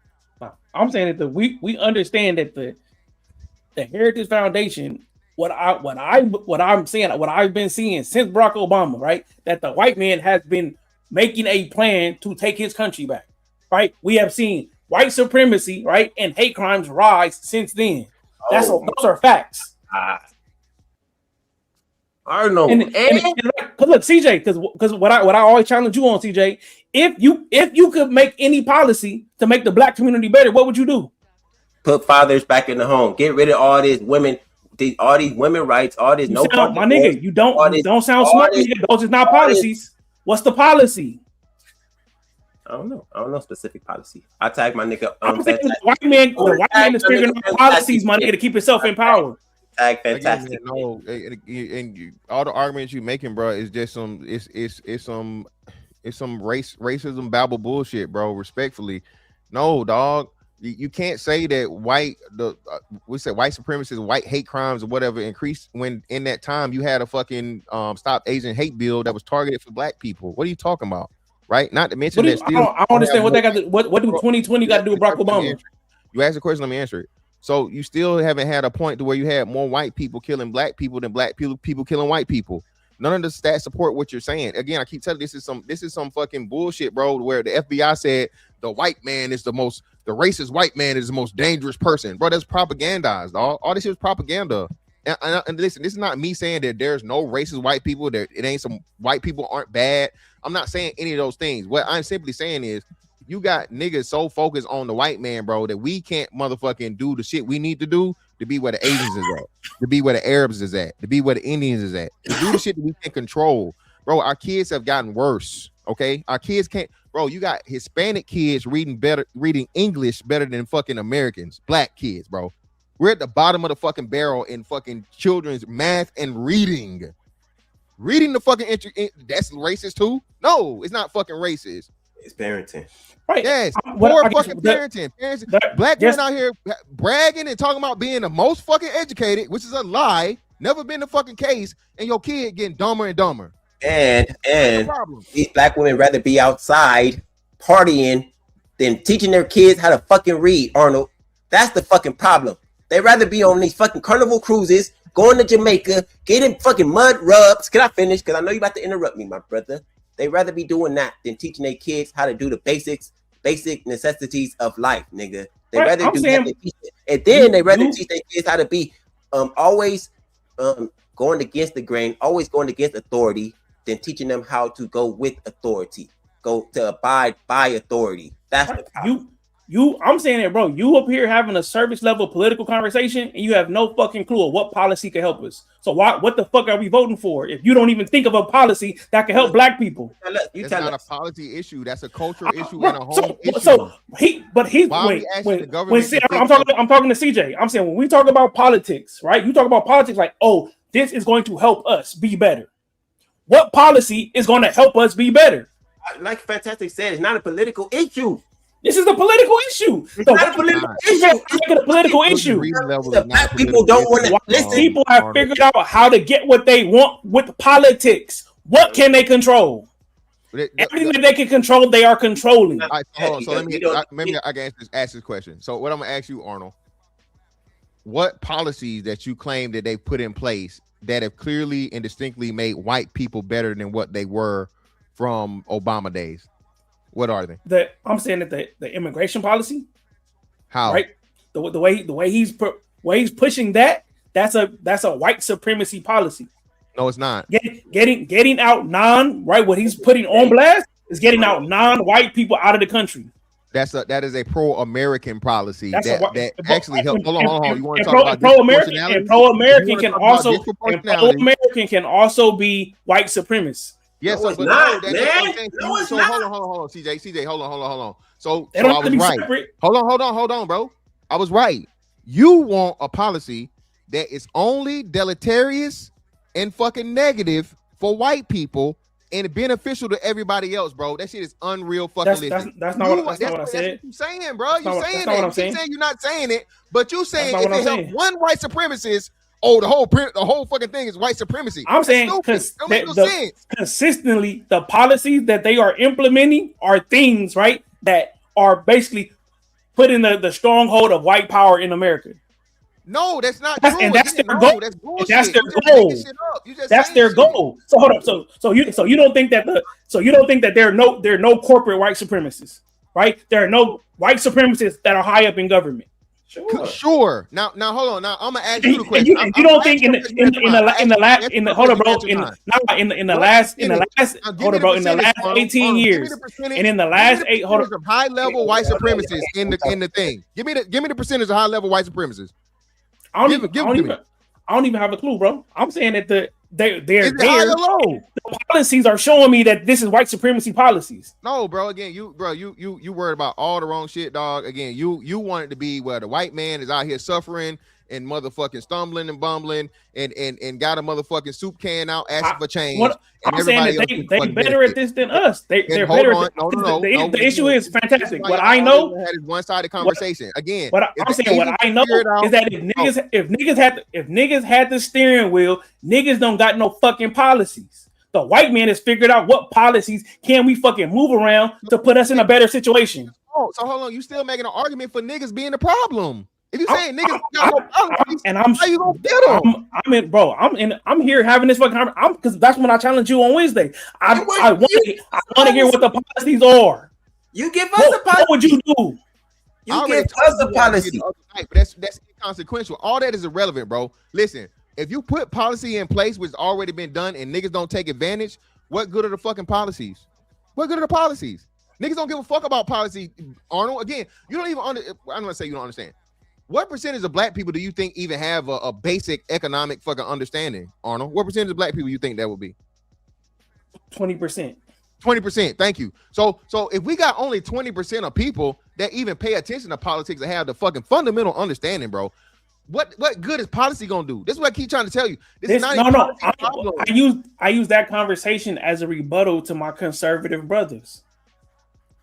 I'm saying that we understand that the Heritage Foundation, what I'm saying, what I've been seeing since Barack Obama, right? That the white man has been making a plan to take his country back, right? We have seen white supremacy, right, and hate crimes rise since then. Those are facts. Arnold. And look, CJ, because what I always challenge you on, CJ, if you could make any policy to make the black community better, what would you do? Put fathers back in the home. Get rid of all this women, all these women rights, all this My nigga, you don't sound smart, nigga. Those is not policies. What's the policy? I don't know specific policy. I tag my nigga. The white man is figuring out policies, my nigga, to keep himself in power. Fantastic. Again, no, and all the arguments you making, bro, is just some racism babble bullshit, bro. Respectfully, no, dog. You can't say that white supremacists, white hate crimes or whatever increased when in that time you had a fucking Stop Asian Hate bill that was targeted for black people. What are you talking about? Right? Not to mention that still. I don't understand what they got. What do 2020 got to do with Barack Obama? You asked a question, let me answer it. So you still haven't had a point to where you had more white people killing black people than black people killing white people. None of the stats support what you're saying. Again, I keep telling you, this is some fucking bullshit, bro. Where the FBI said the racist white man is the most dangerous person, bro. That's propagandized, dog. All this shit is propaganda. And listen, this is not me saying that there's no racist white people. That it ain't some white people aren't bad. I'm not saying any of those things. What I'm simply saying is, you got niggas so focused on the white man, bro, that we can't motherfucking do the shit we need to do to be where the Asians is at, to be where the Arabs is at, to be where the Indians is at, to do the shit that we can control. Bro, our kids have gotten worse, okay? Our kids can't, bro, you got Hispanic kids reading English better than fucking Americans, black kids, bro. We're at the bottom of the fucking barrel in fucking children's math and reading. Reading the fucking that's racist too? No, it's not fucking racist. It's parenting. Right. Yes. Poor fucking parenting. Black men out here bragging and talking about being the most fucking educated, which is a lie. Never been the fucking case. And your kid getting dumber and dumber. And these black women rather be outside partying than teaching their kids how to fucking read, Arnold. That's the fucking problem. They rather be on these fucking carnival cruises, going to Jamaica, getting fucking mud rubs. Can I finish? Because I know you're about to interrupt me, my brother. They rather be doing that than teaching their kids how to do the basic necessities of life, nigga. They rather do that than teach it. And then they rather teach their kids how to be always going against the grain, always going against authority, than teaching them how to go with authority, go to abide by authority. That's the problem. I'm saying that, bro. You up here having a service level political conversation, and you have no fucking clue of what policy can help us. So what the fuck are we voting for if you don't even think of a policy that can help black people? That's not a policy issue. That's a cultural issue and a home issue. I'm talking to CJ. I'm saying when we talk about politics, right? You talk about politics like, oh, this is going to help us be better. What policy is going to help us be better? Like Fantastic said, it's not a political issue. This is a political issue. It's not a political issue. It's a political issue. Black people don't want to listen. People have figured out how to get what they want with politics. What can they control? Everything that they can control, they are controlling. All right, hold on. So maybe I can ask this question. So what I'm gonna ask you, Arnold, what policies that you claim that they put in place that have clearly and distinctly made white people better than what they were from Obama days? What are they? I'm saying that the immigration policy. How? Right. The way he's pushing that's a white supremacy policy. No, it's not. Getting out what he's putting on blast is getting out non-white people out of the country. That is a pro-American policy that actually helps. Hold on. You want to talk about pro-American and pro-American can also be white supremacists. Yes, no, so, it's not, man. No, it's not. Hold on, CJ, hold on. So I was right. Separate. Hold on, bro. I was right. You want a policy that is only deleterious and fucking negative for white people and beneficial to everybody else, bro. That shit is unreal fucking. That's not what I said. You're saying, bro. You're saying that. You saying you're not saying it, but you saying if they help one white supremacist. Oh, the whole fucking thing is white supremacy. I'm saying consistently, the policies that they are implementing are things, right, that are basically putting the stronghold of white power in America. No, that's not true. And that's their goal. That's bullshit. That's their goal. That's their goal. So hold up. So you don't think that there are no corporate white supremacists, right? There are no white supremacists that are high up in government. Sure. Now hold on. Now I'm gonna ask you the question. You don't think in the last hold on, bro, in the last hold on, bro, in the last 18 years and in the last 8 hold on, of high level white supremacists in the thing. Give me the percentage of high level white supremacists. I don't even have a clue, bro. I'm saying that they're there. Low? The policies are showing me that this is white supremacy policies. No, bro. Again, you worried about all the wrong shit, dog. Again, you want it to be where the white man is out here suffering and motherfucking stumbling and bumbling and got a motherfucking soup can out asking for change. I'm saying that they better at this than us. They're better. The issue is fantastic. What I know is one-sided conversation. Again, what I'm saying, what I know is that if niggas had the steering wheel, niggas don't got no fucking policies. The white man has figured out what policies can we fucking move around to put us in a better situation. Oh, so hold on, you still making an argument for niggas being the problem? If you saying niggas got no policies, how you gonna get them? I'm here having this fucking because that's when I challenge you on Wednesday. I want to hear what the policies are. You give us a policy. What would you do? You give us a policy. But that's inconsequential. All that is irrelevant, bro. Listen, if you put policy in place which already been done and niggas don't take advantage, what good are the fucking policies? What good are the policies? Niggas don't give a fuck about policy, Arnold. Again, you don't even I'm gonna say you don't understand. What percentage of black people do you think even have a basic economic fucking understanding, Arnold? What percentage of black people you think that would be? 20%. 20%. Thank you. So if we got only 20% of people that even pay attention to politics and have the fucking fundamental understanding, bro, what good is policy gonna do? This is what I keep trying to tell you. I use that conversation as a rebuttal to my conservative brothers.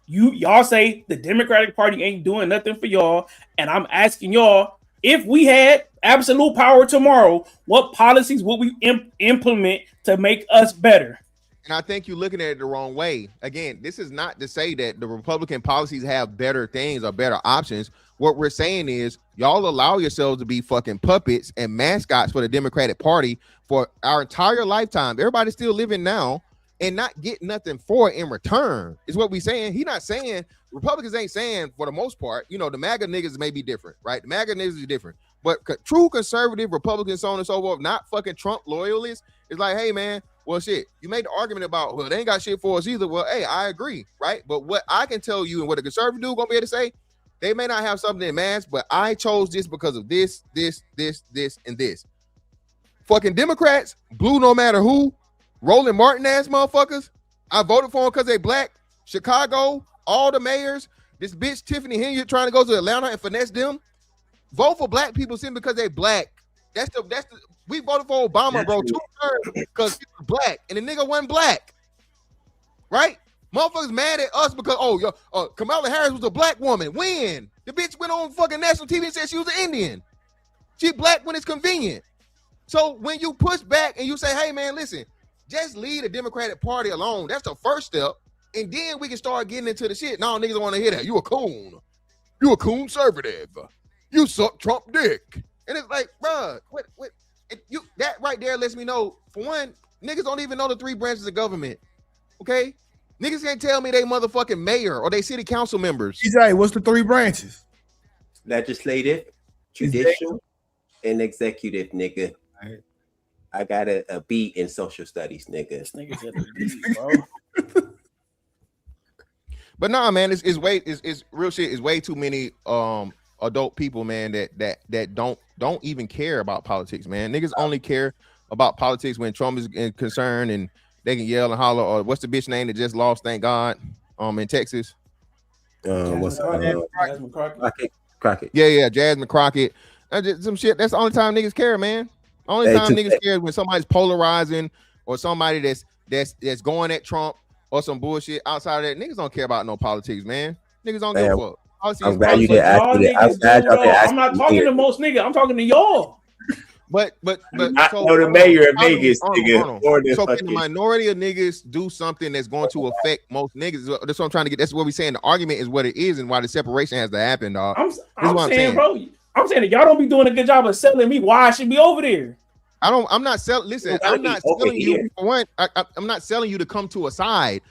Y'all say the Democratic Party ain't doing nothing for y'all, and I'm asking y'all, if we had absolute power tomorrow, what policies would we implement to make us better? And I think you're looking at it the wrong way. Again, this is not to say that the Republican policies have better things or better options. What we're saying is y'all allow yourselves to be fucking puppets and mascots for the Democratic Party for our entire lifetime. Everybody's still living now and not get nothing for it in return is what we saying. He not saying, Republicans ain't saying for the most part, the MAGA niggas may be different, right? The MAGA niggas are different, but true conservative Republicans, so on and so forth, not fucking Trump loyalists, is like, hey man, well shit, you made the argument about, well, they ain't got shit for us either. Well, hey, I agree, right? But what I can tell you and what a conservative dude gonna be able to say, they may not have something in mass, but I chose this because of this, and this. Fucking Democrats, blue no matter who, Roland Martin ass motherfuckers. I voted for them because they black. Chicago, all the mayors. This bitch Tiffany Henry trying to go to Atlanta and finesse them. Vote for black people simply because they black. That's the we voted for Obama, bro, 2 terms because he was black and the nigga wasn't black. Right? Motherfuckers mad at us because Kamala Harris was a black woman. When? The bitch went on fucking national TV and said she was an Indian. She black when it's convenient. So when you push back and you say, hey man, listen, just leave the Democratic Party alone. That's the first step. And then we can start getting into the shit. No, niggas don't want to hear that. You a coon. You a conservative. You suck Trump dick. And it's like, bruh, what that right there lets me know, for one, niggas don't even know the 3 branches of government. Okay? Niggas can't tell me they motherfucking mayor or they city council members. DJ, what's the 3 branches? Legislative, judicial, and executive, nigga. I got a B in social studies, nigga. This nigga's at the B, bro. But nah, man, it's real shit. It's way too many adult people, man, that don't even care about politics, man. Niggas only care about politics when Trump is concerned and they can yell and holler. Or what's the bitch name that just lost? Thank God, in Texas. Jasmine Crockett. Yeah, Jasmine Crockett. Some shit. That's the only time niggas care, man. Only time niggas care is when somebody's polarizing or somebody that's going at Trump or some bullshit. Outside of that, niggas don't care about no politics, man. Niggas don't give a fuck. I'm glad you did ask me that. I'm not talking to most niggas. I'm talking to y'all. But I know the mayor of Vegas, nigga. So can the minority of niggas do something that's going to affect most niggas? That's what I'm trying to get. That's what we're saying. The argument is what it is and why the separation has to happen, dog. I'm saying, bro. I'm saying that y'all don't be doing a good job of selling me why I should be over there. I'm not selling. Listen, I'm not selling you. For one, I'm not selling you to come to a side.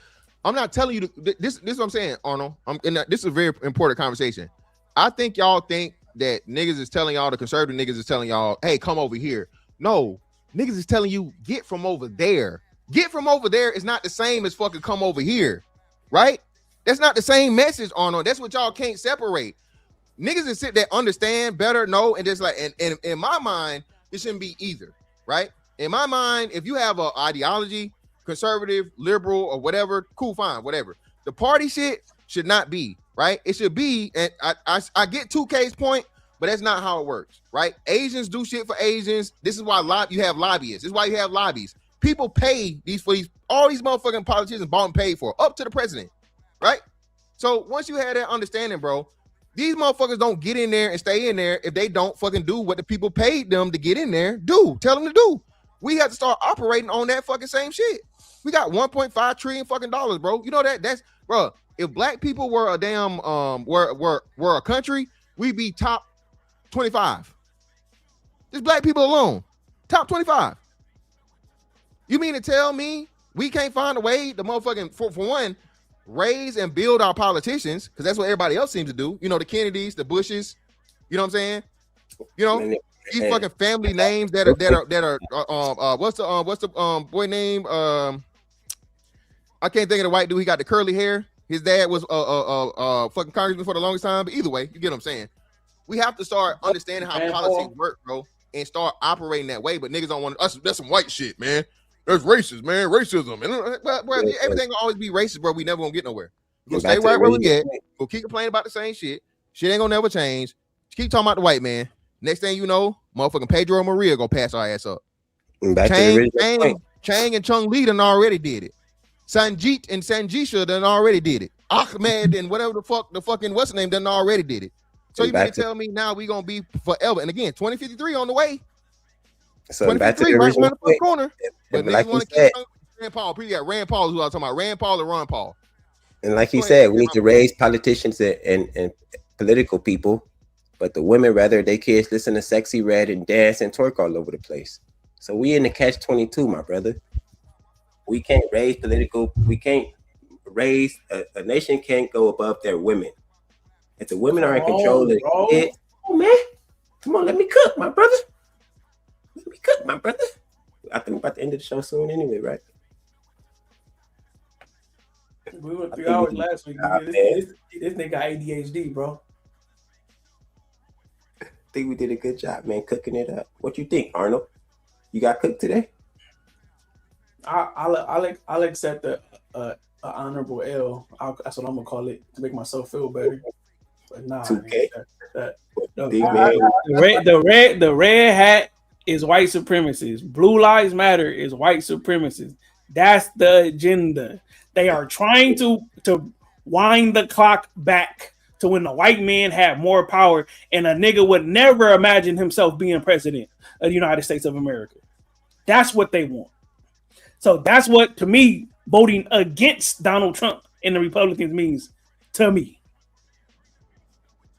I'm not telling you to. This is what I'm saying, Arnold. This is a very important conversation. I think y'all think that niggas is telling y'all, the conservative niggas is telling y'all, hey, come over here. No, niggas is telling you, get from over there. Get from over there is not the same as fucking come over here, right? That's not the same message, Arnold. That's what y'all can't separate. Niggas that sit there understand better, know, and just like, and in my mind, it shouldn't be either, right? In my mind, if you have an ideology, conservative, liberal, or whatever, cool, fine, whatever. The party shit should not be, right? It should be, and I get 2K's point, but that's not how it works, right? Asians do shit for Asians. This is why you have lobbyists. This is why you have lobbies. People pay all these motherfucking politicians bought and paid for, up to the president, right? So once you have that understanding, bro, these motherfuckers don't get in there and stay in there if they don't fucking do what the people paid them to get in there. Tell them to do. We have to start operating on that fucking same shit. We got 1.5 trillion fucking dollars, bro. You know that's bro. If black people were a damn were a country, we'd be top 25. Just black people alone, top 25. You mean to tell me we can't find a way to motherfucking for one, raise and build our politicians, because that's what everybody else seems to do. You know, the Kennedys, the Bushes, you know what I'm saying? You know, these fucking family names that are what's the boy name? I can't think of the white dude. He got the curly hair. His dad was fucking congressman for the longest time. But either way, you get what I'm saying. We have to start understanding how politics work, bro, and start operating that way. But niggas don't want us. That's some white shit, man. That's racist, man. Racism. And bro, everything will always be racist, bro. We never gonna get nowhere. We're gonna stay right where we at. We'll keep complaining about the same shit. Shit ain't gonna never change. Keep talking about the white man. Next thing you know, motherfucking Pedro Maria gonna pass our ass up. Chang and Chung Lee done already did it. Sanjit and Sanjisha done already did it. Ahmed and whatever the fucking what's the name done already did it. So you mean to tell me now we gonna be forever? And again, 2053 on the way. So 2053 right around the corner. But like niggas want to keep Rand Paul. Rand Paul is who I was talking about. Rand Paul and Ron Paul. And like he said, we need to raise politicians and political people, but the women rather their kids listen to Sexy Red and dance and twerk all over the place. So we in the catch-22, my brother. We can't raise a nation can't go above their women. If the women are in control of it, oh man, come on, let me cook, my brother. I think we're about to end the show soon anyway, right? We went 3 hours last week. This nigga got ADHD, bro. I think we did a good job, man, cooking it up. What you think, Arnold? You got cooked today? I'll accept the honorable L. That's what I'm gonna call it to make myself feel better. But nah, 2K. The red hat is white supremacists. Blue Lives Matter is white supremacists. That's the agenda. They are trying to wind the clock back to when the white man had more power, and a nigga would never imagine himself being president of the United States of America. That's what they want. So that's what, to me, voting against Donald Trump and the Republicans means to me.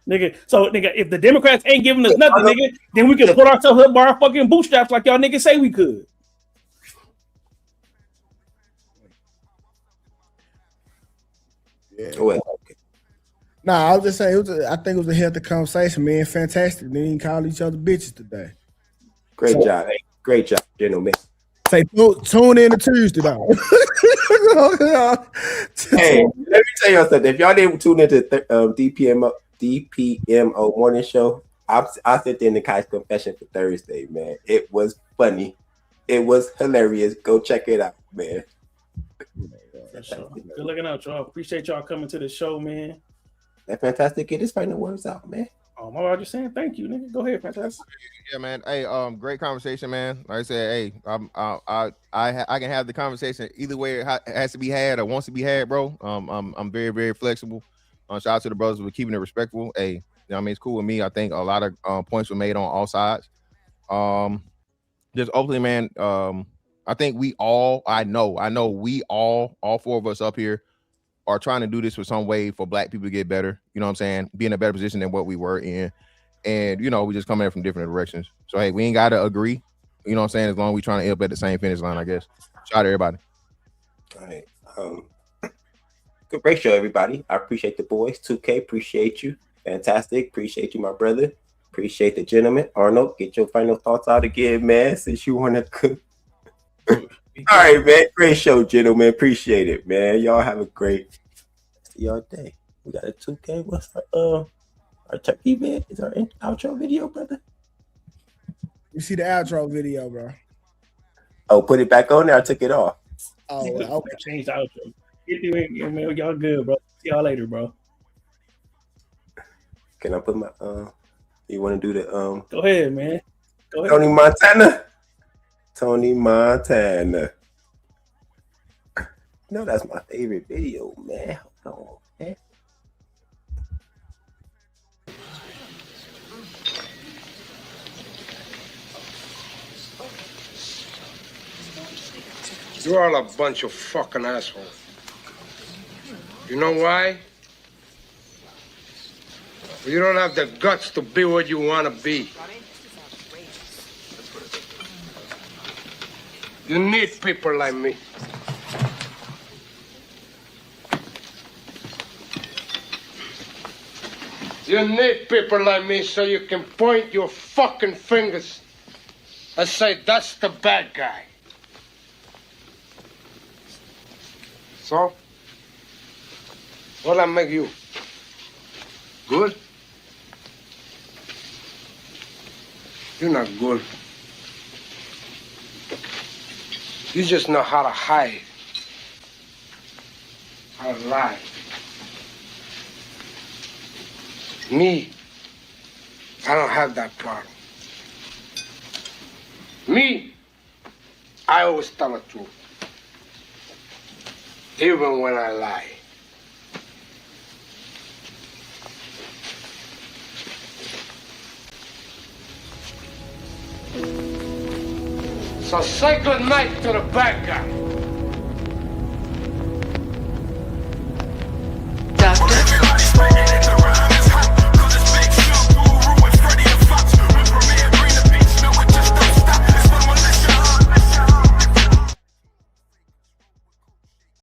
Nigga, so nigga, if the Democrats ain't giving us nothing, nigga, then we can put ourselves up by our fucking bootstraps like y'all niggas say we could. Yeah. Nah, I was just saying, I think it was a healthy conversation, man. Fantastic. They didn't call each other bitches today. Great job, gentlemen. Say tune in to Tuesday, though. Hey, let me tell y'all something. If y'all didn't tune into DPMO morning show, I sent in the Kai's confession for Thursday, man. It was funny. It was hilarious. Go check it out, man. Sure. Good looking out, y'all. Appreciate y'all coming to the show, man. That Fantastic Kid is finding the words out, man. Oh, my God, just saying thank you, nigga. Go ahead, Fantastic. Yeah, man. Hey, great conversation, man. Like I said, hey, I can have the conversation either way it has to be had or wants to be had, bro. I'm very, very flexible. Shout out to the brothers for keeping it respectful. Hey, you know what I mean? It's cool with me. I think a lot of points were made on all sides. Just openly, man. I think we all, I know we all four of us up here are trying to do this for some way for black people to get better. You know what I'm saying? Be in a better position than what we were in. And, you know, we just come in from different directions. So, hey, we ain't got to agree. You know what I'm saying? As long as we trying to end up at the same finish line, I guess. Shout out to everybody. All right. Great show, everybody. I appreciate the boys. 2K, appreciate you. Fantastic. Appreciate you, my brother. Appreciate the gentleman. Arnold, get your final thoughts out again, man, since you want to cook. All right, man. Great show, gentlemen. Appreciate it, man. Y'all have a great rest of y'all day. We got a 2K. What's our turkey vid? Is our outro video, brother? You see the outro video, bro. Oh, put it back on there. I took it off. Oh, well, okay. Change the outro. Man, y'all good, bro. See y'all later, bro. Can I put my you want to do the Go ahead, man. Go ahead. Tony Montana? Tony Montana. No, that's my favorite video, man. Hold on, man. You're all a bunch of fucking assholes. You know why? You don't have the guts to be what you want to be. You need people like me. You need people like me so you can point your fucking fingers and say, that's the bad guy. So, what'll I make you? Good? You're not good. You just know how to hide, how to lie. Me, I don't have that problem. Me, I always tell the truth, even when I lie. So say good night to the bad guy.